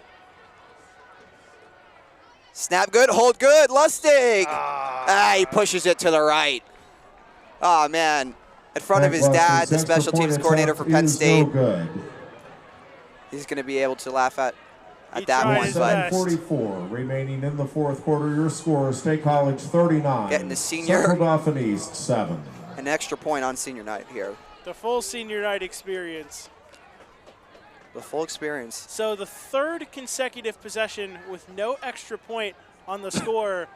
Snap good, hold good, Lustig. He pushes it to the right. Oh, man. In front of his dad, the special teams coordinator for Penn State. He's going to be able to laugh at that one. 7:44 remaining in the fourth quarter. Your score, State College 39. Getting the senior. Central Dauphin East 7. An extra point on senior night here. The full senior night experience. The full experience. So the third consecutive possession with no extra point on the score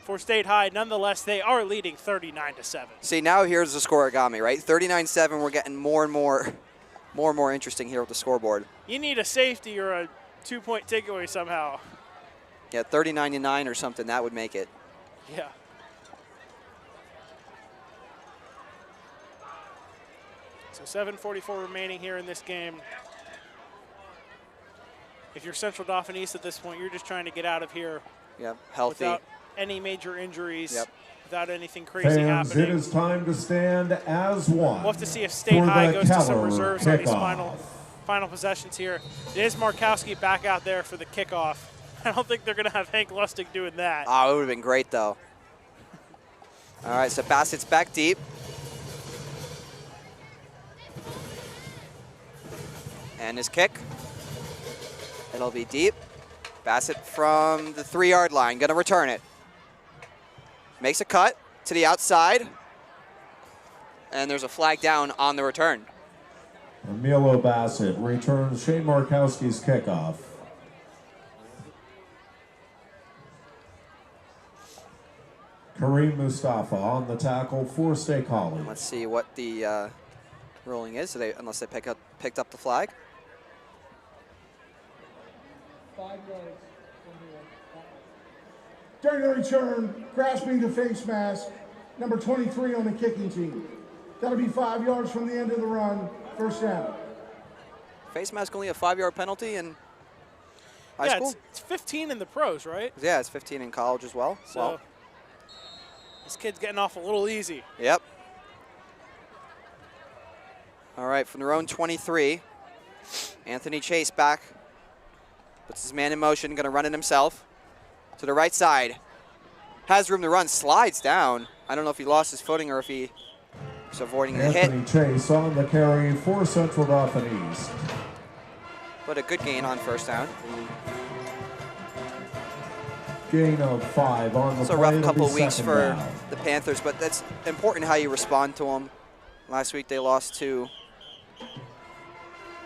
for State High. Nonetheless, they are leading 39-7. See, now here's the score it got me, right? 39-7. We're getting more and more interesting here with the scoreboard. You need a safety or a 2-point takeaway somehow. Yeah, 39-9 or something, that would make it. Yeah. So 7:44 remaining here in this game. If you're Central Dauphin East at this point, you're just trying to get out of here. Yep, healthy. Without any major injuries. Yep. Without anything crazy Fans, happening. it is time to stand as one. We'll have to see if State High goes to some reserves on these final possessions here. It is Markowski back out there for the kickoff. I don't think they're going to have Hank Lustig doing that. Oh, it would have been great, though. All right, so Bassett's back deep. And his kick. It'll be deep. Bassett from the 3-yard line, going to return it. Makes a cut to the outside. And there's a flag down on the return. Emilio Bassett returns Shane Markowski's kickoff. Kareem Mustafa on the tackle for State College. Let's see what the ruling is, unless they picked up the flag. 5 yards. During the return, grasping the face mask, number 23 on the kicking team. That'll be 5 yards from the end of the run, first down. Face mask only a 5-yard penalty in high school? It's 15 in the pros, right? Yeah, it's 15 in college as well. So this kid's getting off a little easy. Yep. All right, from their own 23, Anthony Chase back. Puts his man in motion, going to run it himself. To the right side. Has room to run, slides down. I don't know if he lost his footing or if he was avoiding the hit. Anthony Chase on the carry for Central Dauphin East. But a good gain on first down. Gain of 5 on the It's a play. rough couple of weeks for down. the Panthers, but that's important how you respond to them. Last week they lost to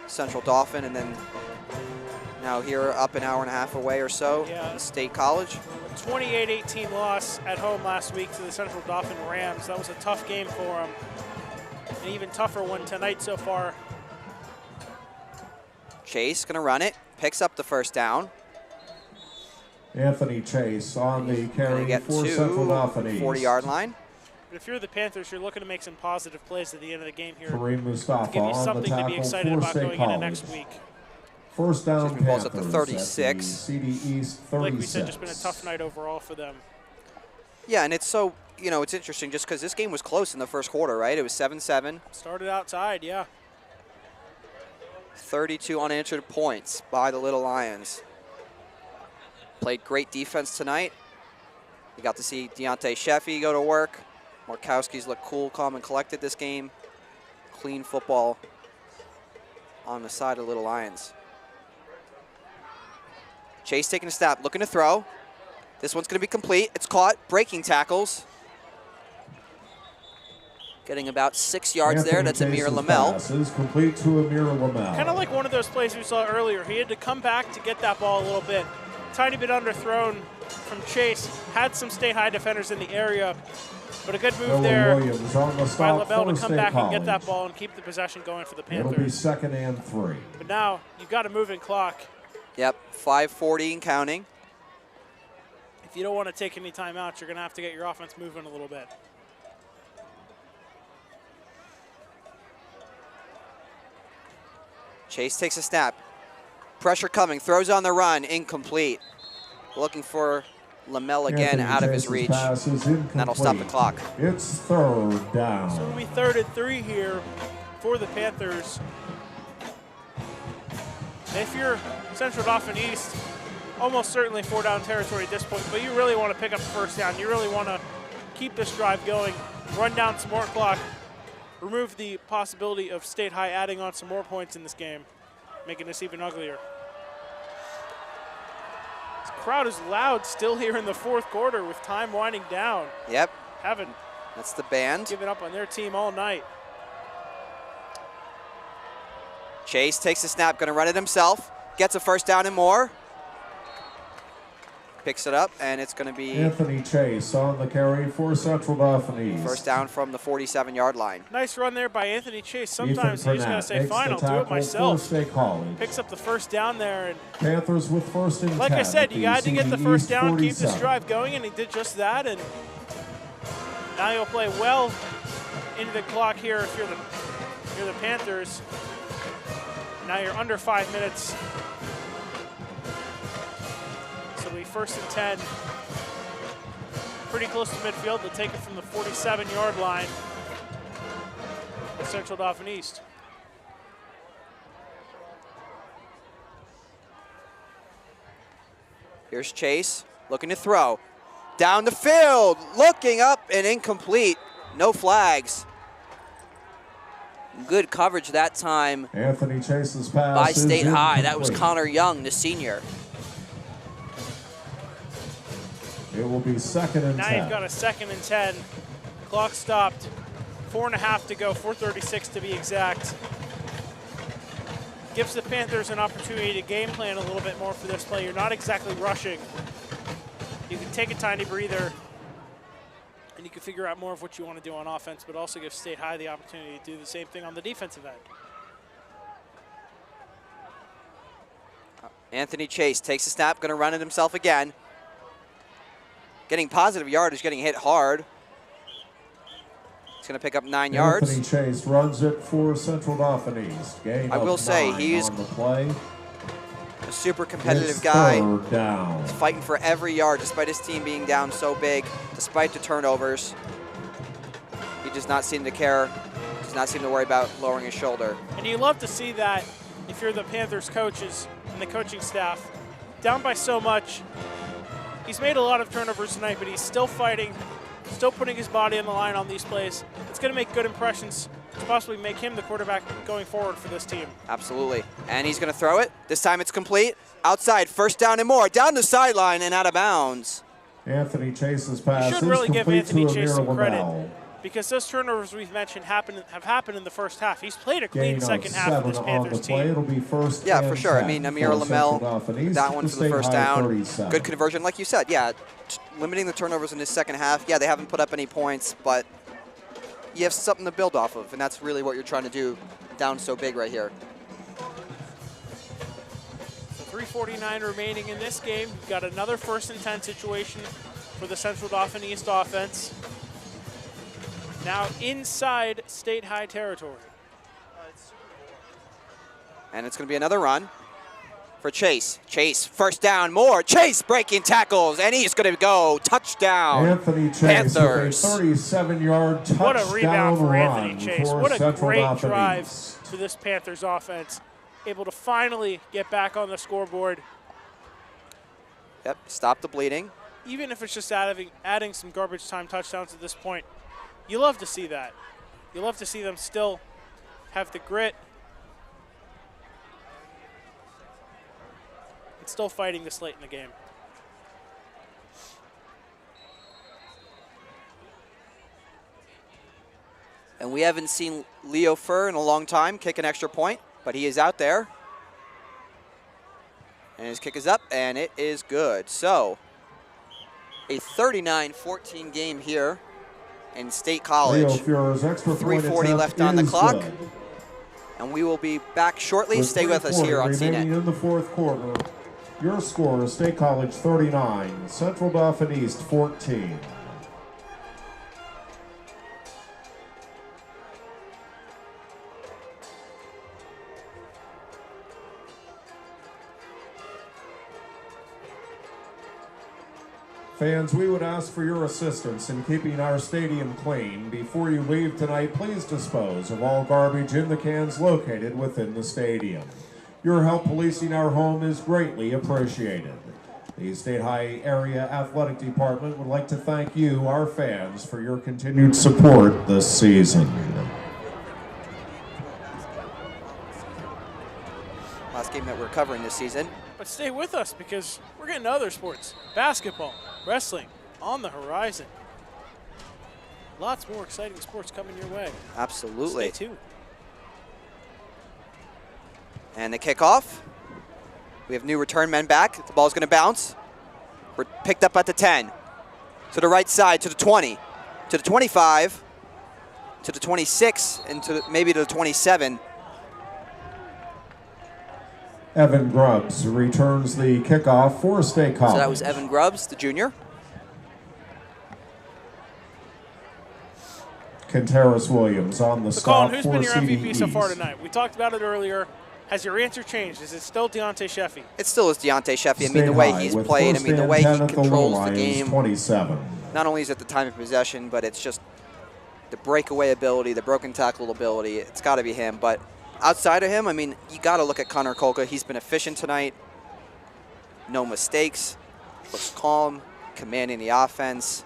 Central Dauphin, and then now here up an hour and a half away or so in State College. 28-18 loss at home last week to the Central Dauphin Rams. That was a tough game for them. An even tougher one tonight so far. Chase going to run it, picks up the first down. Anthony Chase on the carry Get for to Central Dauphin East. 40-yard line. But if you're the Panthers, you're looking to make some positive plays at the end of the game here. Kareem Mustafa to give you on the something to be tackle excited for about State going College. into next week. First down Balls Panthers up to 36. CD East 36. Like we said, just been a tough night overall for them. Yeah, and it's so, it's interesting just because this game was close in the first quarter, right? It was 7-7. Started outside, yeah. 32 unanswered points by the Little Lions. Played great defense tonight. We got to see Deontay Sheffy go to work. Markowski's look cool, calm, and collected this game. Clean football on the side of Little Lions. Chase taking a snap, looking to throw. This one's going to be complete. It's caught, breaking tackles. Getting about 6 yards there. That's Amir Lamel. Is complete to Amir Lamel. Kind of like one of those plays we saw earlier. He had to come back to get that ball a little bit. Tiny bit underthrown from Chase. Had some State High defenders in the area, but a good move there by Lamel to come back and get that ball and keep the possession going for the Panthers. It'll be 2nd and 3. But now you've got a moving clock. Yep, 5:40 and counting. If you don't want to take any timeouts, you're going to have to get your offense moving a little bit. Chase takes a snap. Pressure coming, throws on the run, incomplete. Looking for Lamel again out of his reach. That'll stop the clock. It's 3rd down. So it'll be 3rd and 3 here for the Panthers. If you're Central Dauphin East, almost certainly 4-down territory at this point, but you really want to pick up the first down. You really want to keep this drive going, run down some more clock, remove the possibility of State High adding on some more points in this game, making this even uglier. This crowd is loud still here in the 4th quarter with time winding down. Yep. Haven't That's the band. given up on their team all night. Chase takes the snap, going to run it himself. Gets a first down and more. Picks it up, and it's going to be Anthony Chase on the carry for Central Dauphin East. first down from the 47-yard line. Nice run there by Anthony Chase. Sometimes you just got to say, fine, I'll do it myself. Picks up the first down there. And Panthers with 1st and 10. like I said, you got to get the first down, keep this drive going, and he did just that. And now you'll play well into the clock here if you're the Panthers. Now you're under 5 minutes. So it'll be 1st and 10. Pretty close to midfield. They'll take it from the 47-yard line of Central Dauphin East. Here's Chase looking to throw. Down the field, looking up and incomplete. No flags. Good coverage that time Anthony Chase's pass by State High. incomplete. That was Connor Young, the senior. It will be 2nd and 10. Now you've got a 2nd and 10. Clock stopped. 4.5 to go, 4:36 to be exact. Gives the Panthers an opportunity to game plan a little bit more for this play. You're not exactly rushing. You can take a tiny breather, and you can figure out more of what you want to do on offense, but also give State High the opportunity to do the same thing on the defensive end. Anthony Chase takes a snap, going to run it himself again. Getting positive yardage, getting hit hard. He's going to pick up 9 yards. Anthony Chase runs it for Central Dauphin East. Gain I will of say 9 he's on the play. A super competitive It's guy. 3rd down. He's fighting for every yard despite his team being down so big, despite the turnovers. He does not seem to care, does not seem to worry about lowering his shoulder. And you love to see that if you're the Panthers coaches and the coaching staff. Down by so much. He's made a lot of turnovers tonight, but he's still fighting, still putting his body on the line on these plays. It's going to make good impressions to possibly make him the quarterback going forward for this team. Absolutely. And he's going to throw it. This time it's complete. Outside, first down and more. Down the sideline and out of bounds. Anthony Chase's pass You should is really give complete Anthony to Chase Amir some credit Lamel. because those turnovers we've mentioned have happened in the first half. He's played a clean Gain of second half of 7 this on Panthers the play. team. It'll be 1st Yeah, and for sure. 10 I mean, Amir for Lamel, Central Dauphin East that one to for the State first High down. 37. Good conversion, like you said. Yeah, limiting the turnovers in his second half. Yeah, they haven't put up any points, but you have something to build off of, and that's really what you're trying to do down so big right here. 3:49 remaining in this game. We've got another 1st and 10 situation for the Central Dauphin East offense. Now inside State High territory. And it's going to be another run for Chase. Chase, first down, more. Chase breaking tackles, and he's going to go touchdown. Anthony Chase Panthers. with a 37-yard touchdown What a rebound for Anthony run Chase. for What a Central great Dauphin drive East. for this Panthers offense. Able to finally get back on the scoreboard. Yep, stop the bleeding. even if it's just adding some garbage time touchdowns at this point, you love to see that. You love to see them still have the grit and still fighting this late in the game. And we haven't seen Leo Furr in a long time kick an extra point, but he is out there. And his kick is up, and it is good. So, a 39-14 game here in State College. Leo Furr's extra 3:40 left on the clock. And we will be back shortly. Stay with us here on CNET. In the fourth quarter, your score is State College 39, Central Dauphin East 14. Fans, we would ask for your assistance in keeping our stadium clean. Before you leave tonight, please dispose of all garbage in the cans located within the stadium. Your help policing our home is greatly appreciated. The State High Area Athletic Department would like to thank you, our fans, for your continued support this season. Last game that we're covering this season. But stay with us because we're getting to other sports. Basketball, wrestling, on the horizon. Lots more exciting sports coming your way. Absolutely. Stay tuned. And the kickoff. We have new return men back. The ball's going to bounce. We're picked up at the 10. To the right side, to the 20. To the 25. To the 26. And maybe to the 27. Evan Grubbs returns the kickoff for State College. So that was Evan Grubbs, the junior. Kenteris Williams on the stop Colin, who's for been your MVP so CDEs. far tonight? We talked about it earlier. Has your answer changed? Is it still Deontay Sheffy? It still is Deontay Sheffy. I State mean, the way High he's with played, I first mean, the and way 10 he at the controls the Lions, game. 27. Not only is it the time of possession, but it's just the breakaway ability, the broken tackle ability. It's got to be him. But outside of him, I mean, you got to look at Connor Kolka. He's been efficient tonight. No mistakes. Looks calm, commanding the offense.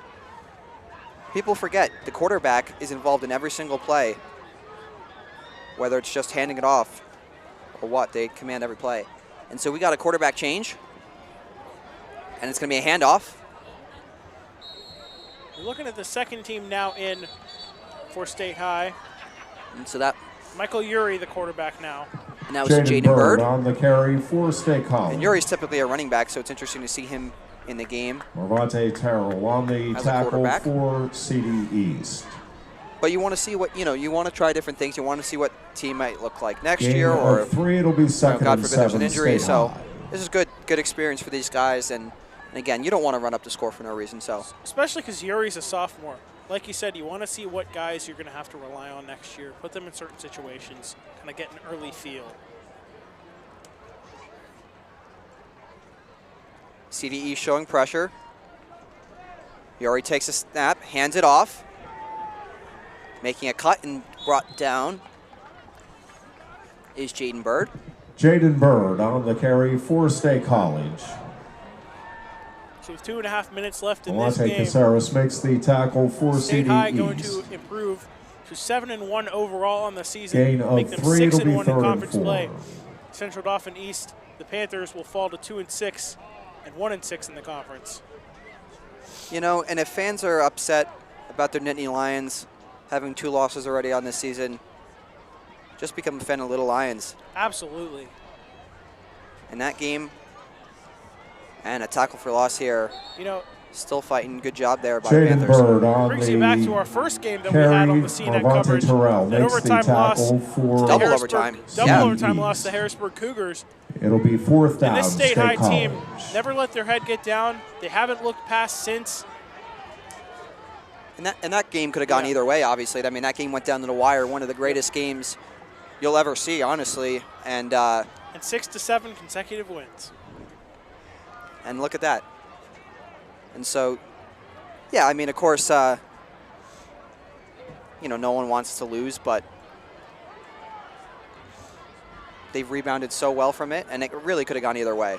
People forget the quarterback is involved in every single play. Whether it's just handing it off or what, they command every play. And so we got a quarterback change. And it's going to be a handoff. We're looking at the second team now in for State High. And so that Michael Urey, the quarterback now. now is Jaden Bird. On the carry for State College. And Urey's typically a running back, so it's interesting to see him in the game. Marvante Terrell on the As a tackle quarterback. for CD East. But you want to see what, you want to try different things. You want to see what team might look like next Gain year, or of 3, it'll be second God and forbid there's 7 an injury. State So High. this is good experience for these guys. And again, you don't want to run up the score for no reason. So Especially because Urey's a sophomore. Like you said, you want to see what guys you're going to have to rely on next year. Put them in certain situations, kind of get an early feel. CDE showing pressure. Urey takes a snap, hands it off, making a cut and brought down is Jaden Bird. Jaden Bird on the carry for State College. So with 2.5 minutes left in this Alante game, Caceres makes the tackle for State CD High East. going to improve to 7-1 overall on the season. Gain of make them 3, it'll be 6-1 in 3rd and conference 4. play. Central Dauphin East, the Panthers will fall to 2-6 and 1-6 in the conference. You know, and if fans are upset about their Nittany Lions having 2 losses already on this season, just become a fan of Little Lions. Absolutely. In that game, and a tackle for loss here. You know, Still fighting. Good job there by the Jaden Panthers. Bird on brings the you back to our first game that we carry. had on the CNET Marvante coverage. Terrell That makes the overtime loss. tackle for Double Harrisburg- overtime. Double Yeah. overtime loss to Harrisburg Cougars. It'll be 4th down. And this State High College. team never let their head get down. They haven't looked past since. And that game could have gone Yeah. either way, obviously. I mean, that game went down to the wire. One of the greatest games you'll ever see, honestly. And 6 to 7 consecutive wins. look at that. And so, yeah, I mean, of course, no one wants to lose, but they've rebounded so well from it, and it really could have gone either way.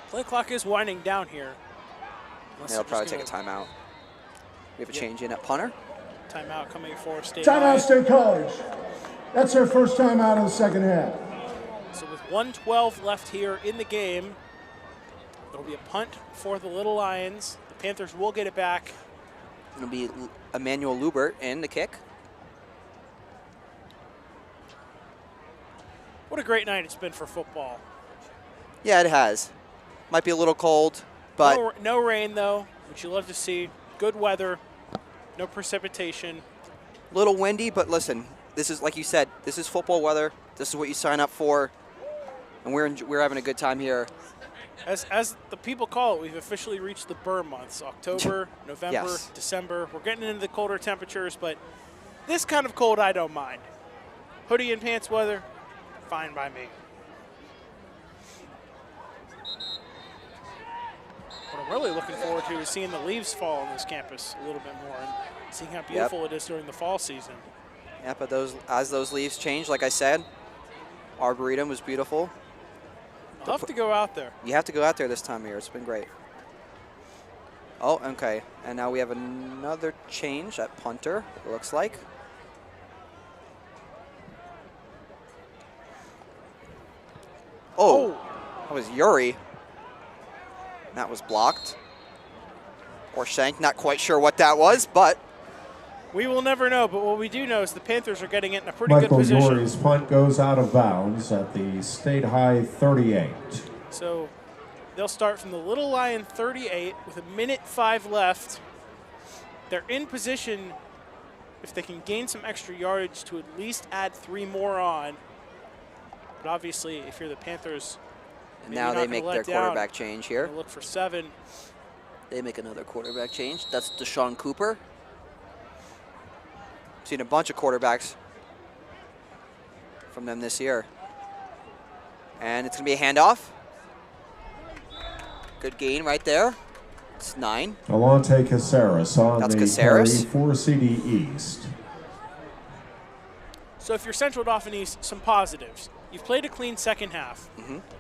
Play clock is winding down here. They'll probably take a timeout. We have a change in at punter. Timeout coming for State Timeout, High. State College. That's their first timeout of the second half. So with 1:12 left here in the game, there'll be a punt for the Little Lions. The Panthers will get it back. It'll be Emmanuel Lubert in the kick. What a great night it's been for football. Yeah, it has. Might be a little cold, but No rain, though, which you love to see. Good weather, no precipitation. a little windy, but listen, this is, like you said, this is football weather. This is what you sign up for, and we're having a good time here. As the people call it, we've officially reached the burn months. October, November, Yes. December. We're getting into the colder temperatures, but this kind of cold I don't mind. Hoodie and pants weather, fine by me. What I'm really looking forward to is seeing the leaves fall on this campus a little bit more and seeing how beautiful it is during the fall season. Yeah, but as those leaves change, like I said, Arboretum was beautiful. I'll have to go out there. You have to go out there this time of year. It's been great. Oh, okay. And now we have another change at punter, it looks like. Oh, that was Yuri. That was blocked. Or shanked, not quite sure what that was, but We will never know, but what we do know is the Panthers are getting it in a pretty Michael good position. Yuri's punt goes out of bounds at the State High 38. So they'll start from the Little Lion 38 with 1:05 left. They're in position if they can gain some extra yardage to at least add 3 more on. But obviously, if you're the Panthers, and maybe now you're they not make gonna their let down. quarterback change here. They'll look for 7. They make another quarterback change. That's Deshaun Cooper. Seen a bunch of quarterbacks from them this year. And it's going to be a handoff. Good gain right there. It's 9. Alante Caceres on That's the Caceres. carry for CD East. So if you're Central Dauphin East, some positives. You've played a clean second half.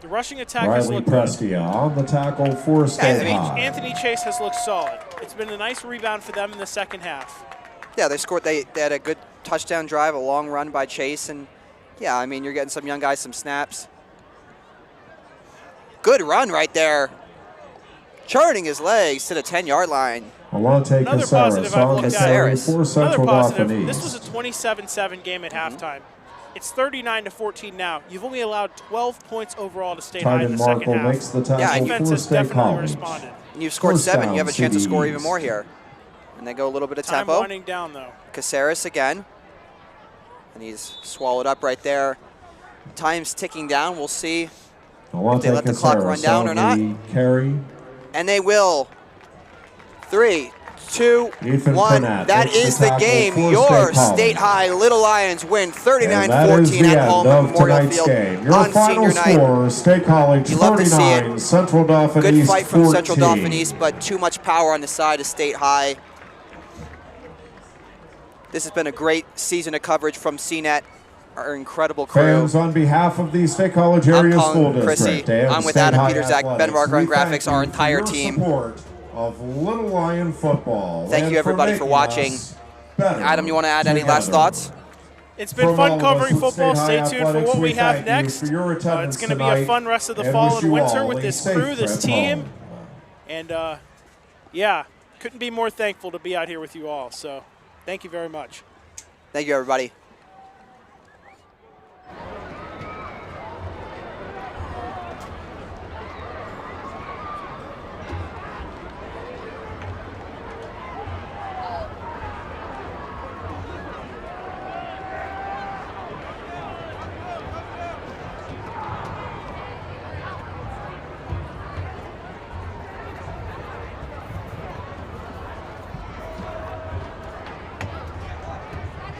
The rushing attack has Riley looked good. Prestia on the tackle for State High. Anthony Chase has looked solid. It's been a nice rebound for them in the second half. Yeah, they scored. They had a good touchdown drive, a long run by Chase. And, yeah, I mean, you're getting some young guys some snaps. Good run right there. Churning his legs to the 10-yard line. Alante Another Caceres positive I've on the looked carry at. for Another Central positive, Dauphin this was East. a 27-7 game at halftime. It's 39-14 now. You've only allowed 12 points overall to State High Tight in end the second Markle half. makes the tackle Yeah, Defense for has State definitely College. responded. And you've scored First 7. down, You have a chance to CD score even East. more here. And they go a little bit of Time tempo. winding down, though. Caceres again. And he's swallowed up right there. Time's ticking down. We'll see. Alante they let the clock run Caceres down on or not. the carry. And they will. 3, 2, Ethan 1. Pennant That makes the is the tackle game. for Your State College. State High Little Lions win And that is 39-14 the at end home at of Memorial tonight's Field game. Your on final senior night. score, State College You love to see it. 39, Central Dauphin Good East fight from 14. Central Dauphin East, but too much power on the side of State High. This has been a great season of coverage from CNET, our incredible crew. Fans, on behalf of the State College I'm Area Colin School Crissey. District and I'm with State Adam High Pietrzak, Ben Athletics, Barker on we thank graphics, you our for entire your team. support of Little Lion football. Thank and you, everybody, for making watching. us better Adam, you want to add any last together. thoughts? It's been From all fun of us covering at football. State Stay High tuned for Athletics, what we have thank you next. for your attendance It's going to be a tonight fun rest of the and fall wish and you winter all with a this safe crew, this trip team. home. And, yeah, couldn't be more thankful to be out here with you all. So thank you very much. Thank you, everybody.